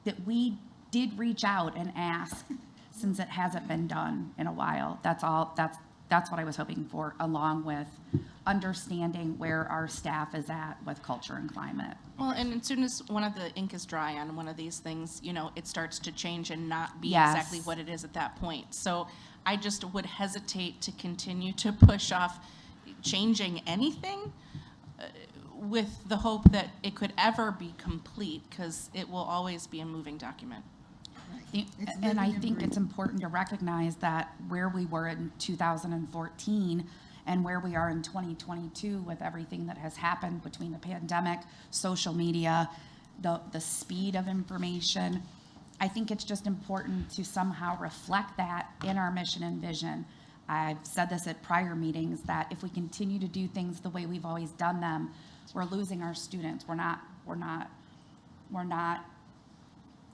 [SPEAKER 14] that we did reach out and ask, since it hasn't been done in a while. That's all, that's what I was hoping for, along with understanding where our staff is at with culture and climate.
[SPEAKER 9] Well, and as soon as one of the ink is dry on one of these things, it starts to change and not be
[SPEAKER 14] Yes.
[SPEAKER 9] exactly what it is at that point. So I just would hesitate to continue to push off changing anything with the hope that it could ever be complete, because it will always be a moving document.
[SPEAKER 14] And I think it's important to recognize that where we were in 2014 and where we are in 2022 with everything that has happened between the pandemic, social media, the speed of information, I think it's just important to somehow reflect that in our mission and vision. I've said this at prior meetings, that if we continue to do things the way we've always done them, we're losing our students. We're not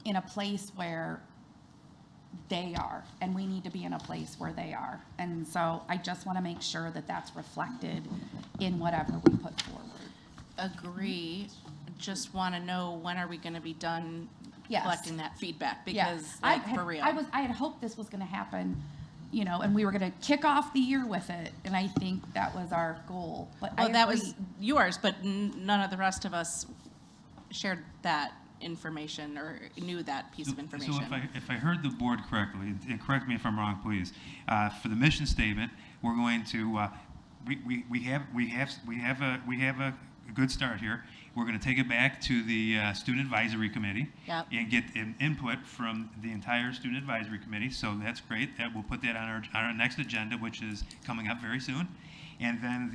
[SPEAKER 14] in a place where they are, and we need to be in a place where they are. And so I just want to make sure that that's reflected in whatever we put forward.
[SPEAKER 9] Agree. Just want to know, when are we going to be done
[SPEAKER 14] Yes.
[SPEAKER 9] collecting that feedback?
[SPEAKER 14] Yeah.
[SPEAKER 9] Because, like, for real.
[SPEAKER 14] I had hoped this was going to happen, and we were going to kick off the year with it, and I think that was our goal. But
[SPEAKER 9] Well,
[SPEAKER 14] I
[SPEAKER 9] that
[SPEAKER 14] agree.
[SPEAKER 9] was yours, but none of the rest of us shared that information or knew that piece of information.
[SPEAKER 7] So if I heard the board correctly, and correct me if I'm wrong, please, for the mission statement, we're going to, we have a good start here. We're going to take it back to the Student Advisory Committee.
[SPEAKER 9] Yep.
[SPEAKER 7] And get input from the entire Student Advisory Committee, so that's great. We'll put that on our next agenda, which is coming up very soon. And then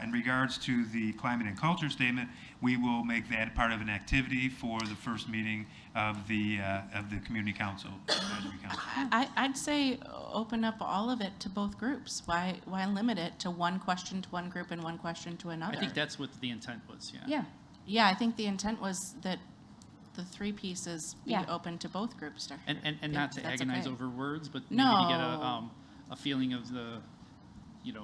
[SPEAKER 7] in regards to the climate and culture statement, we will make that part of an activity for the first meeting of the community council, advisory council.
[SPEAKER 9] I'd say open up all of it to both groups. Why limit it to one question to one group and one question to another?
[SPEAKER 15] I think that's what the intent was, yeah.
[SPEAKER 14] Yeah.
[SPEAKER 9] Yeah, I think the intent was that the three pieces be
[SPEAKER 14] Yeah.
[SPEAKER 9] open to both groups. Dr.
[SPEAKER 15] And not to
[SPEAKER 9] That's
[SPEAKER 15] agonize
[SPEAKER 9] okay.
[SPEAKER 15] over words, but maybe to get a feeling of the,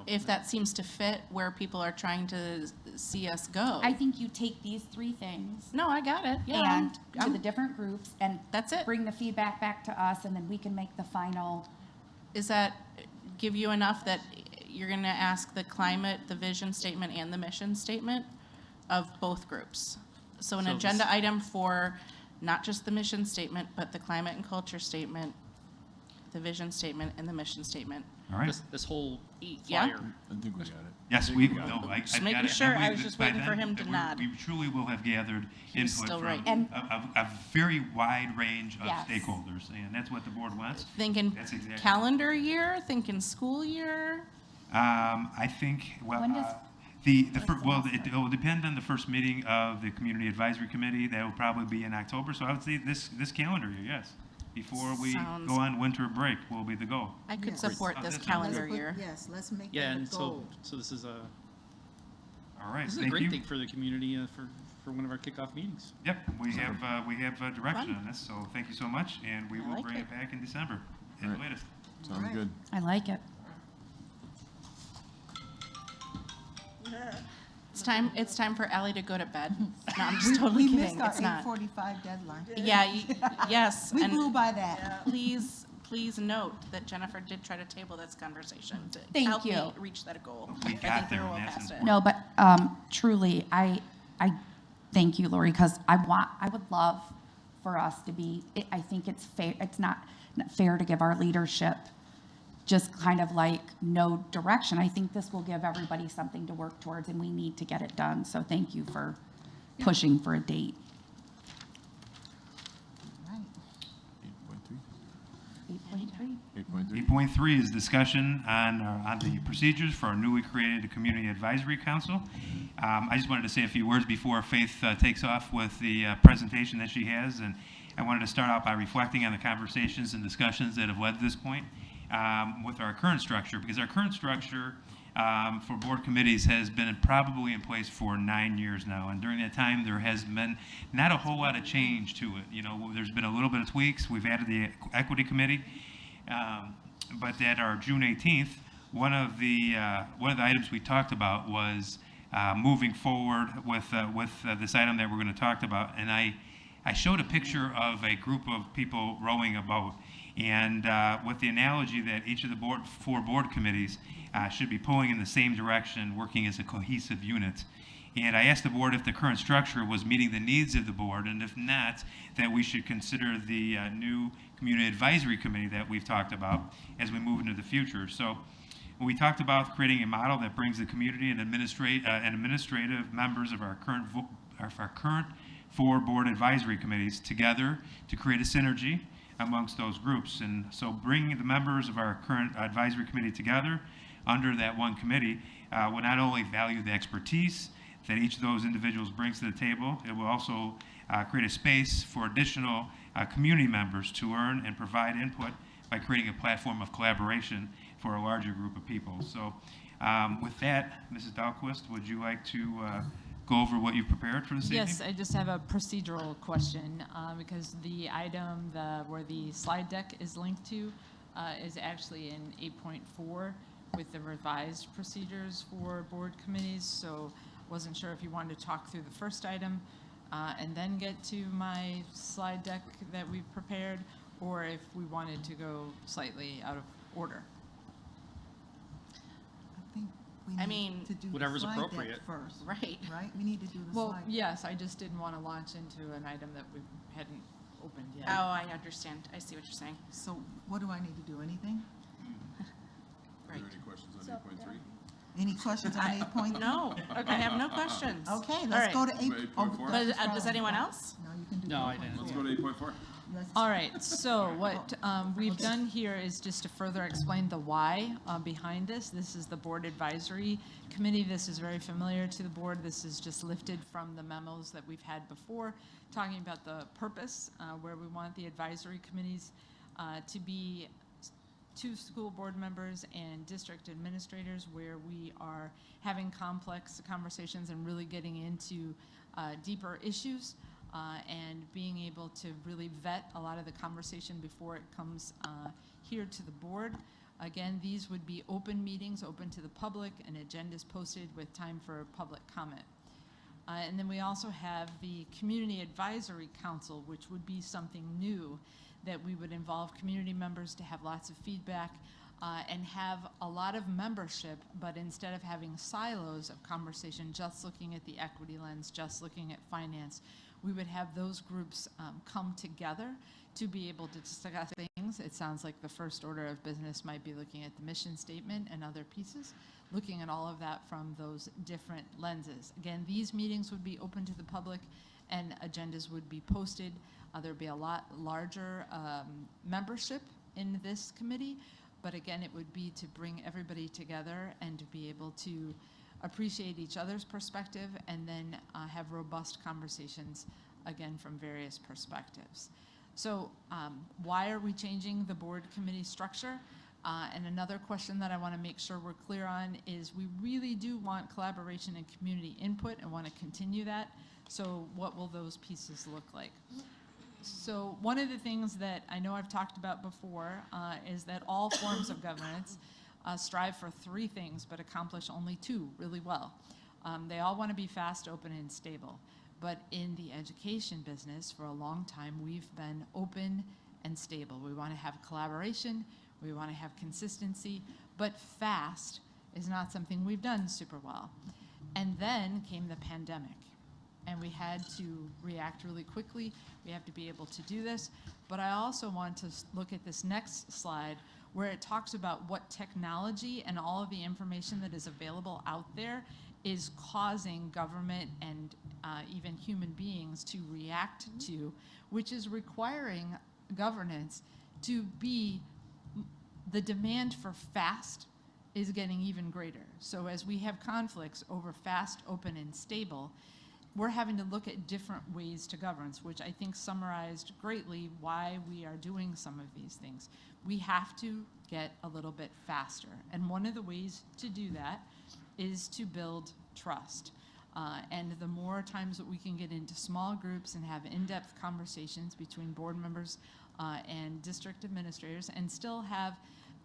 [SPEAKER 9] If that seems to fit where people are trying to see us go.
[SPEAKER 14] I think you take these three things.
[SPEAKER 9] No, I got it. Yeah.
[SPEAKER 14] And to the different groups, and
[SPEAKER 9] that's it.
[SPEAKER 14] Bring the feedback back to us, and then we can make the final.
[SPEAKER 9] Is that give you enough that you're going to ask the climate, the vision statement, and the mission statement of both groups? So an
[SPEAKER 15] So
[SPEAKER 9] agenda
[SPEAKER 15] this-
[SPEAKER 9] item for not just the mission statement, but the climate and culture statement, the vision statement, and the mission statement.
[SPEAKER 7] All right.
[SPEAKER 15] This whole
[SPEAKER 9] Yeah.
[SPEAKER 15] flyer.
[SPEAKER 13] I think we got it.
[SPEAKER 7] Yes,
[SPEAKER 13] I
[SPEAKER 7] we,
[SPEAKER 13] think we got
[SPEAKER 7] no,
[SPEAKER 13] it.
[SPEAKER 9] Just
[SPEAKER 7] I've
[SPEAKER 9] making
[SPEAKER 7] got it.
[SPEAKER 9] sure.
[SPEAKER 7] And
[SPEAKER 9] I was just
[SPEAKER 7] by
[SPEAKER 9] waiting for
[SPEAKER 7] then,
[SPEAKER 9] him to nod.
[SPEAKER 7] We truly will have gathered
[SPEAKER 9] He's
[SPEAKER 7] input
[SPEAKER 9] still
[SPEAKER 7] from
[SPEAKER 9] right.
[SPEAKER 7] a very wide range of
[SPEAKER 14] Yes.
[SPEAKER 7] stakeholders, and that's what the board wants.
[SPEAKER 9] Thinking
[SPEAKER 7] That's exactly.
[SPEAKER 9] calendar year, thinking school year.
[SPEAKER 7] I think, well,
[SPEAKER 14] When does-
[SPEAKER 7] it will depend on the first meeting of the Community Advisory Committee. That will probably be in October, so I would say this calendar year, yes. Before we
[SPEAKER 9] Sounds-
[SPEAKER 7] go on winter break will be the goal.
[SPEAKER 9] I could
[SPEAKER 1] Yes.
[SPEAKER 9] support
[SPEAKER 7] Oh,
[SPEAKER 9] this
[SPEAKER 7] that's
[SPEAKER 9] calendar
[SPEAKER 1] Let's put-
[SPEAKER 9] year.
[SPEAKER 1] Yes, let's make
[SPEAKER 15] Yeah,
[SPEAKER 1] that a
[SPEAKER 15] and
[SPEAKER 1] goal.
[SPEAKER 15] so this is a,
[SPEAKER 7] All right,
[SPEAKER 15] this is a
[SPEAKER 7] thank
[SPEAKER 15] great
[SPEAKER 7] you.
[SPEAKER 15] thing for the community, for one of our kickoff meetings.
[SPEAKER 7] Yep, we have direction
[SPEAKER 9] Fun.
[SPEAKER 7] on this, so thank you so much, and we
[SPEAKER 9] I
[SPEAKER 7] will
[SPEAKER 9] like
[SPEAKER 7] bring
[SPEAKER 9] it.
[SPEAKER 7] it back in December. at the
[SPEAKER 13] Right.
[SPEAKER 7] latest.
[SPEAKER 13] Sounds good.
[SPEAKER 14] I like it.
[SPEAKER 9] It's time for Ally to go to bed. No, I'm just
[SPEAKER 1] We
[SPEAKER 9] totally
[SPEAKER 1] missed
[SPEAKER 9] kidding.
[SPEAKER 1] our
[SPEAKER 9] It's not.
[SPEAKER 1] 8:45 deadline.
[SPEAKER 9] Yeah, yes.
[SPEAKER 1] We
[SPEAKER 9] and
[SPEAKER 1] blew by that.
[SPEAKER 9] Please note that Jennifer did try to table this conversation to
[SPEAKER 14] Thank
[SPEAKER 9] help me
[SPEAKER 14] you.
[SPEAKER 9] reach that goal.
[SPEAKER 7] We
[SPEAKER 9] I
[SPEAKER 7] got
[SPEAKER 9] think
[SPEAKER 7] there,
[SPEAKER 9] we're well
[SPEAKER 7] and that's
[SPEAKER 9] past it.
[SPEAKER 7] important.
[SPEAKER 14] No, but truly, I thank you, Lori, because I would love for us to be, I think it's fair, it's not fair to give our leadership just kind of like no direction. I think this will give everybody something to work towards, and we need to get it done. So thank you for pushing for a date. 8.3.
[SPEAKER 13] 8.3.
[SPEAKER 7] 8.3 is discussion on the procedures for our newly created Community Advisory Council. I just wanted to say a few words before Faith takes off with the presentation that she has, and I wanted to start out by reflecting on the conversations and discussions that have led to this point with our current structure, because our current structure for board committees has been probably in place for 9 years now, and during that time there has been not a whole lot of change to it. You know, there's been a little bit of tweaks. We've added the Equity Committee, but at our June 18th, one of the items we talked about was moving forward with this item that we're going to talk about, and I showed a picture of a group of people rowing a boat, and with the analogy that each of the four board committees should be pulling in the same direction, working as a cohesive unit. And I asked the board if the current structure was meeting the needs of the board, and if not, that we should consider the new Community Advisory Committee that we've talked about as we move into the future. So we talked about creating a model that brings the community and administrative members of our current four board advisory committees together to create a synergy amongst those groups. And so bringing the members of our current advisory committee together under that one committee will not only value the expertise that each of those individuals brings to the table, it will also create a space for additional community members to earn and provide input by creating a platform of collaboration for a larger group of people. So with that, Mrs. Dahlquist, would you like to go over what you've prepared for this evening?
[SPEAKER 8] Yes, I just have a procedural question because the item where the slide deck is linked to is actually in 8.4 with the revised procedures for board committees. So wasn't sure if you wanted to talk through the first item and then get to my slide deck that we've prepared, or if we wanted to go slightly out of order.
[SPEAKER 1] I mean, to do
[SPEAKER 15] whatever's
[SPEAKER 1] the slide deck
[SPEAKER 15] appropriate.
[SPEAKER 1] first.
[SPEAKER 9] Right.
[SPEAKER 1] Right? We need to do the
[SPEAKER 8] Well,
[SPEAKER 1] slide deck.
[SPEAKER 8] yes, I just didn't want to launch into an item that we hadn't opened yet.
[SPEAKER 9] Oh, I understand. I see what you're saying.
[SPEAKER 1] So what do I need to do? Anything?
[SPEAKER 9] Right.
[SPEAKER 13] Are there any questions on 8.3?
[SPEAKER 1] Any questions on 8.3?
[SPEAKER 9] No, I have no questions.
[SPEAKER 1] Okay,
[SPEAKER 9] All
[SPEAKER 1] let's
[SPEAKER 9] right.
[SPEAKER 1] go to 8.
[SPEAKER 13] 8.4?
[SPEAKER 9] But does anyone else?
[SPEAKER 1] No, you can do
[SPEAKER 15] No, I
[SPEAKER 1] 8.4.
[SPEAKER 15] didn't.
[SPEAKER 13] Let's go to 8.4.
[SPEAKER 8] All right, so what we've done here is just to further explain the why behind this. This is the Board Advisory Committee. This is very familiar to the board. This is just lifted from the memos that we've had before, talking about the purpose, where we want the advisory committees to be 2 school board members and district administrators, where we are having complex conversations and really getting into deeper issues. And being able to really vet a lot of the conversation before it comes here to the board. Again, these would be open meetings, open to the public, and agendas posted with time for public comment. And then we also have the Community Advisory Council, which would be something new that we would involve community members to have lots of feedback and have a lot of membership, but instead of having silos of conversation, just looking at the equity lens, just looking at finance, we would have those groups come together to be able to discuss things. It sounds like the first order of business might be looking at the mission statement and other pieces, looking at all of that from those different lenses. Again, these meetings would be open to the public and agendas would be posted. There'd be a lot larger membership in this committee, but again, it would be to bring everybody together and to be able to appreciate each other's perspective and then have robust conversations, again, from various perspectives. So why are we changing the board committee structure? And another question that I want to make sure we're clear on is we really do want collaboration and community input and want to continue that. So what will those pieces look like? So one of the things that I know I've talked about before is that all forms of governance strive for three things but accomplish only two really well. They all want to be fast, open, and stable. But in the education business, for a long time, we've been open and stable. We want to have collaboration, we want to have consistency, but fast is not something we've done super well. And then came the pandemic, and we had to react really quickly. We have to be able to do this. But I also want to look at this next slide where it talks about what technology and all of the information that is available out there is causing government and even human beings to react to, which is requiring governance to be, the demand for fast is getting even greater. So as we have conflicts over fast, open, and stable, we're having to look at different ways to governance, which I think summarized greatly why we are doing some of these things. We have to get a little bit faster. And one of the ways to do that is to build trust. And the more times that we can get into small groups and have in-depth conversations between board members and district administrators and still have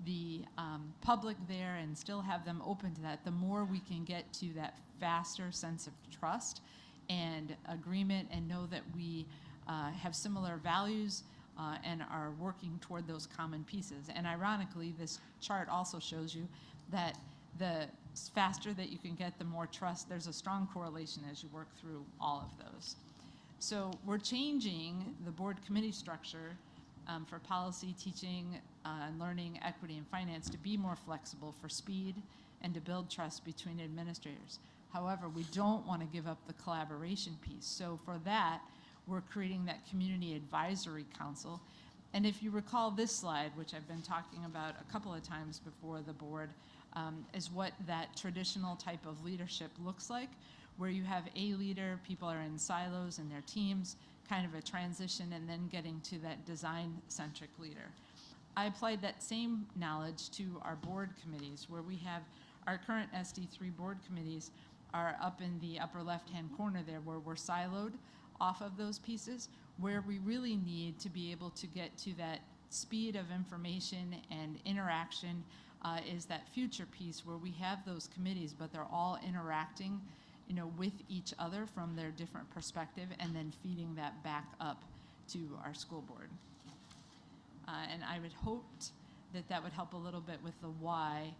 [SPEAKER 8] the public there and still have them open to that, the more we can get to that faster sense of trust and agreement and know that we have similar values and are working toward those common pieces. And ironically, this chart also shows you that the faster that you can get, the more trust. There's a strong correlation as you work through all of those. So we're changing the board committee structure for policy, teaching, and learning, equity, and finance to be more flexible for speed and to build trust between administrators. However, we don't want to give up the collaboration piece. So for that, we're creating that community advisory council. And if you recall this slide, which I've been talking about a couple of times before the board, is what that traditional type of leadership looks like, where you have a leader, people are in silos in their teams, kind of a transition, and then getting to that design-centric leader. I applied that same knowledge to our board committees, where we have our current SD3 board committees are up in the upper left-hand corner there, where we're siloed off of those pieces, where we really need to be able to get to that speed of information and interaction is that future piece where we have those committees, but they're all interacting, you know, with each other from their different perspective and then feeding that back up to our school board. And I would hope that that would help a little bit with the why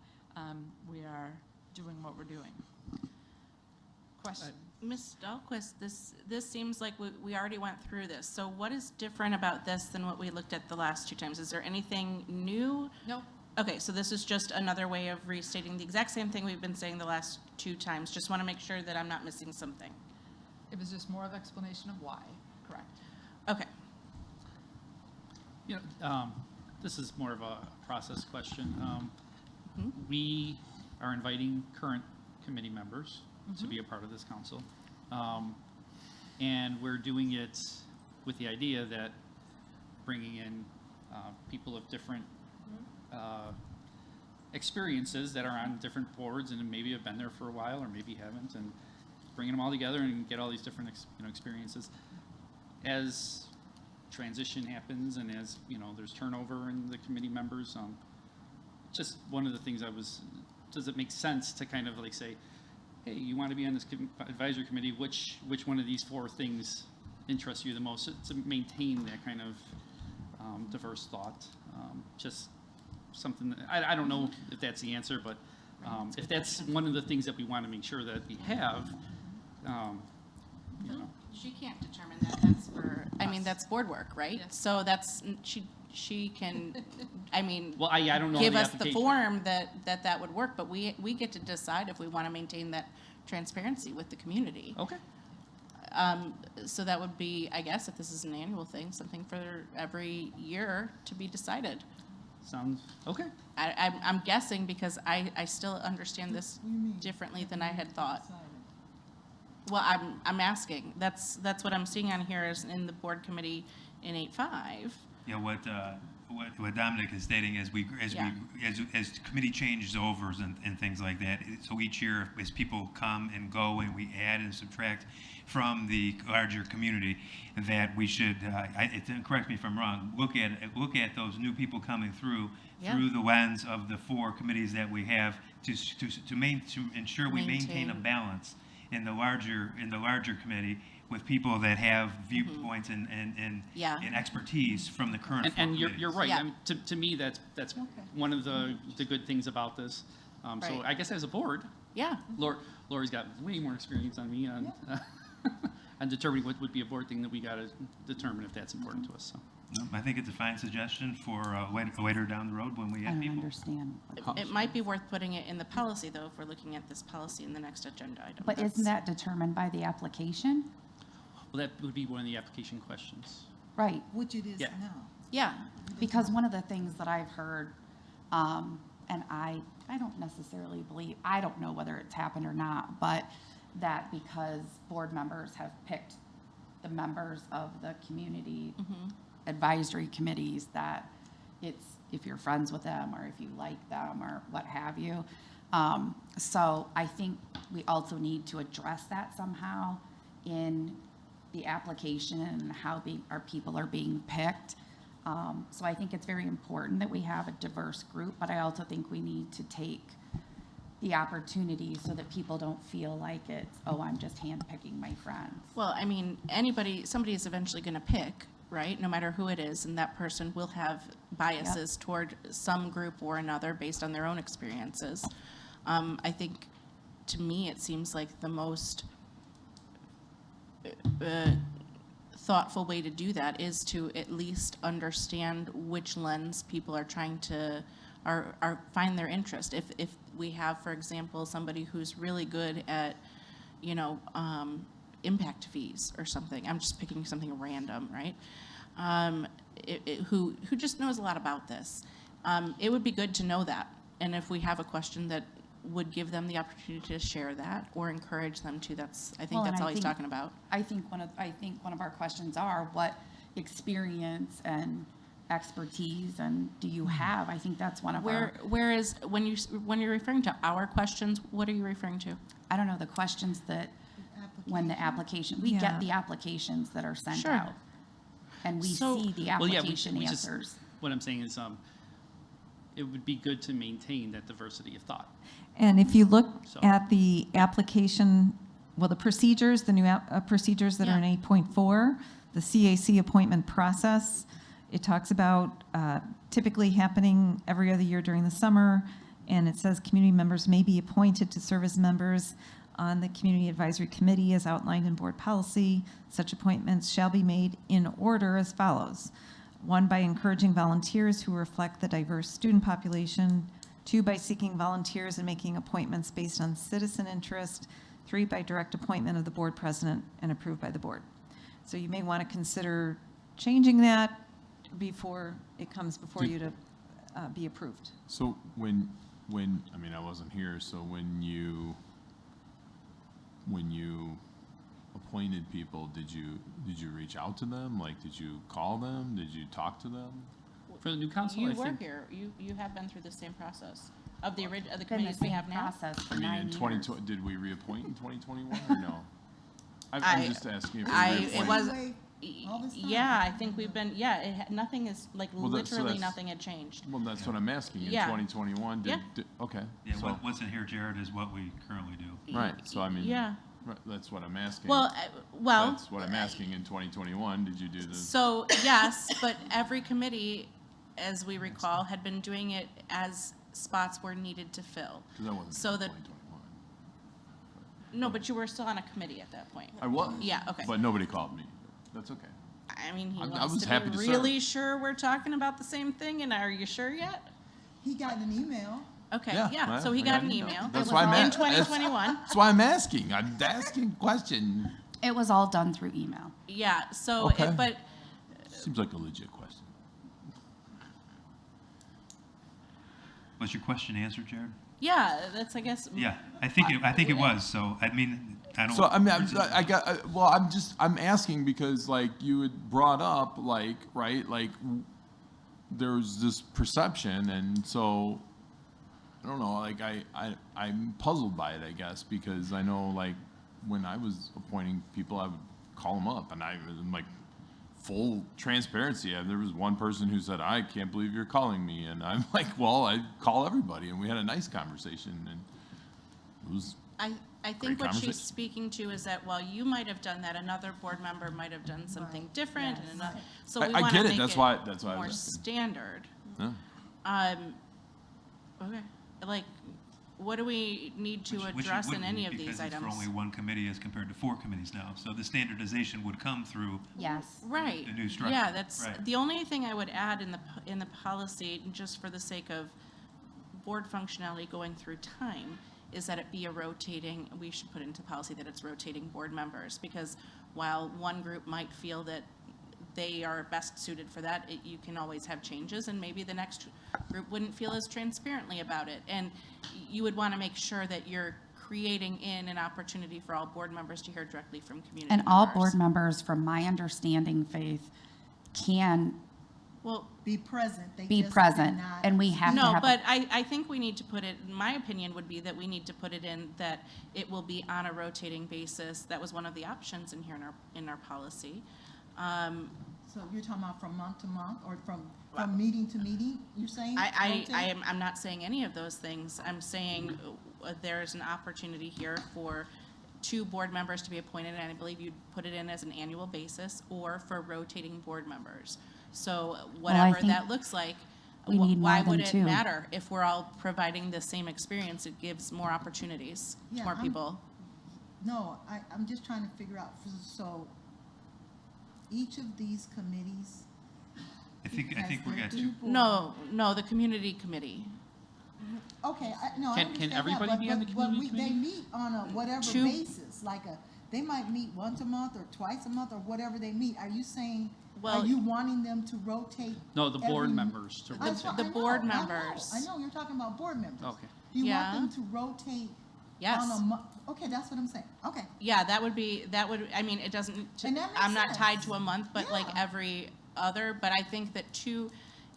[SPEAKER 8] we are doing what we're doing. Question?
[SPEAKER 9] Ms. Dahlquist, this seems like we already went through this. So what is different about this than what we looked at the last two times? Is there anything new?
[SPEAKER 8] No.
[SPEAKER 9] Okay, so this is just another way of restating the exact same thing we've been saying the last two times. Just want to make sure that I'm not missing something.
[SPEAKER 8] It was just more of explanation of why, correct?
[SPEAKER 9] Okay.
[SPEAKER 15] You know, this is more of a process question. We are inviting current committee members to be a part of this council. And we're doing it with the idea that bringing in people of different experiences that are on different boards and maybe have been there for a while or maybe haven't, and bringing them all together and get all these different experiences. As transition happens and as there's turnover in the committee members, just one of the things does it make sense to kind of like say, hey, you want to be on this advisory committee, which one of these four things interests you the most, to maintain that kind of diverse thought? Just something that, I don't know if that's the answer, but if that's one of the things that we want to make sure that we have,
[SPEAKER 9] She can't determine that. That's for, I mean, that's board work, right? Yes. So that's, she can, I mean,
[SPEAKER 15] well, I don't know
[SPEAKER 9] give us the form that would work, but we get to decide if we want to maintain that transparency with the community.
[SPEAKER 15] Okay.
[SPEAKER 9] So that would be, I guess, if this is an annual thing, something for every year to be decided.
[SPEAKER 15] Sounds okay.
[SPEAKER 9] I'm guessing because I still understand this differently than I had thought. Well, I'm asking. That's what I'm seeing on here is in the board committee in 8.5.
[SPEAKER 7] Yeah, what what Dominic is stating as as committee changes overs and things like that. So each year, as people come and go, and we add and subtract from the larger community, that we should, correct me if I'm wrong, look at those new people coming through the lens of the 4 committees that we have to ensure we maintain a balance in the larger committee with people that have viewpoints and expertise from the current.
[SPEAKER 15] And you're right. I mean, to me, that's one of the good things about this. So I guess as a board, Lori's got way more experience on me on on determining what would be a board thing that we got to determine if that's important to us. So.
[SPEAKER 7] I think it's a fine suggestion for later down the road when we have people.
[SPEAKER 14] Understand.
[SPEAKER 9] It might be worth putting it in the policy, though, if we're looking at this policy in the next agenda item.
[SPEAKER 14] But isn't that determined by the application?
[SPEAKER 15] Well, that would be one of the application questions.
[SPEAKER 14] Right.
[SPEAKER 1] Which it is
[SPEAKER 15] Yeah.
[SPEAKER 1] now.
[SPEAKER 14] Yeah, because one of the things that I've heard, and I don't necessarily believe, I don't know whether it's happened or not, but that because board members have picked the members of the community advisory committees, that it's if you're friends with them or if you like them or what have you. So I think we also need to address that somehow in the application and how our people are being picked. So I think it's very important that we have a diverse group, but I also think we need to take the opportunity so that people don't feel like it's, oh, I'm just handpicking my friends.
[SPEAKER 9] Well, I mean, somebody is eventually going to pick, right? No matter who it is, and that person will have biases toward some group or another based on their own experiences. I think, to me, it seems like the most thoughtful way to do that is to at least understand which lens people are trying to find their interest. If we have, for example, somebody who's really good at, impact fees or something. I'm just picking something random, right? Who just knows a lot about this. It would be good to know that. And if we have a question that would give them the opportunity to share that or encourage them to, I think that's all he's talking about.
[SPEAKER 14] I think one of our questions are, what experience and expertise and do you have? I think that's one of our.
[SPEAKER 9] Whereas when you're referring to our questions, what are you referring to?
[SPEAKER 14] I don't know, the questions that when the application, we get the applications that are sent out. And we see the application answers.
[SPEAKER 15] What I'm saying is it would be good to maintain that diversity of thought.
[SPEAKER 20] And if you look at the application, the procedures, the new procedures that are in 8.4, the CAC appointment process, it talks about typically happening every other year during the summer, and it says community members may be appointed to serve as members on the Community Advisory Committee as outlined in board policy. Such appointments shall be made in order as follows. 1, by encouraging volunteers who reflect the diverse student population. 2, by seeking volunteers and making appointments based on citizen interest. 3, by direct appointment of the board president and approved by the board. So you may want to consider changing that before it comes before you to be approved.
[SPEAKER 13] So when I mean, I wasn't here, so when you appointed people, did you reach out to them? Like, did you call them? Did you talk to them?
[SPEAKER 15] For the new council,
[SPEAKER 9] You were here. You have been through the same process of the committees we have now.
[SPEAKER 13] I mean, in 2020, did we reappoint in 2021 or no? I'm just asking if we reappointed.
[SPEAKER 9] Yeah, I think we've been, nothing is, literally nothing had changed.
[SPEAKER 13] Well, that's what I'm asking. In 2021, okay.
[SPEAKER 7] Yeah,
[SPEAKER 13] so,
[SPEAKER 7] what's in here, Jared, is what we currently do.
[SPEAKER 13] Right, so I mean, right, that's what I'm asking.
[SPEAKER 9] Well,
[SPEAKER 13] that's what I'm asking. In 2021, did you do this?
[SPEAKER 9] So, yes, but every committee, as we recall, had been doing it as spots were needed to fill.
[SPEAKER 13] That wasn't
[SPEAKER 9] so that
[SPEAKER 13] 2021.
[SPEAKER 9] No, but you were still on a committee at that point.
[SPEAKER 13] I was.
[SPEAKER 9] Yeah, okay.
[SPEAKER 13] But nobody called me. That's okay.
[SPEAKER 9] I mean, he
[SPEAKER 13] I
[SPEAKER 9] wants
[SPEAKER 13] was
[SPEAKER 9] to
[SPEAKER 13] happy
[SPEAKER 9] be
[SPEAKER 13] to
[SPEAKER 9] really sure we're talking about the same thing, and are you sure yet?
[SPEAKER 1] He got an email.
[SPEAKER 9] Okay,
[SPEAKER 13] Yeah,
[SPEAKER 9] so he
[SPEAKER 13] I
[SPEAKER 9] got an email.
[SPEAKER 13] That's why I'm
[SPEAKER 9] in
[SPEAKER 13] asking.
[SPEAKER 9] 2021.
[SPEAKER 13] That's why I'm asking. I'm asking question.
[SPEAKER 14] It was all done through email.
[SPEAKER 9] Yeah, so,
[SPEAKER 13] Okay.
[SPEAKER 9] but
[SPEAKER 13] Seems like a legit question.
[SPEAKER 7] Was your question answered, Jared?
[SPEAKER 9] yeah, that's, I guess.
[SPEAKER 7] Yeah, I think it was. So I mean, I don't.
[SPEAKER 13] So I mean, I'm asking because like you had brought up right, like there's this perception, and so I don't know, like I'm puzzled by it, I guess, because I know, like, when I was appointing people, I would call them up, and I was like, full transparency. There was one person who said, "I can't believe you're calling me," and I'm like, "Well, I call everybody," and we had a nice conversation, and it was.
[SPEAKER 9] I think what she's speaking to is that while you might have done that, another board member might have done something different,
[SPEAKER 1] Yes.
[SPEAKER 9] and another. So we
[SPEAKER 13] I
[SPEAKER 9] want
[SPEAKER 13] get
[SPEAKER 9] to
[SPEAKER 13] it.
[SPEAKER 9] make
[SPEAKER 13] That's
[SPEAKER 9] it
[SPEAKER 13] why I
[SPEAKER 9] more
[SPEAKER 13] was asking.
[SPEAKER 9] standard.
[SPEAKER 13] Yeah.
[SPEAKER 9] Okay. Like, what do we need to
[SPEAKER 7] Which
[SPEAKER 9] address
[SPEAKER 7] it
[SPEAKER 9] in
[SPEAKER 7] wouldn't
[SPEAKER 9] any
[SPEAKER 7] be
[SPEAKER 9] of these
[SPEAKER 7] because it's
[SPEAKER 9] items?
[SPEAKER 7] for only one committee as compared to 4 committees now. So the standardization would come through
[SPEAKER 14] Yes.
[SPEAKER 9] Right.
[SPEAKER 7] the new structure.
[SPEAKER 9] Yeah, that's,
[SPEAKER 7] Right.
[SPEAKER 9] the only thing I would add in the policy, just for the sake of board functionality going through time, is that it be a rotating, we should put into policy that it's rotating board members, because while one group might feel that they are best suited for that, you can always have changes, and maybe the next group wouldn't feel as transparently about it. And you would want to make sure that you're creating in an opportunity for all board members to hear directly from community
[SPEAKER 14] And all
[SPEAKER 9] members.
[SPEAKER 14] board members, from my understanding, Faith, can
[SPEAKER 1] Be present. They
[SPEAKER 14] be
[SPEAKER 1] just
[SPEAKER 14] present,
[SPEAKER 1] cannot
[SPEAKER 14] and we have to
[SPEAKER 9] No,
[SPEAKER 14] have.
[SPEAKER 9] but I think we need to put it, my opinion would be that we need to put it in that it will be on a rotating basis. That was one of the options in here in our policy.
[SPEAKER 1] So you're talking about from month to month, or from meeting to meeting, you're saying?
[SPEAKER 9] I'm not saying any of those things. I'm saying there's an opportunity here for 2 board members to be appointed, and I believe you'd put it in as an annual basis, or for rotating board members. So whatever
[SPEAKER 14] think
[SPEAKER 9] that looks like,
[SPEAKER 14] we need
[SPEAKER 9] why
[SPEAKER 14] more
[SPEAKER 9] would
[SPEAKER 14] than
[SPEAKER 9] it
[SPEAKER 14] 2.
[SPEAKER 9] matter? If we're all providing the same experience, it gives more opportunities to
[SPEAKER 1] Yeah,
[SPEAKER 9] more people.
[SPEAKER 1] No, I'm just trying to figure out, so each of these committees.
[SPEAKER 7] I think we got 2.
[SPEAKER 1] two board-
[SPEAKER 9] No, the community committee.
[SPEAKER 1] Okay, I
[SPEAKER 15] Can
[SPEAKER 1] understand that,
[SPEAKER 15] everybody be on the community
[SPEAKER 1] They
[SPEAKER 15] committee?
[SPEAKER 1] meet on a whatever
[SPEAKER 9] Two-
[SPEAKER 1] basis, they might meet once a month or twice a month or whatever they meet. Are you saying,
[SPEAKER 9] Well-
[SPEAKER 1] are you wanting them to rotate?
[SPEAKER 15] No, the board
[SPEAKER 1] every-
[SPEAKER 15] members to
[SPEAKER 1] I-
[SPEAKER 15] rotate.
[SPEAKER 9] The
[SPEAKER 1] I
[SPEAKER 9] board
[SPEAKER 1] know,
[SPEAKER 9] members.
[SPEAKER 1] I know, you're talking about board members.
[SPEAKER 15] Okay.
[SPEAKER 1] Do you
[SPEAKER 9] Yeah.
[SPEAKER 1] want them to rotate
[SPEAKER 9] Yes.
[SPEAKER 1] on a month? Okay, that's what I'm saying. Okay.
[SPEAKER 9] Yeah, that would, I mean, it doesn't,
[SPEAKER 1] And that makes
[SPEAKER 9] I'm not tied
[SPEAKER 1] sense.
[SPEAKER 9] to a month, but like
[SPEAKER 1] Yeah.
[SPEAKER 9] every other, but I think that 2,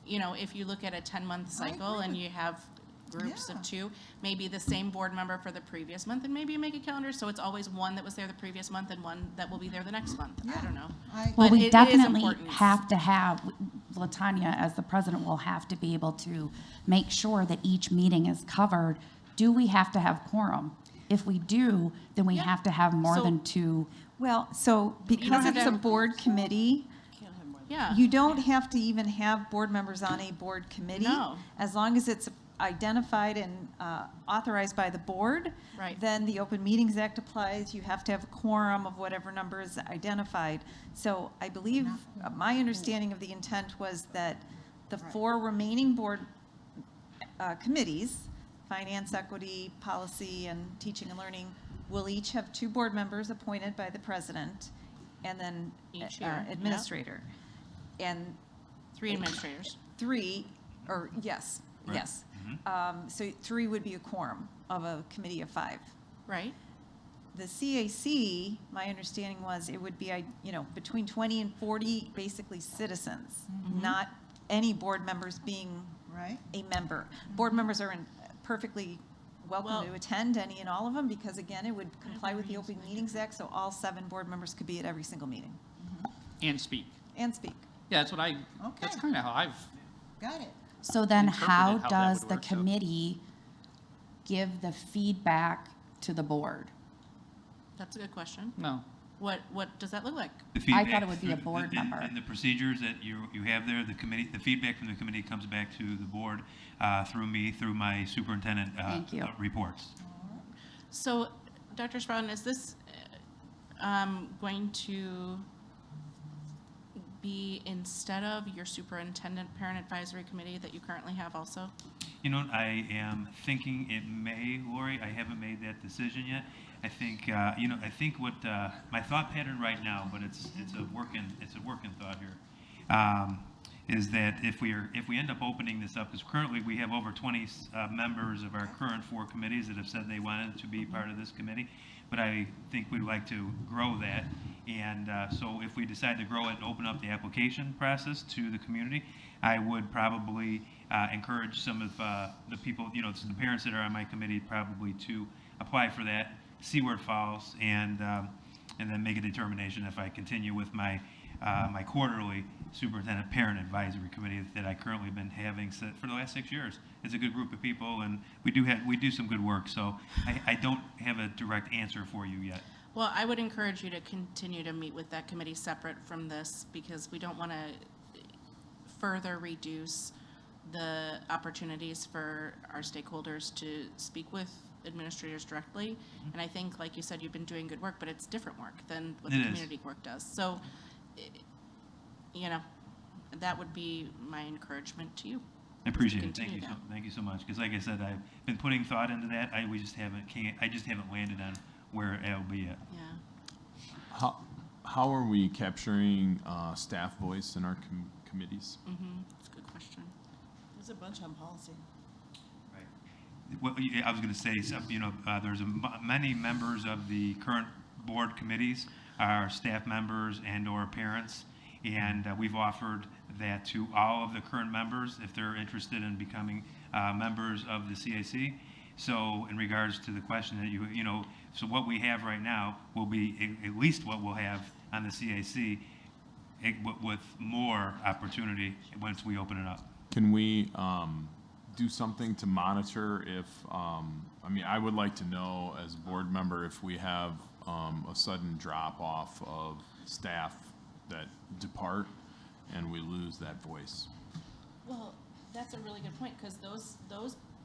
[SPEAKER 9] if you look at a 10-month cycle
[SPEAKER 1] agree
[SPEAKER 9] and
[SPEAKER 1] with-
[SPEAKER 9] you have groups
[SPEAKER 1] Yeah.
[SPEAKER 9] of 2, maybe the same board member for the previous month, and maybe you make a calendar, so it's always one that was there the previous month and one that will be there the next month. I don't know.
[SPEAKER 14] Well,
[SPEAKER 9] But
[SPEAKER 14] we
[SPEAKER 9] it is
[SPEAKER 14] definitely
[SPEAKER 9] important.
[SPEAKER 14] have to have, Latanya, as the president, will have to be able to make sure that each meeting is covered. Do we have to have quorum? If we do, then we have to have more
[SPEAKER 9] So-
[SPEAKER 14] than 2.
[SPEAKER 20] Well, so because
[SPEAKER 9] have
[SPEAKER 20] it's
[SPEAKER 9] to-
[SPEAKER 20] a board committee,
[SPEAKER 9] Yeah.
[SPEAKER 20] you don't have to even have board members on a board committee.
[SPEAKER 9] No.
[SPEAKER 20] As long as it's identified and authorized by the board.
[SPEAKER 9] Right.
[SPEAKER 20] Then the Open Meetings Act applies. You have to have a quorum of whatever number is identified. So I believe, my understanding of the intent was that the 4 remaining board committees, Finance, Equity, Policy, and Teaching and Learning, will each have 2 board members appointed by the president, and then
[SPEAKER 9] Each year, yep.
[SPEAKER 20] administrator. And
[SPEAKER 9] 3 administrators.
[SPEAKER 20] 3, or yes,
[SPEAKER 13] Right.
[SPEAKER 20] yes. So 3 would be a quorum of a committee of 5.
[SPEAKER 9] Right.
[SPEAKER 20] The CAC, my understanding was it would be, between 20 and 40, basically citizens, not any board members being
[SPEAKER 1] Right.
[SPEAKER 20] a member. Board members are perfectly welcome
[SPEAKER 9] Well-
[SPEAKER 20] to attend any and all of them, because again, it would comply with the Open Meetings Act, so all 7 board members could be at every single meeting
[SPEAKER 15] And speak.
[SPEAKER 20] and speak.
[SPEAKER 15] Yeah, that's what that's kind of how I've
[SPEAKER 1] Got it.
[SPEAKER 14] So then how
[SPEAKER 15] interpreted how that
[SPEAKER 14] does
[SPEAKER 15] would
[SPEAKER 14] the
[SPEAKER 15] work, so.
[SPEAKER 14] committee give the feedback to the board?
[SPEAKER 9] That's a good question.
[SPEAKER 15] No.
[SPEAKER 9] What does that look like?
[SPEAKER 14] I
[SPEAKER 7] The
[SPEAKER 14] thought
[SPEAKER 7] feedback
[SPEAKER 14] it would be a
[SPEAKER 7] through-
[SPEAKER 14] board member.
[SPEAKER 7] And the procedures that you have there, the committee, the feedback from the committee comes back to the board through me, through my superintendent
[SPEAKER 14] Thank you.
[SPEAKER 7] reports.
[SPEAKER 9] So, Dr. Sprouten, is this going to be instead of your superintendent parent advisory committee that you currently have also?
[SPEAKER 7] You know, I am thinking it may, Lori, I haven't made that decision yet. I think, I think what, my thought pattern right now, but it's a working thought here, is that if we end up opening this up, because currently we have over 20 members of our current 4 committees that have said they wanted to be part of this committee, but I think we'd like to grow that. And so if we decide to grow it and open up the application process to the community, I would probably encourage some of the people, you know, the parents that are on my committee probably to apply for that, see where it falls, and then make a determination if I continue with my my quarterly superintendent parent advisory committee that I currently been having for the last 6 years. It's a good group of people, and we do some good work. So I don't have a direct answer for you yet.
[SPEAKER 9] Well, I would encourage you to continue to meet with that committee separate from this, because we don't want to further reduce the opportunities for our stakeholders to speak with administrators directly. And I think, like you said, you've been doing good work, but it's different work than what the community work does. So, you know, that would be my encouragement to you.
[SPEAKER 7] I appreciate it. Thank you so much. Because like I said, I've been putting thought into that. I just haven't landed on where it'll be at.
[SPEAKER 9] Yeah.
[SPEAKER 13] How are we capturing staff voice in our committees?
[SPEAKER 9] That's a good question.
[SPEAKER 10] There's a bunch on policy.
[SPEAKER 7] Well, I was going to say, you know, there's many members of the current board committees are staff members and/or parents, and we've offered that to all of the current members if they're interested in becoming members of the CAC. So, in regards to the question that you know, so what we have right now will be at least what we'll have on the CAC, with more opportunity once we open it up.
[SPEAKER 13] Can we do something to monitor if, I mean, I would like to know as a board member if we have a sudden drop off of staff that depart and we lose that voice.
[SPEAKER 9] Well, that's a really good point, because those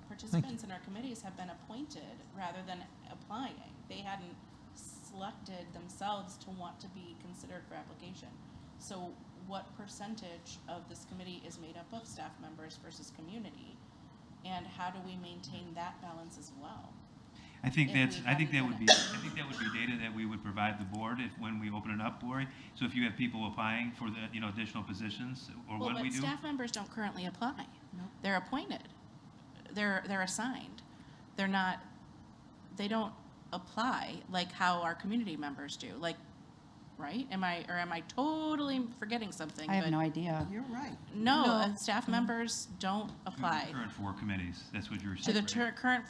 [SPEAKER 9] participants in our committees have been appointed rather than applying. They hadn't selected themselves to want to be considered for application. So what percentage of this committee is made up of staff members versus community? And how do we maintain that balance as well?
[SPEAKER 7] I think that would be data that we would provide the board when we open it up, Lori. So if you have people applying for the, you know, additional positions, or what we do.
[SPEAKER 9] Staff members don't currently apply. Nope. They're appointed. They're assigned. They're not. They don't apply like how our community members do. Like, right? Am I totally forgetting something?
[SPEAKER 14] I have no idea.
[SPEAKER 10] You're right.
[SPEAKER 9] No, staff members don't apply.
[SPEAKER 7] To the current 4 committees, that's what you're
[SPEAKER 9] To
[SPEAKER 7] saying.
[SPEAKER 9] the current,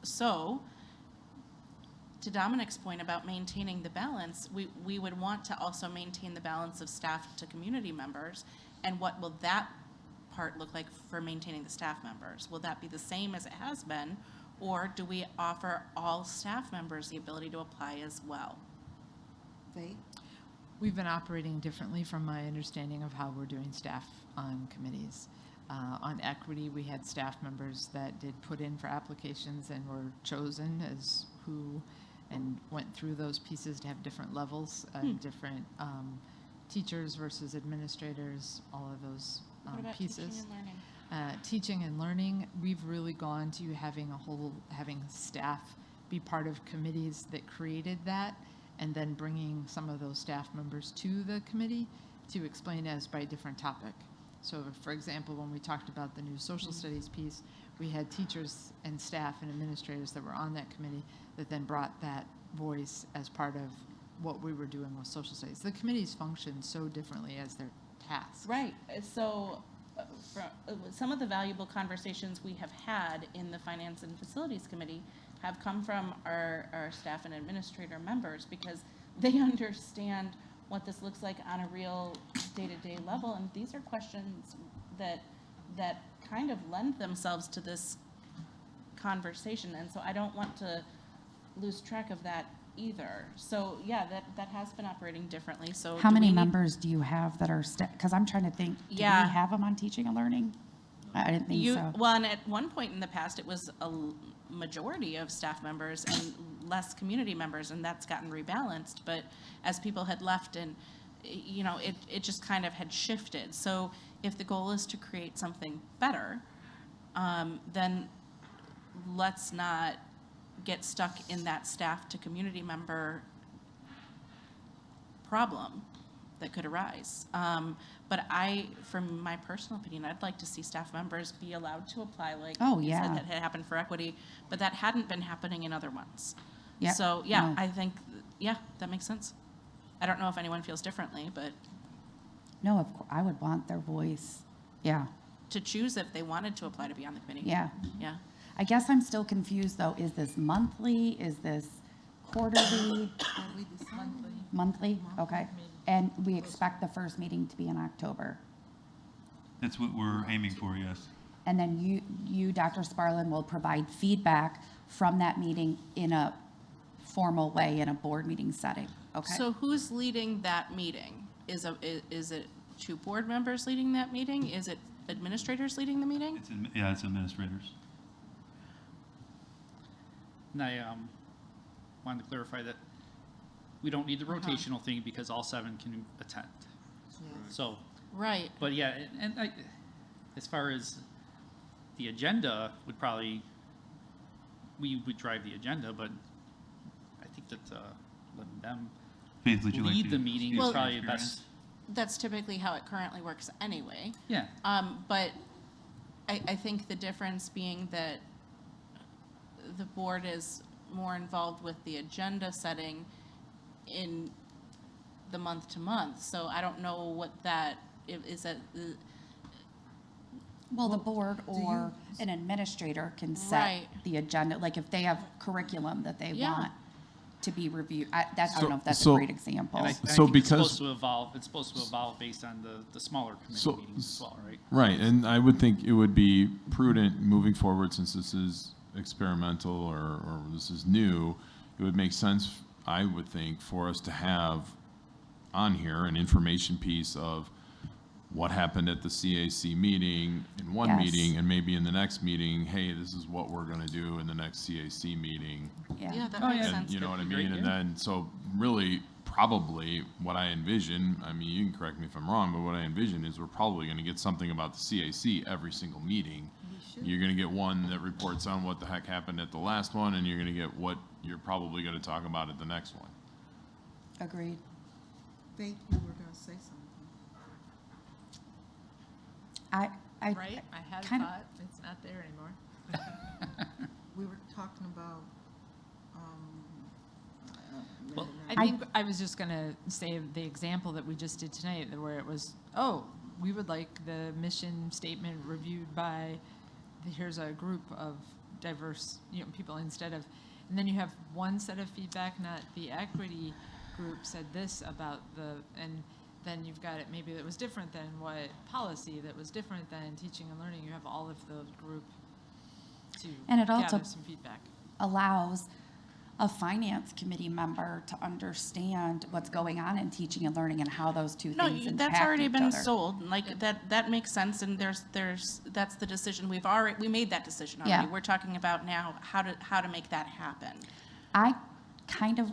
[SPEAKER 9] so to Dominic's point about maintaining the balance, we would want to also maintain the balance of staff to community members. And what will that part look like for maintaining the staff members? Will that be the same as it has been, or do we offer all staff members the ability to apply as well?
[SPEAKER 10] Faye?
[SPEAKER 19] We've been operating differently from my understanding of how we're doing staff on committees. On equity, we had staff members that did put in for applications and were chosen as who, and went through those pieces to have different levels, different teachers versus administrators, all of those
[SPEAKER 9] What about
[SPEAKER 19] pieces.
[SPEAKER 9] teaching and learning?
[SPEAKER 19] Teaching and learning, we've really gone to having staff be part of committees that created that, and then bringing some of those staff members to the committee to explain as by different topic. So, for example, when we talked about the new social studies piece, we had teachers and staff and administrators that were on that committee that then brought that voice as part of what we were doing with social studies. The committees function so differently as their tasks.
[SPEAKER 9] Right. So some of the valuable conversations we have had in the Finance and Facilities Committee have come from our staff and administrator members, because they understand what this looks like on a real day-to-day level. And these are questions that kind of lend themselves to this conversation. And so I don't want to lose track of that either. So yeah, that has been operating differently. So
[SPEAKER 14] how many members do you have that are because I'm trying to think, do we have them on teaching and learning? I didn't think so.
[SPEAKER 9] Well, and at one point in the past, it was a majority of staff members and less community members, and that's gotten rebalanced. But as people had left, and you know, it just kind of had shifted. So if the goal is to create something better, then let's not get stuck in that staff to community member problem that could arise. But from my personal opinion, I'd like to see staff members be allowed to apply, like you said, that had happened for equity, but that hadn't been happening in other ones.
[SPEAKER 14] Yep.
[SPEAKER 9] So yeah, I think, that makes sense. I don't know if anyone feels differently, but
[SPEAKER 14] No, of course, I would want their voice. Yeah,
[SPEAKER 9] to choose if they wanted to apply to be on the committee.
[SPEAKER 14] yeah.
[SPEAKER 9] Yeah.
[SPEAKER 14] I guess I'm still confused, though. Is this monthly? Is this quarterly? Monthly? Okay. And we expect the first meeting to be in October.
[SPEAKER 7] That's what we're aiming for, yes.
[SPEAKER 14] And then you, Dr. Sparlin, will provide feedback from that meeting in a formal way in a board meeting setting. Okay?
[SPEAKER 9] So who's leading that meeting? Is it two board members leading that meeting? Is it administrators leading the meeting?
[SPEAKER 7] It's administrators.
[SPEAKER 15] And I wanted to clarify that we don't need the rotational thing because all 7 can attend. So,
[SPEAKER 9] Right.
[SPEAKER 15] but yeah, and I, as far as the agenda would probably, we would drive the agenda, but I think that letting them
[SPEAKER 7] Faith, would you like
[SPEAKER 15] lead
[SPEAKER 7] to
[SPEAKER 15] the meeting
[SPEAKER 7] speak
[SPEAKER 15] is
[SPEAKER 7] to
[SPEAKER 15] probably
[SPEAKER 7] experience?
[SPEAKER 15] best.
[SPEAKER 9] That's typically how it currently works anyway.
[SPEAKER 15] Yeah.
[SPEAKER 9] But I think the difference being that the board is more involved with the agenda setting in the month to month. So I don't know what that is. That
[SPEAKER 14] Well, the board or an administrator can set
[SPEAKER 9] Right.
[SPEAKER 14] the agenda, like if they have curriculum that they
[SPEAKER 9] Yeah.
[SPEAKER 14] want to be reviewed. I don't know if that's
[SPEAKER 13] So-
[SPEAKER 14] a great example.
[SPEAKER 15] And I
[SPEAKER 13] So
[SPEAKER 15] think it's
[SPEAKER 13] because-
[SPEAKER 15] supposed to evolve. It's supposed to evolve based on the smaller committee meetings as well, right?
[SPEAKER 13] Right, and I would think it would be prudent moving forward, since this is experimental or this is new, it would make sense, I would think, for us to have on here an information piece of what happened at the CAC meeting in one
[SPEAKER 14] Yes.
[SPEAKER 13] meeting, and maybe in the next meeting, hey, this is what we're gonna do in the next CAC meeting.
[SPEAKER 9] Yeah, that
[SPEAKER 15] Oh,
[SPEAKER 9] makes
[SPEAKER 15] yeah.
[SPEAKER 9] sense.
[SPEAKER 13] You know what I
[SPEAKER 15] That'd be
[SPEAKER 13] mean?
[SPEAKER 15] great,
[SPEAKER 13] And
[SPEAKER 15] yeah.
[SPEAKER 13] then, so really, probably what I envision, I mean, you can correct me if I'm wrong, but what I envision is we're probably gonna get something about the CAC every single meeting. You're gonna get one that reports on what the heck happened at the last one, and you're gonna get what you're probably gonna talk about at the next one.
[SPEAKER 14] Agreed.
[SPEAKER 1] Faith, you were gonna say something.
[SPEAKER 14] I
[SPEAKER 19] Right? I had
[SPEAKER 14] kind of-
[SPEAKER 19] thought, it's not there anymore.
[SPEAKER 1] We were talking about,
[SPEAKER 15] Well,
[SPEAKER 19] I think I was just gonna say the example that we just did tonight, where it was, oh, we would like the mission statement reviewed by, here's a group of diverse, people instead of, and then you have one set of feedback, not the equity group said this about and then you've got it, maybe that was different than what policy, that was different than teaching and learning. You have all of the group to
[SPEAKER 14] And it also
[SPEAKER 19] gather some feedback.
[SPEAKER 14] allows a finance committee member to understand what's going on in teaching and learning and how those two
[SPEAKER 9] No,
[SPEAKER 14] things impact
[SPEAKER 9] that's already
[SPEAKER 14] each
[SPEAKER 9] been
[SPEAKER 14] other.
[SPEAKER 9] sold. Like that makes sense. And that's the decision we made that decision already.
[SPEAKER 14] Yeah.
[SPEAKER 9] We're talking about now how to make that happen.
[SPEAKER 14] I kind of,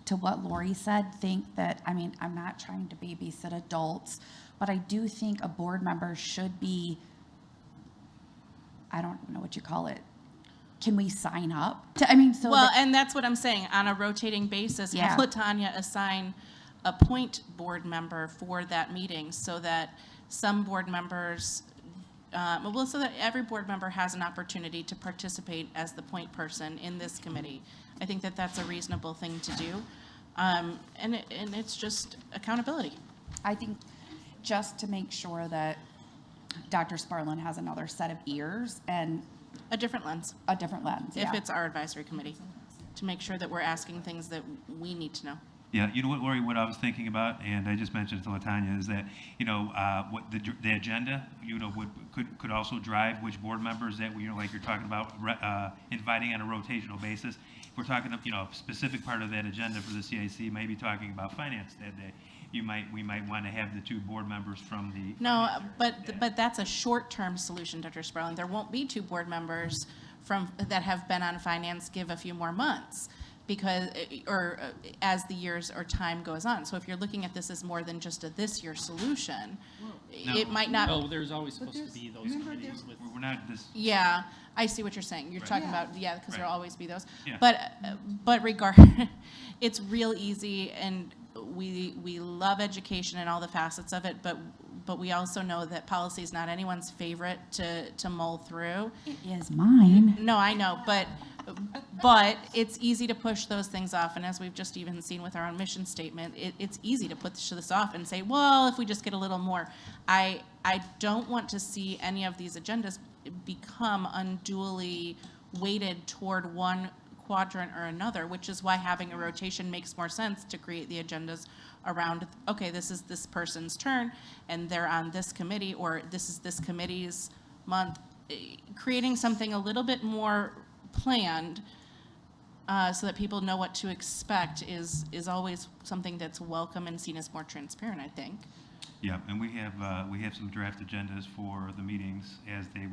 [SPEAKER 14] to what Lori said, think that, I mean, I'm not trying to babysit adults, but I do think a board member should be, I don't know what you call it. Can we sign up? So
[SPEAKER 9] Well,
[SPEAKER 14] that-
[SPEAKER 9] and that's what I'm saying, on a rotating basis,
[SPEAKER 14] Yeah.
[SPEAKER 9] have Latanya assign a point board member for that meeting so that some board members, so that every board member has an opportunity to participate as the point person in this committee. I think that that's a reasonable thing to do. And it's just accountability.
[SPEAKER 14] I think just to make sure that Dr. Sparlin has another set of ears and
[SPEAKER 9] A different lens.
[SPEAKER 14] a different lens,
[SPEAKER 9] If
[SPEAKER 14] yeah.
[SPEAKER 9] it's our advisory committee, to make sure that we're asking things that we need to know.
[SPEAKER 7] Yeah, you know what, Lori, what I was thinking about, and I just mentioned it to Latanya, is that, what the agenda, could also drive which board members that, like you're talking about, inviting on a rotational basis. If we're talking, a specific part of that agenda for the CIC, maybe talking about finance that day, we might want to have the two board members from the.
[SPEAKER 9] No, but that's a short-term solution, Dr. Sparling. There won't be two board members that have been on finance give a few more months because, as the years or time goes on. So if you're looking at this as more than just a this year solution, it might not.
[SPEAKER 15] No, there's always supposed to be those committees with.
[SPEAKER 7] We're not this.
[SPEAKER 9] Yeah, I see what you're saying. You're
[SPEAKER 7] Right.
[SPEAKER 9] talking about, because there'll always be those.
[SPEAKER 7] Yeah.
[SPEAKER 9] But it's real easy, and we love education and all the facets of it, but we also know that policy is not anyone's favorite to mull through.
[SPEAKER 14] It is mine.
[SPEAKER 9] No, I know, but But it's easy to push those things off, and as we've just even seen with our own mission statement, it's easy to push this off and say, well, if we just get a little more. I don't want to see any of these agendas become unduly weighted toward one quadrant or another, which is why having a rotation makes more sense to create the agendas around, okay, this is this person's turn, and they're on this committee, or this is this committee's month. Creating something a little bit more planned so that people know what to expect is always something that's welcome and seen as more transparent, I think.
[SPEAKER 7] Yeah, and we have some draft agendas for the meetings as they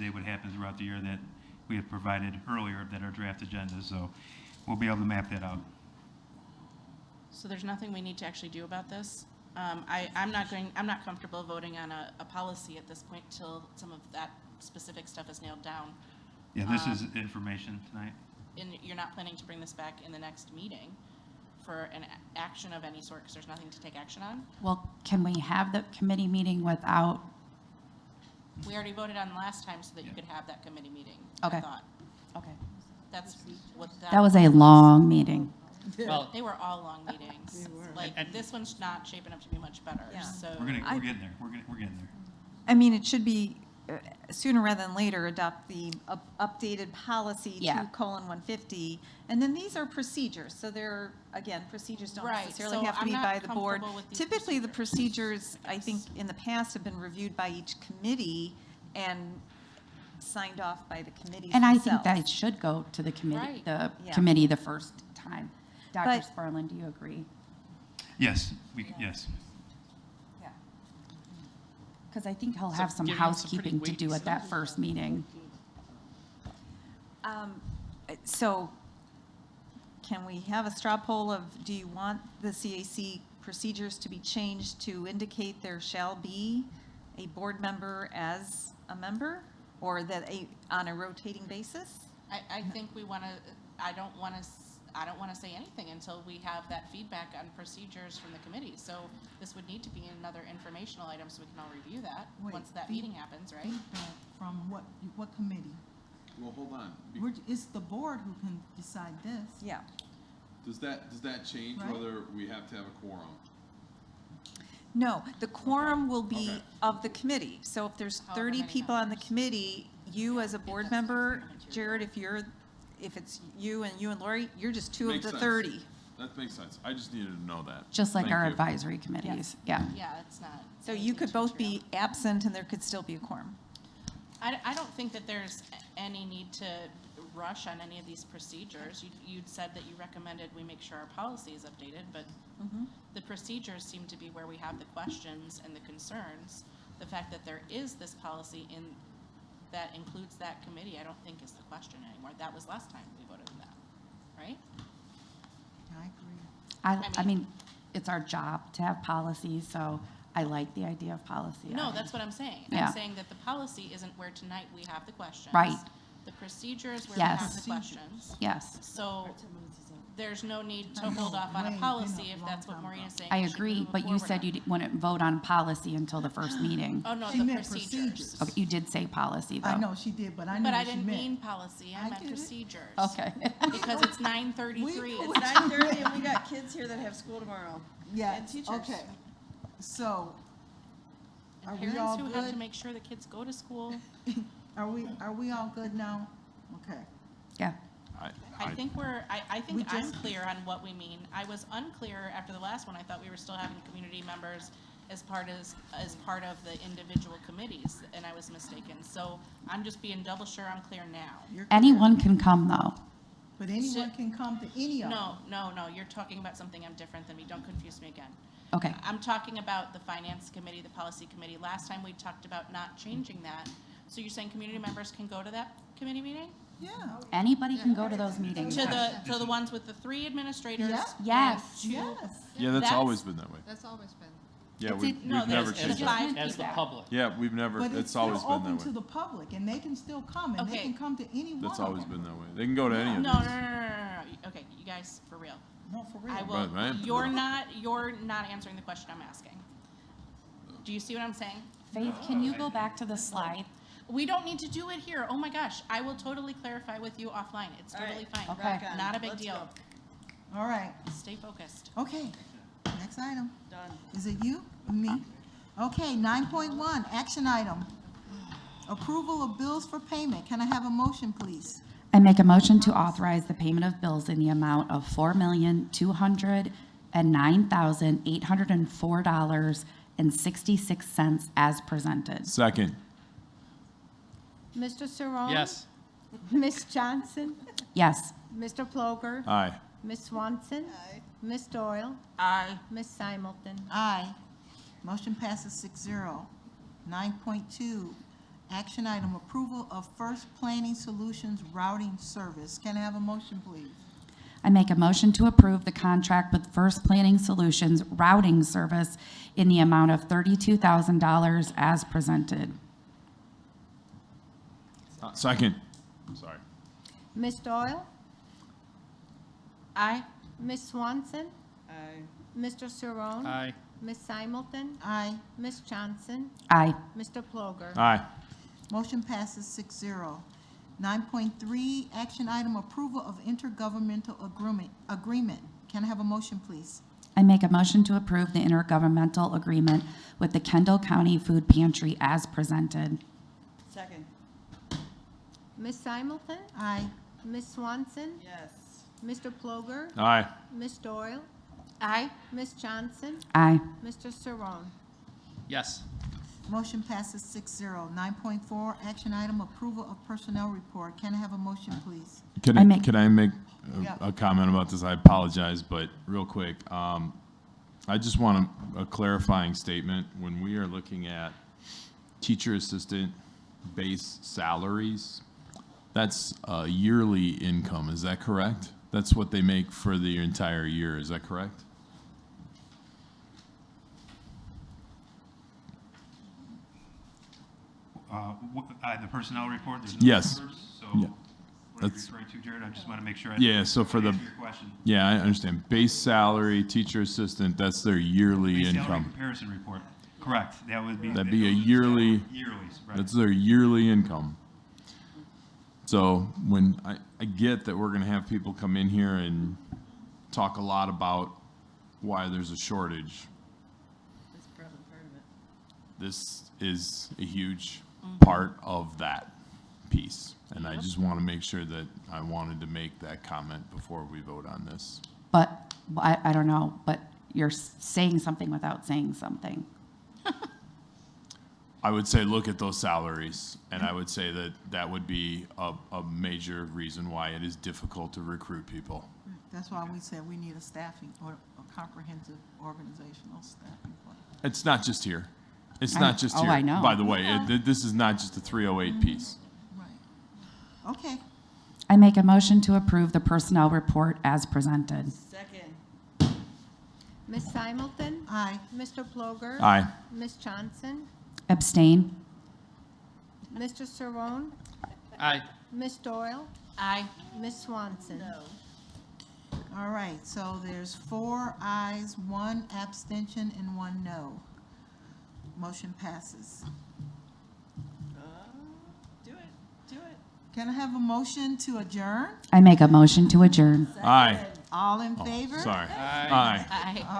[SPEAKER 7] would happen throughout the year that we have provided earlier that are draft agendas, so we'll be able to map that out.
[SPEAKER 9] So there's nothing we need to actually do about this. I'm not comfortable voting on a policy at this point till some of that specific stuff is nailed down.
[SPEAKER 7] Yeah, this is information tonight.
[SPEAKER 9] And you're not planning to bring this back in the next meeting for an action of any sort, because there's nothing to take action on?
[SPEAKER 14] Well, can we have the committee meeting without,
[SPEAKER 9] We already voted on last time so that you could have that committee meeting,
[SPEAKER 14] Okay.
[SPEAKER 9] I thought.
[SPEAKER 14] Okay.
[SPEAKER 9] That's what
[SPEAKER 14] that was a long meeting.
[SPEAKER 15] Well,
[SPEAKER 9] They were all long meetings. Like, this one's not shaping up to be much better, so.
[SPEAKER 7] We're getting there. We're getting there.
[SPEAKER 20] I mean, it should be sooner rather than later, adopt the updated policy
[SPEAKER 14] Yeah.
[SPEAKER 20] 2:150. And then these are procedures. So they're, again, procedures don't
[SPEAKER 9] Right,
[SPEAKER 20] necessarily
[SPEAKER 9] so
[SPEAKER 20] have to
[SPEAKER 9] I'm
[SPEAKER 20] be
[SPEAKER 9] not
[SPEAKER 20] by the board.
[SPEAKER 9] comfortable with these
[SPEAKER 20] Typically, the procedures, I think, in the past have been reviewed by each committee and signed off by the committees
[SPEAKER 14] And I think
[SPEAKER 20] themselves.
[SPEAKER 14] that it should go to the committee,
[SPEAKER 9] Right.
[SPEAKER 14] the
[SPEAKER 20] Yeah.
[SPEAKER 14] committee the first time. Dr.
[SPEAKER 20] But-
[SPEAKER 14] Sparlin, do you agree?
[SPEAKER 7] Yes, yes.
[SPEAKER 14] Because I think he'll
[SPEAKER 15] So
[SPEAKER 14] have some
[SPEAKER 15] giving us some pretty
[SPEAKER 14] housekeeping to do
[SPEAKER 15] weighty
[SPEAKER 14] at that first meeting.
[SPEAKER 20] So can we have a straw poll of, do you want the CAC procedures to be changed to indicate there shall be a board member as a member? Or that on a rotating basis?
[SPEAKER 9] I think we want to, I don't want to say anything until we have that feedback on procedures from the committee. So this would need to be another informational item so we can all review that once that meeting happens, right?
[SPEAKER 1] Feedback from what committee?
[SPEAKER 13] Well, hold on.
[SPEAKER 1] It's the board who can decide this.
[SPEAKER 20] Yeah.
[SPEAKER 13] Does that change
[SPEAKER 1] Right.
[SPEAKER 13] whether we have to have a quorum?
[SPEAKER 20] No, the quorum will be
[SPEAKER 13] Okay.
[SPEAKER 20] of the committee. So if there's
[SPEAKER 9] However
[SPEAKER 20] 30
[SPEAKER 9] many
[SPEAKER 20] people on the committee, you as a board member, Jared, if it's you and Lori, you're just two of
[SPEAKER 13] Makes
[SPEAKER 20] the
[SPEAKER 13] sense.
[SPEAKER 20] 30.
[SPEAKER 13] That makes sense. I just needed to know that.
[SPEAKER 14] Just like
[SPEAKER 13] Thank
[SPEAKER 14] our
[SPEAKER 13] you.
[SPEAKER 14] advisory committees, yeah.
[SPEAKER 9] Yeah, it's not.
[SPEAKER 20] So you could both be absent and there could still be a quorum.
[SPEAKER 9] I don't think that there's any need to rush on any of these procedures. You'd said that you recommended we make sure our policy is updated, but the procedures seem to be where we have the questions and the concerns. The fact that there is this policy that includes that committee, I don't think is the question anymore. That was last time we voted on that, right?
[SPEAKER 1] I agree.
[SPEAKER 14] I mean, it's our job to have policies, so I like the idea of policy.
[SPEAKER 9] No, that's what I'm saying.
[SPEAKER 14] Yeah.
[SPEAKER 9] I'm saying that the policy isn't where tonight we have the questions.
[SPEAKER 14] Right.
[SPEAKER 9] The procedure is where we have the questions.
[SPEAKER 14] Yes.
[SPEAKER 9] So there's no need to hold off on a policy if that's what Maureen is saying.
[SPEAKER 14] I
[SPEAKER 9] we should
[SPEAKER 14] agree,
[SPEAKER 9] move
[SPEAKER 14] but you
[SPEAKER 9] forward
[SPEAKER 14] said
[SPEAKER 9] on.
[SPEAKER 14] you wouldn't vote on policy until the first meeting.
[SPEAKER 9] Oh, no,
[SPEAKER 1] She
[SPEAKER 9] the
[SPEAKER 1] meant
[SPEAKER 9] procedures.
[SPEAKER 14] Okay, you did say policy, though.
[SPEAKER 1] I know she did, but I knew
[SPEAKER 9] But I
[SPEAKER 1] what she
[SPEAKER 9] didn't
[SPEAKER 1] meant.
[SPEAKER 9] mean policy, I meant
[SPEAKER 1] get it.
[SPEAKER 9] procedures.
[SPEAKER 14] Okay.
[SPEAKER 9] Because it's 9:33.
[SPEAKER 10] It's 9:30 and we got kids here that have school tomorrow.
[SPEAKER 1] Yeah,
[SPEAKER 10] And teachers.
[SPEAKER 1] okay. So, are
[SPEAKER 9] And
[SPEAKER 1] we all
[SPEAKER 9] parents who have to
[SPEAKER 1] good?
[SPEAKER 9] make sure the kids go to school.
[SPEAKER 1] Are we all good now? Okay.
[SPEAKER 14] Yeah.
[SPEAKER 9] I think I
[SPEAKER 1] We
[SPEAKER 9] think I'm
[SPEAKER 1] just-
[SPEAKER 9] clear on what we mean. I was unclear after the last one. I thought we were still having community members as part of the individual committees, and I was mistaken. So I'm just being double sure I'm clear now.
[SPEAKER 1] You're clear.
[SPEAKER 14] Anyone can come, though.
[SPEAKER 1] But anyone can come to any of them.
[SPEAKER 9] No, you're talking about something I'm different than me. Don't confuse me again.
[SPEAKER 14] Okay.
[SPEAKER 9] I'm talking about the finance committee, the policy committee. Last time we talked about not changing that. So you're saying community members can go to that committee meeting?
[SPEAKER 1] Yeah.
[SPEAKER 14] Anybody can go to those meetings.
[SPEAKER 9] To the ones with the 3 administrators?
[SPEAKER 1] Yeah.
[SPEAKER 14] Yes.
[SPEAKER 9] and 2
[SPEAKER 13] Yeah, that's always been that way.
[SPEAKER 19] That's always been.
[SPEAKER 13] Yeah,
[SPEAKER 9] It's
[SPEAKER 13] we've
[SPEAKER 9] no,
[SPEAKER 13] never
[SPEAKER 9] there's
[SPEAKER 13] changed
[SPEAKER 9] the
[SPEAKER 13] that.
[SPEAKER 9] 5
[SPEAKER 15] As the
[SPEAKER 9] people.
[SPEAKER 15] public.
[SPEAKER 13] Yeah, we've never,
[SPEAKER 1] But
[SPEAKER 13] it's always
[SPEAKER 1] still
[SPEAKER 13] been
[SPEAKER 1] open
[SPEAKER 13] that
[SPEAKER 1] to
[SPEAKER 13] way.
[SPEAKER 1] the public, and they can still come, and they
[SPEAKER 9] Okay.
[SPEAKER 1] can come to any one
[SPEAKER 13] That's
[SPEAKER 1] of
[SPEAKER 13] always
[SPEAKER 1] them.
[SPEAKER 13] been that way. They can go to any of
[SPEAKER 9] No.
[SPEAKER 13] these.
[SPEAKER 9] Okay, you guys, for real.
[SPEAKER 1] No, for real.
[SPEAKER 9] I will,
[SPEAKER 13] Right, right.
[SPEAKER 9] you're not answering the question I'm asking. Do you see what I'm saying?
[SPEAKER 14] Faith, can you go back to the slide?
[SPEAKER 9] We don't need to do it here. Oh my gosh, I will totally clarify with you offline. It's totally fine.
[SPEAKER 1] Okay. Rock on.
[SPEAKER 9] Not a big
[SPEAKER 10] Let's
[SPEAKER 9] deal.
[SPEAKER 1] All right.
[SPEAKER 9] Stay focused.
[SPEAKER 1] Okay, next item.
[SPEAKER 10] Done.
[SPEAKER 1] Is it you or me? Okay, 9.1, action item. Approval of bills for payment. Can I have a motion, please?
[SPEAKER 14] I make a motion to authorize the payment of bills in the amount of $4,209,804.66 as presented.
[SPEAKER 13] Second.
[SPEAKER 2] Mr. Saron?
[SPEAKER 15] Yes.
[SPEAKER 2] Ms. Johnson?
[SPEAKER 14] Yes.
[SPEAKER 2] Mr. Ploger?
[SPEAKER 13] Aye.
[SPEAKER 2] Ms. Swanson? Ms. Doyle?
[SPEAKER 9] Aye.
[SPEAKER 2] Ms. Simulton?
[SPEAKER 1] Aye. Motion passes 6-0. 9.2, action item, approval of First Planning Solutions routing service. Can I have a motion, please?
[SPEAKER 14] I make a motion to approve the contract with First Planning Solutions routing service in the amount of $32,000 as presented.
[SPEAKER 13] Second. Sorry.
[SPEAKER 2] Ms. Doyle?
[SPEAKER 9] Aye.
[SPEAKER 2] Ms. Swanson?
[SPEAKER 10] Aye.
[SPEAKER 2] Mr. Saron?
[SPEAKER 15] Aye.
[SPEAKER 2] Ms. Simulton?
[SPEAKER 1] Aye.
[SPEAKER 2] Ms. Johnson?
[SPEAKER 14] Aye.
[SPEAKER 2] Mr. Ploger?
[SPEAKER 13] Aye.
[SPEAKER 1] Motion passes 6-0. 9.3, action item, approval of intergovernmental agreement. Can I have a motion, please?
[SPEAKER 14] I make a motion to approve the intergovernmental agreement with the Kendall County Food Pantry as presented.
[SPEAKER 10] Second.
[SPEAKER 2] Ms. Simulton?
[SPEAKER 1] Aye.
[SPEAKER 2] Ms. Swanson?
[SPEAKER 10] Yes.
[SPEAKER 2] Mr. Ploger?
[SPEAKER 13] Aye.
[SPEAKER 2] Ms. Doyle?
[SPEAKER 9] Aye.
[SPEAKER 2] Ms. Johnson?
[SPEAKER 14] Aye.
[SPEAKER 2] Mr. Saron?
[SPEAKER 15] Yes.
[SPEAKER 1] Motion passes 6-0. 9.4, action item, approval of personnel report. Can I have a motion, please?
[SPEAKER 13] Can
[SPEAKER 14] I
[SPEAKER 13] I
[SPEAKER 14] make-
[SPEAKER 13] make
[SPEAKER 1] Yeah.
[SPEAKER 13] a comment about this? I apologize, but real quick, I just want a clarifying statement. When we are looking at teacher assistant base salaries, that's a yearly income, is that correct? That's what they make for the entire year, is that correct?
[SPEAKER 7] The personnel report, there's no
[SPEAKER 13] Yes.
[SPEAKER 7] numbers, so
[SPEAKER 13] Yeah.
[SPEAKER 7] what are you
[SPEAKER 13] That's-
[SPEAKER 7] referring to, Jared? I just want to make sure.
[SPEAKER 13] Yeah, so for the,
[SPEAKER 7] answer your question.
[SPEAKER 13] yeah, I understand. Base salary, teacher assistant, that's their yearly
[SPEAKER 7] Base salary
[SPEAKER 13] income.
[SPEAKER 7] comparison report, correct, that would be.
[SPEAKER 13] That'd be a yearly,
[SPEAKER 7] Yearlies, right.
[SPEAKER 13] that's their yearly income. So when I get that we're gonna have people come in here and talk a lot about why there's a shortage,
[SPEAKER 10] That's probably part of it.
[SPEAKER 13] this is a huge part of that piece. And I just want to make sure that I wanted to make that comment before we vote on this.
[SPEAKER 14] But, I don't know, but you're saying something without saying something.
[SPEAKER 13] I would say, look at those salaries, and I would say that that would be a major reason why it is difficult to recruit people.
[SPEAKER 1] That's why we said we need a staffing or a comprehensive organizational staffing plan.
[SPEAKER 13] It's not just here. It's
[SPEAKER 14] I-
[SPEAKER 13] not just
[SPEAKER 14] oh,
[SPEAKER 13] here.
[SPEAKER 14] I know.
[SPEAKER 13] By the way, this is not just a 308 piece.
[SPEAKER 1] Right. Okay.
[SPEAKER 14] I make a motion to approve the personnel report as presented.
[SPEAKER 10] Second.
[SPEAKER 2] Ms. Simulton?
[SPEAKER 1] Aye.
[SPEAKER 2] Mr. Ploger?
[SPEAKER 13] Aye.
[SPEAKER 2] Ms. Johnson?
[SPEAKER 14] Abstain.
[SPEAKER 2] Mr. Saron?
[SPEAKER 15] Aye.
[SPEAKER 2] Ms. Doyle?
[SPEAKER 9] Aye.
[SPEAKER 2] Ms. Swanson?
[SPEAKER 1] All right, so there's 4 ayes, 1 abstention, and 1 no. Motion passes.
[SPEAKER 10] Do it. Do it.
[SPEAKER 1] Can I have a motion to adjourn?
[SPEAKER 14] I make a motion to adjourn.
[SPEAKER 13] Aye.
[SPEAKER 1] All in
[SPEAKER 13] Oh,
[SPEAKER 1] favor?
[SPEAKER 13] sorry.
[SPEAKER 15] Aye.
[SPEAKER 13] Aye.
[SPEAKER 9] Aye.
[SPEAKER 1] All